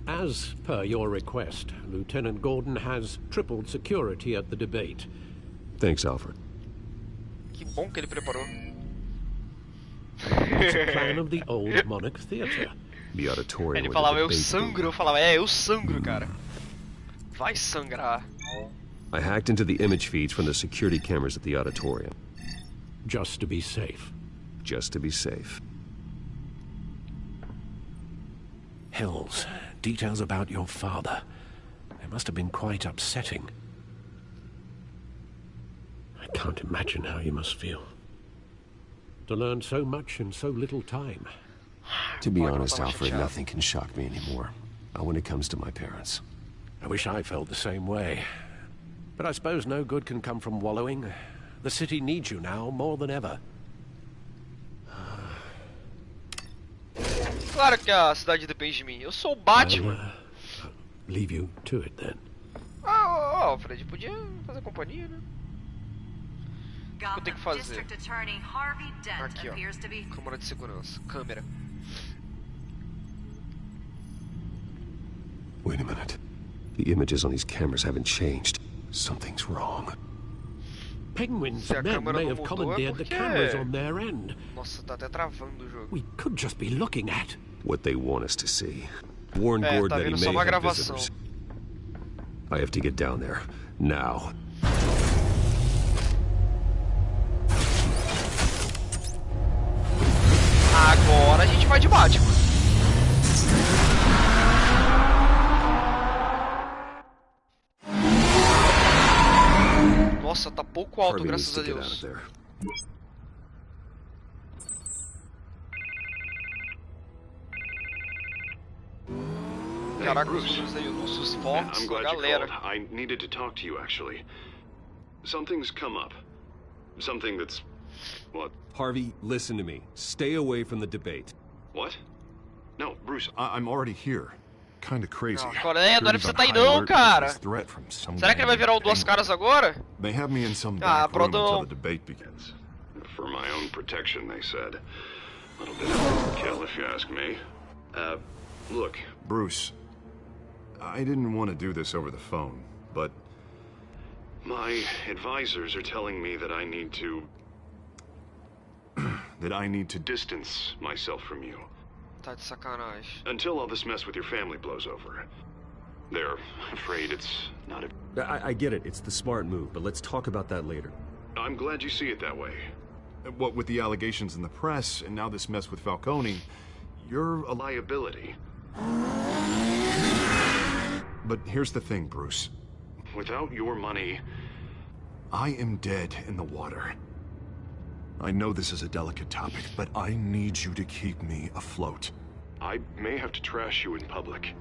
Speaker 13: As per your request, Lieutenant Gordon has tripled security at the debate.
Speaker 5: Thanks, Alfred.
Speaker 1: Que bom que ele preparou.
Speaker 13: It's a plan of the old Monarch Theatre.
Speaker 5: The auditorium.
Speaker 1: Ele falava, eu sangro, eu falava, eu sangro, cara. Vai sangrar.
Speaker 5: I hacked into the image feeds from the security cameras at the auditorium.
Speaker 13: Just to be safe.
Speaker 5: Just to be safe.
Speaker 13: Hills, details about your father. They must have been quite upsetting. I can't imagine how you must feel. To learn so much in so little time.
Speaker 5: To be honest, Alfred, nothing can shock me anymore. Not when it comes to my parents.
Speaker 13: I wish I felt the same way. But I suppose no good can come from wallowing. The city needs you now more than ever.
Speaker 1: Claro que a cidade depende de mim. Eu sou o Batman.
Speaker 13: Leave you to it then.
Speaker 1: Alfred, podia fazer companhia, né? O que eu tenho que fazer? Aqui, ó. Câmara de segurança. Câmera.
Speaker 5: Wait a minute. The images on these cameras haven't changed. Something's wrong.
Speaker 13: Penguin's men may have commandeered the cameras on their end.
Speaker 1: Nossa, tá até travando o jogo.
Speaker 13: We could just be looking at
Speaker 5: what they want us to see. Warn Gordon that he may have visitors. I have to get down there now.
Speaker 1: Agora a gente vai de Batman. Nossa, tá pouco alto, graças a Deus. Caraca, os números aí, os Fox, a galera.
Speaker 6: I needed to talk to you, actually. Something's come up. Something that's... what?
Speaker 5: Harvey, listen to me. Stay away from the debate.
Speaker 6: What? No, Bruce, I'm already here. Kinda crazy.
Speaker 1: Não era pra você tá aí não, cara. Será que ele vai virar o Duas Caras agora?
Speaker 6: They have me in some back room until the debate begins. For my own protection, they said. A little bit of overkill, if you ask me. Look, Bruce, I didn't want to do this over the phone, but my advisors are telling me that I need to distance myself from you.
Speaker 1: Tá de sacanagem.
Speaker 6: Until all this mess with your family blows over. They're afraid it's not a...
Speaker 5: I get it. It's the smart move, but let's talk about that later.
Speaker 6: I'm glad you see it that way. What with the allegations in the press, and now this mess with Falcone, you're a liability. But here's the thing, Bruce. Without your money, I am dead in the water. I know this is a delicate topic, but I need you to keep me afloat. I may have to trash you in public,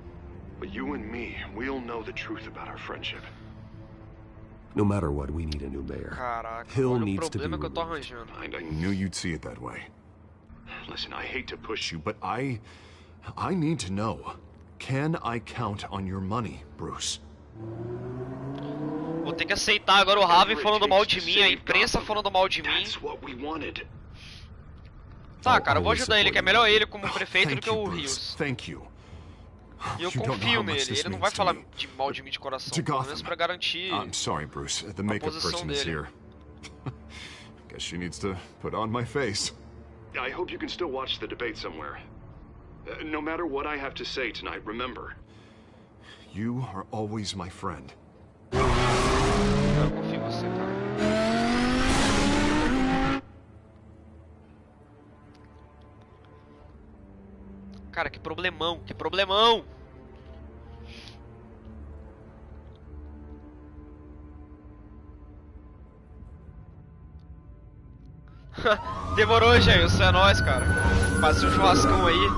Speaker 6: but you and me, we'll know the truth about our friendship.
Speaker 5: No matter what, we need a new mayor.
Speaker 1: Caraca,
Speaker 5: Hill
Speaker 1: olha o
Speaker 5: needs to be
Speaker 1: problema que eu tô
Speaker 5: removed.
Speaker 1: arranjando.
Speaker 6: I knew you'd see it that way. Listen, I hate to push you, but I need to know. Can I count on your money, Bruce?
Speaker 1: Vou ter que aceitar agora o Raven falando mal de mim, a imprensa falando mal de mim. Tá, cara, eu vou ajudar ele, que é melhor ele como prefeito do que o Rios. E eu confio nele, ele não vai falar mal de mim de coração, pelo menos pra garantir
Speaker 6: I'm sorry, Bruce. The
Speaker 1: a
Speaker 6: makeup
Speaker 1: posição
Speaker 6: person is
Speaker 1: dele.
Speaker 6: here. Guess she needs to put on my face. I hope you can still watch the debate somewhere. No matter what I have to say tonight, remember, you are always my friend.
Speaker 1: Eu confio em você, cara. Cara, que problemão, que problemão! Demorou, Jailson, é nóis, cara. Fazer um churrascão aí.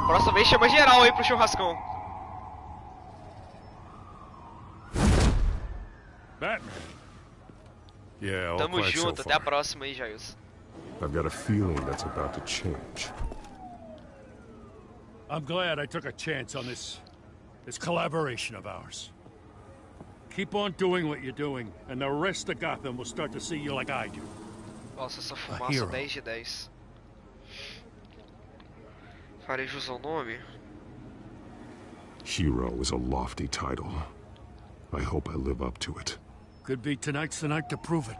Speaker 1: Próxima vez chama geral aí pro churrascão.
Speaker 10: Batman. Yeah, all
Speaker 1: Tamo
Speaker 10: quiet so
Speaker 1: junto,
Speaker 10: far.
Speaker 1: até a próxima aí, Jailson.
Speaker 12: I've got a feeling that's about to change.
Speaker 10: I'm glad I took a chance on this collaboration of ours. Keep on doing what you're doing, and the rest of Gotham will start to see you like I do.
Speaker 1: Nossa, essa fumaça 10 de 10. Farei jus ao nome?
Speaker 12: Hero is a lofty title. I hope I live up to it.
Speaker 10: Could be tonight's the night to prove it.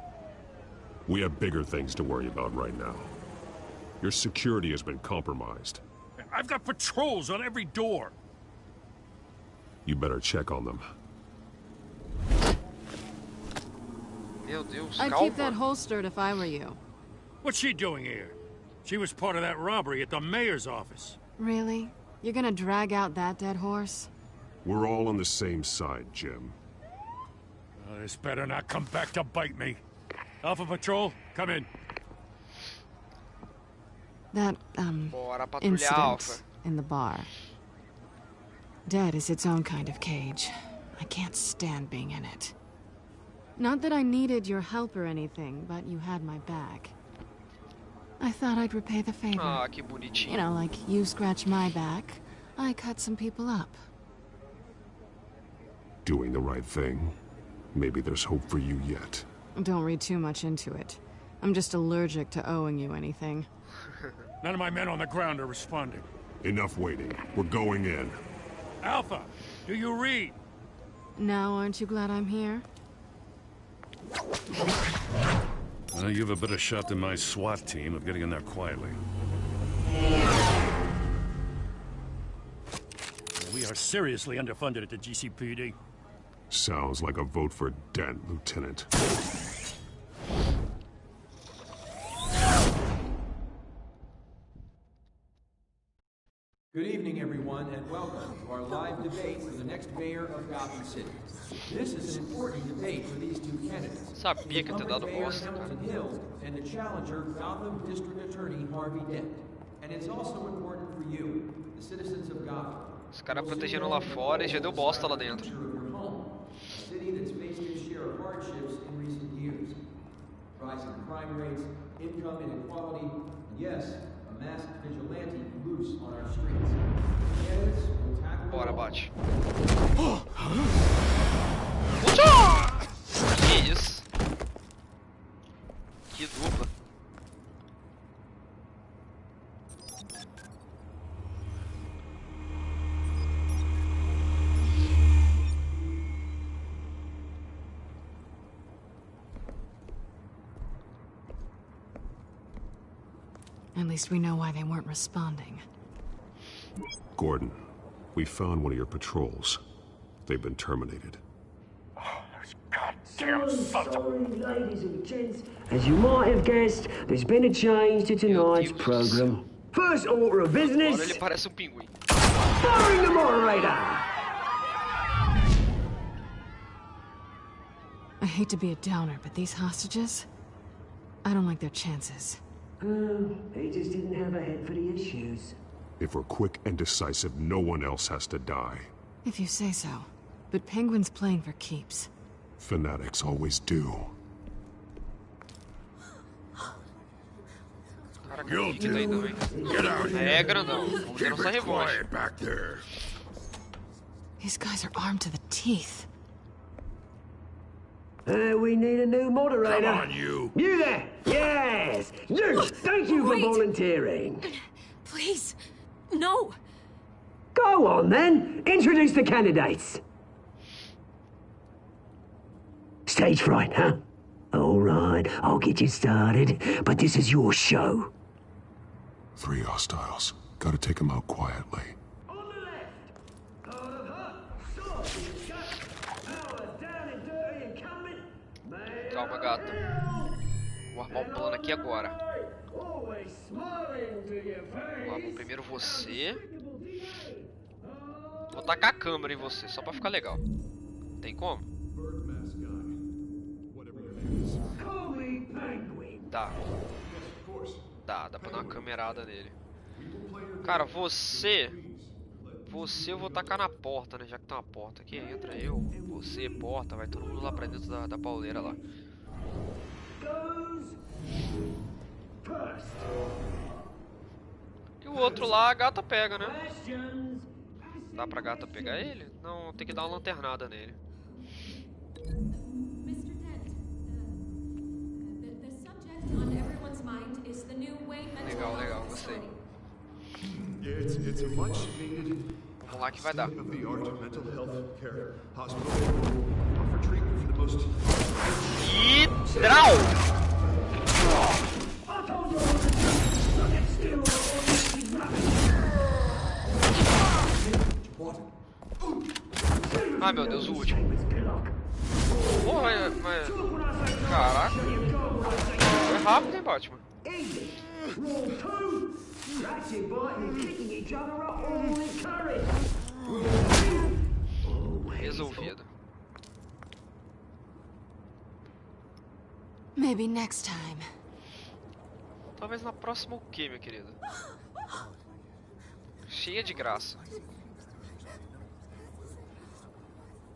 Speaker 12: We have bigger things to worry about right now. Your security has been compromised.
Speaker 10: I've got patrols on every door.
Speaker 12: You better check on them.
Speaker 1: Meu Deus,
Speaker 11: I'd
Speaker 1: calma.
Speaker 11: keep that holstered if I were you.
Speaker 10: What's she doing here? She was part of that robbery at the mayor's office.
Speaker 11: Really? You're gonna drag out that dead horse?
Speaker 12: We're all on the same side, Jim.
Speaker 10: This better not come back to bite me. Alpha Patrol, come in.
Speaker 11: That,
Speaker 1: Bora patrulhar,
Speaker 11: incident
Speaker 1: Alpha.
Speaker 11: in the bar. Dead is its own kind of cage. I can't stand being in it. Not that I needed your help or anything, but you had my back. I thought I'd repay the favor.
Speaker 1: Ah, que bonitinho.
Speaker 11: You know, like you scratch my back, I cut some people up.
Speaker 12: Doing the right thing. Maybe there's hope for you yet.
Speaker 11: Don't read too much into it. I'm just allergic to owing you anything.
Speaker 10: None of my men on the ground are responding.
Speaker 12: Enough waiting. We're going in.
Speaker 10: Alpha, do you read?
Speaker 11: Now, aren't you glad I'm here?
Speaker 10: Well, you have a better shot than my SWAT team of getting in there quietly. We are seriously underfunded at the GCPD.
Speaker 12: Sounds like a vote for Dent, Lieutenant.
Speaker 14: Good evening, everyone, and welcome to our live debate for the next mayor of Gotham City. This is an important debate for these two candidates.
Speaker 1: Sabia que ia ter dado
Speaker 14: Mayor
Speaker 1: bosta, cara.
Speaker 14: Hamilton Hill and the challenger Gotham District Attorney Harvey Dent. And it's also important for you, the citizens of Gotham.
Speaker 1: Os caras protegendo lá fora e já deu bosta lá dentro.
Speaker 14: A city that's faced its share of hardships in recent years. Rising crime rates, income inequality, and yes, a masked vigilante loose on our streets. Candidates will tackle it
Speaker 1: Bora,
Speaker 14: all.
Speaker 1: bate. Que isso? Que dupla.
Speaker 11: At least we know why they weren't responding.
Speaker 12: Gordon, we found one of your patrols. They've been terminated.
Speaker 2: So sorry, ladies and gents. As you might have guessed, there's been a change to tonight's program. First order of business.
Speaker 1: Agora ele parece pinguim.
Speaker 2: Firing the moderator.
Speaker 11: I hate to be a downer, but these hostages, I don't like their chances.
Speaker 2: He just didn't have a head for the issues.
Speaker 12: If we're quick and decisive, no one else has to die.
Speaker 11: If you say so. But Penguin's playing for keeps.
Speaker 12: Fanatics always do.
Speaker 1: Guilty. Get out here. É grandão. Você não sai revanche.
Speaker 16: Back there.
Speaker 11: These guys are armed to the teeth.
Speaker 2: We need a new moderator.
Speaker 16: Come on, you.
Speaker 2: You there? Yes. You. Thank you for volunteering.
Speaker 4: Please. No.
Speaker 2: Go on, then. Introduce the candidates. Stage fright, huh? All right, I'll get you started, but this is your show.
Speaker 12: 3 hostiles. Gotta take them out quietly.
Speaker 1: Calma, gata. Vou armar um plano aqui agora. Vamos primeiro você. Vou tacar a câmera em você, só pra ficar legal. Tem como? Dá pra dar uma camerada nele. Cara, você eu vou tacar na porta, né? Já que tem uma porta aqui, entra eu, você, porta, vai todo mundo lá pra dentro da pauleira lá. E o outro lá, a gata pega, né? Dá pra gata pegar ele? Não, tem que dar uma lanternada nele. Legal, gostei. Vamos lá que vai dar. E draw! Ai meu Deus, o último. Porra, mas... Caraca. Foi rápido, hein, Batman? Resolvido.
Speaker 11: Maybe next time.
Speaker 1: Talvez na próxima o quê, minha querida? Cheia de graça.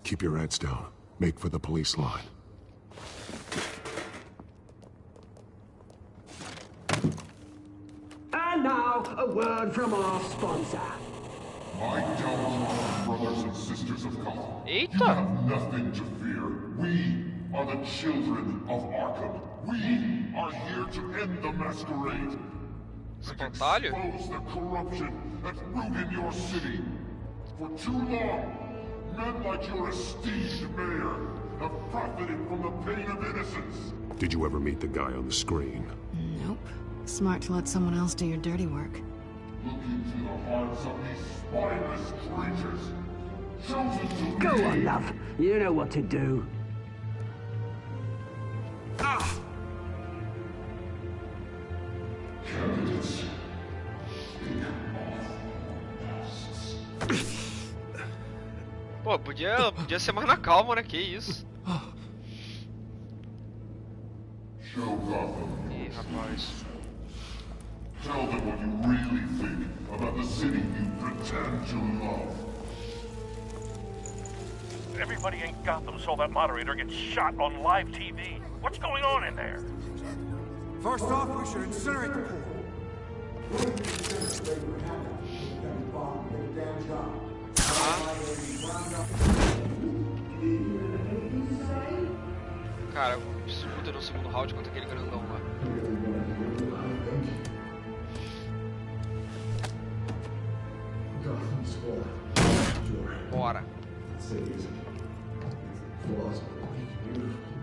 Speaker 12: Keep your heads down. Make for the police line.
Speaker 2: And now, a word from our sponsor.
Speaker 16: My talented brothers and sisters of color.
Speaker 1: Eita!
Speaker 16: You have nothing to fear. We are the children of Arkham. We are here to end the masquerade.
Speaker 1: Espantalho?
Speaker 16: Expose the corruption that's rooted in your city. For too long, men like your esteemed mayor have profited from the pain of innocence.
Speaker 12: Did you ever meet the guy on the screen?
Speaker 11: Nope. Smart to let someone else do your dirty work.
Speaker 16: Look into the hearts of these spineless creatures. Chosen to
Speaker 2: Go
Speaker 16: lead.
Speaker 2: on, love. You know what to do.
Speaker 16: Candidates.
Speaker 1: Pô, podia ser mais na calma, né? Que isso?
Speaker 16: Show Gotham.
Speaker 1: Ih, rapaz.
Speaker 16: Tell them what you really think about the city you pretend to love.
Speaker 8: Everybody in Gotham saw that moderator get shot on live TV. What's going on in there?
Speaker 21: First off, we should incinerate the pool.
Speaker 1: Cara, eu preciso muito no segundo round contra aquele grandão lá. Bora.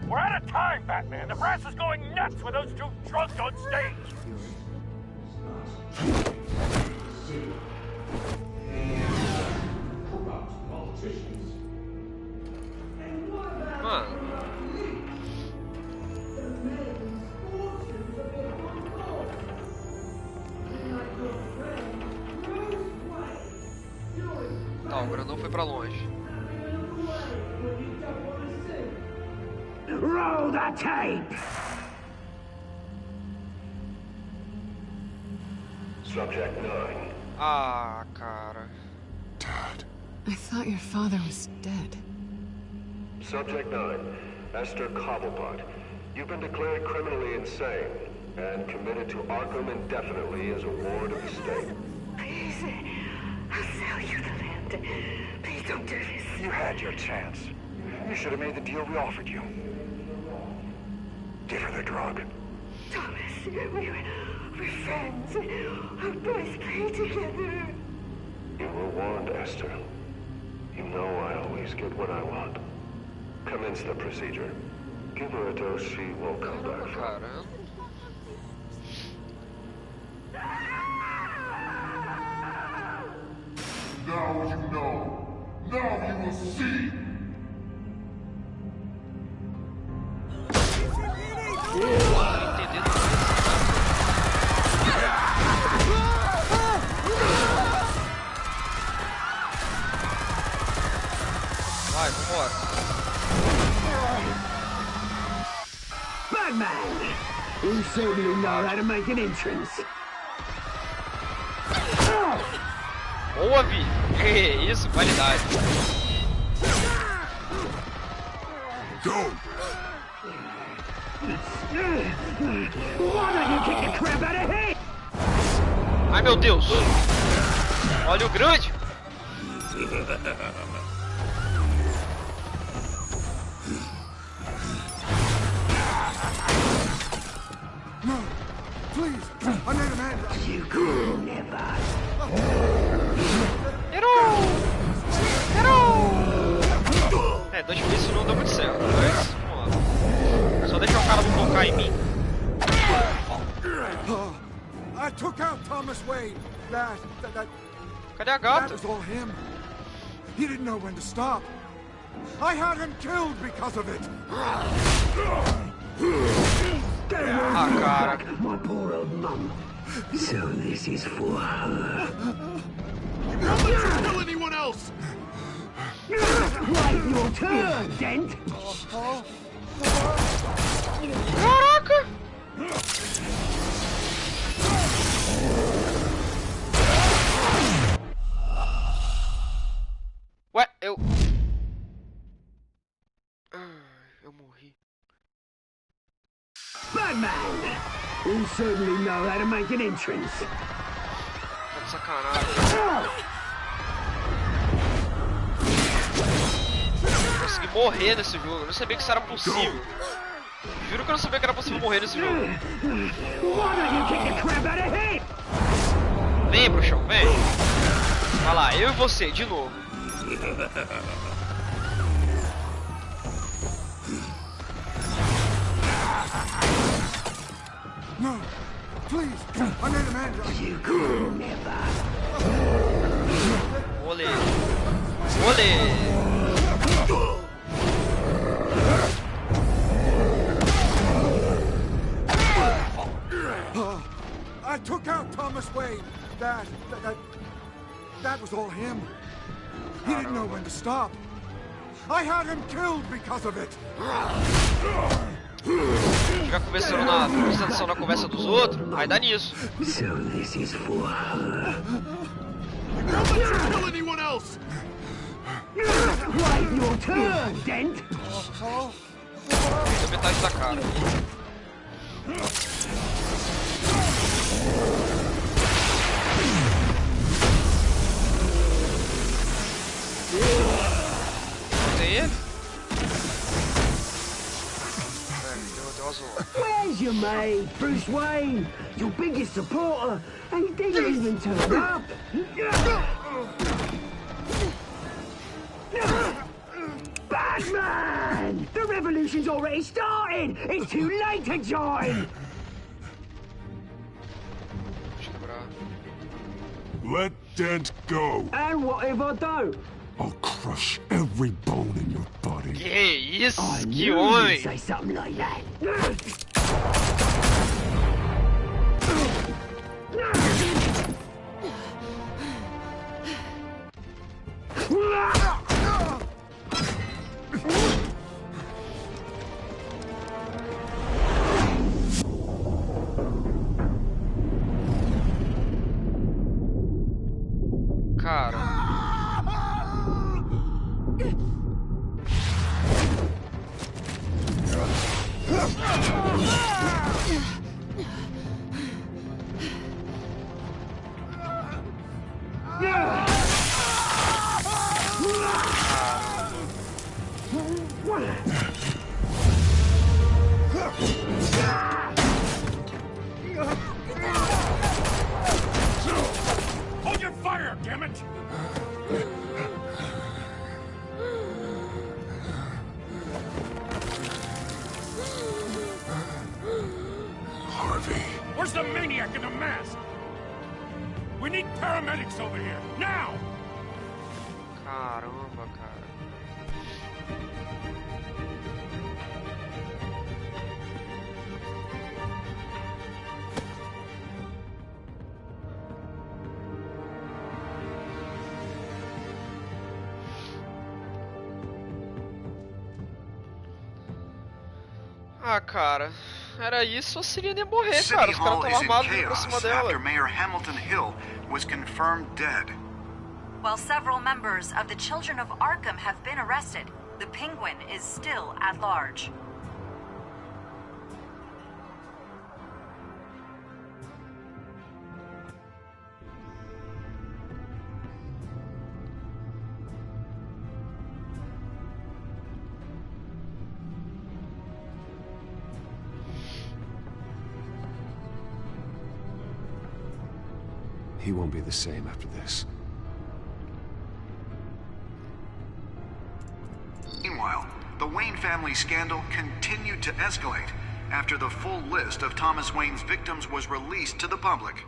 Speaker 8: We're out of time, Batman. The brass is going nuts with those two drunks on stage.
Speaker 1: Mano. Tá, o grandão foi pra longe.
Speaker 2: Roll the tape!
Speaker 9: Subject 9.
Speaker 1: Ah, cara.
Speaker 11: I thought your father was dead.
Speaker 9: Subject 9, Esther Cobblepot. You've been declared criminally insane and committed to Arkham indefinitely as a ward of the state.
Speaker 3: Please, I'll sell you the land. Please don't do this.
Speaker 15: You had your chance. You should have made the deal we offered you. Give her the drug.
Speaker 3: Thomas, we're friends. Our boys play together.
Speaker 9: You were warned, Esther. You know I always get what I want. Commence the procedure. Give her a dose she won't come back from.
Speaker 16: Now you know. Now you will see.
Speaker 1: Vai, vambora.
Speaker 2: Batman! You certainly know how to make an entrance.
Speaker 1: Boa, Vi. Que isso, qualidade.
Speaker 16: Go!
Speaker 2: Why don't you kick the crap out of him?
Speaker 1: Ai, meu Deus. Olha o grande.
Speaker 21: No, please, I made a man.
Speaker 2: You could never.
Speaker 1: É, 2 vezes não deu muito certo, mas vamos lá. Só deixar o cara não focar em mim.
Speaker 21: I took out Thomas Wayne.
Speaker 1: Cadê a gata?
Speaker 21: That was all him. He didn't know when to stop. I had him killed because of it.
Speaker 1: Ah, cara.
Speaker 2: My poor old mum. So this is for her.
Speaker 16: Don't let her kill anyone else!
Speaker 2: Wait your turn, Dent!
Speaker 1: Caraca! Ué, eu morri.
Speaker 2: Batman! You certainly know how to make an entrance.
Speaker 1: Tá de sacanagem. Consegui morrer nesse jogo. Eu não sabia que isso era possível. Juro que eu não sabia que era possível morrer nesse jogo. Vem, bruxão, vem. Vai lá, eu e você, de novo.
Speaker 21: No, please, I made a man.
Speaker 2: You could never.
Speaker 1: Olê. Olê.
Speaker 21: I took out Thomas Wayne. That was all him. He didn't know when to stop. I had him killed because of it.
Speaker 1: Ficar conversando prestando atenção na conversa dos outros, vai dar nisso.
Speaker 2: So this is for her.
Speaker 16: Don't let her kill anyone else!
Speaker 2: Wait your turn, Dent!
Speaker 1: Deu metade da cara. Tem ele?
Speaker 2: Where's your mate, Bruce Wayne? Your biggest supporter, and he didn't even turn up. Batman! The revolution's already started! It's too late to join!
Speaker 16: Let Dent go.
Speaker 2: And what if I don't?
Speaker 16: I'll
Speaker 12: crush every bone in your body.
Speaker 1: Que isso,
Speaker 2: I
Speaker 1: que
Speaker 2: knew you'd
Speaker 1: homem!
Speaker 2: say something like that.
Speaker 1: Cara.
Speaker 10: Hold your fire, damn it!
Speaker 16: Harvey.
Speaker 10: Where's the maniac in the mask? We need paramedics over here, now!
Speaker 1: Caramba, cara. Ah, cara. Era isso ou seria nem morrer,
Speaker 17: City
Speaker 1: cara. Os caras
Speaker 17: Hall
Speaker 1: estavam
Speaker 17: is in
Speaker 1: armados pra cima
Speaker 17: chaos
Speaker 1: dela.
Speaker 17: after Mayor Hamilton Hill was confirmed dead.
Speaker 18: While several members of the Children of Arkham have been arrested, the Penguin is still at large.
Speaker 5: He won't be the same after this.
Speaker 17: Meanwhile, the Wayne family scandal continued to escalate after the full list of Thomas Wayne's victims was released to the public.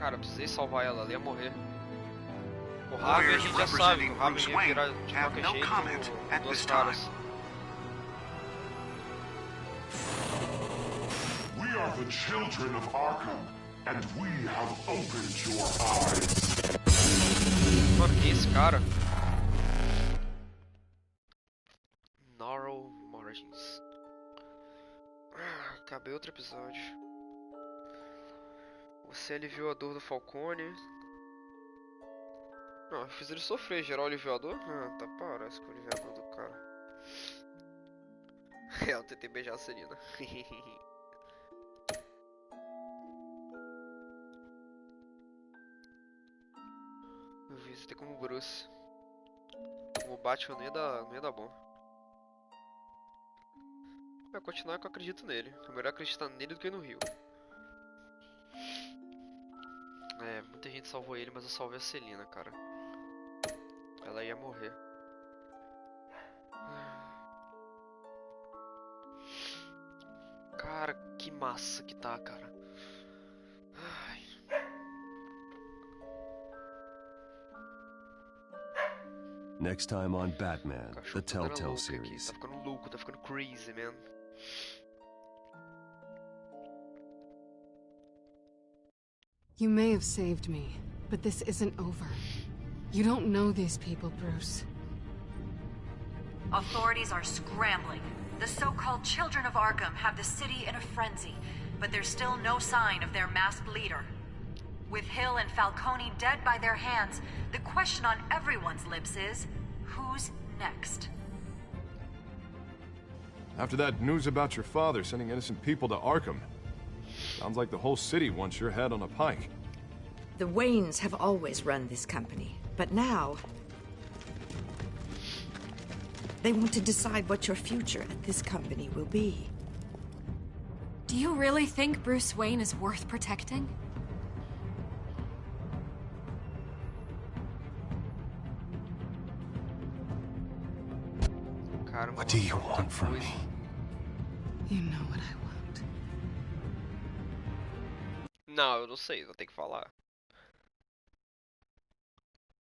Speaker 1: Cara, eu precisei salvar ela, ela ia morrer. O Harvey a gente já sabe que o Harvey ia virar de qualquer jeito duas caras.
Speaker 12: We are the children of Arkham, and we have opened your eyes.
Speaker 1: Mano, quem é esse cara? Narrow Margins. Acabei outro episódio. Você aliviou a dor do Falcone. Não, eu fiz ele sofrer. Geral aliviou a dor? Ah, tá, parece que eu aliviei a dor do cara. É, eu tentei beijar a Celina. Eu vi isso como Bruce. Como Batman não ia dar bom. Vai continuar que eu acredito nele. É melhor acreditar nele do que no Rio. É, muita gente salvou ele, mas eu salvei a Celina, cara. Ela ia morrer. Cara, que massa que tá, cara. Ai.
Speaker 5: Next time on Batman, the Telltale series.
Speaker 1: Tá ficando louco, tá ficando crazy, man.
Speaker 11: You may have saved me, but this isn't over. You don't know these people, Bruce.
Speaker 18: Authorities are scrambling. The so-called Children of Arkham have the city in a frenzy, but there's still no sign of their masked leader. With Hill and Falcone dead by their hands, the question on everyone's lips is, who's next?
Speaker 6: After that news about your father sending innocent people to Arkham, sounds like the whole city wants your head on a pike.
Speaker 19: The Waynes have always run this company, but now...
Speaker 7: They want to decide what your future at this company will be.
Speaker 4: Do you really think Bruce Wayne is worth protecting?
Speaker 16: What do you want from me?
Speaker 11: You know what I want.
Speaker 1: Não, eu não sei, vou ter que falar.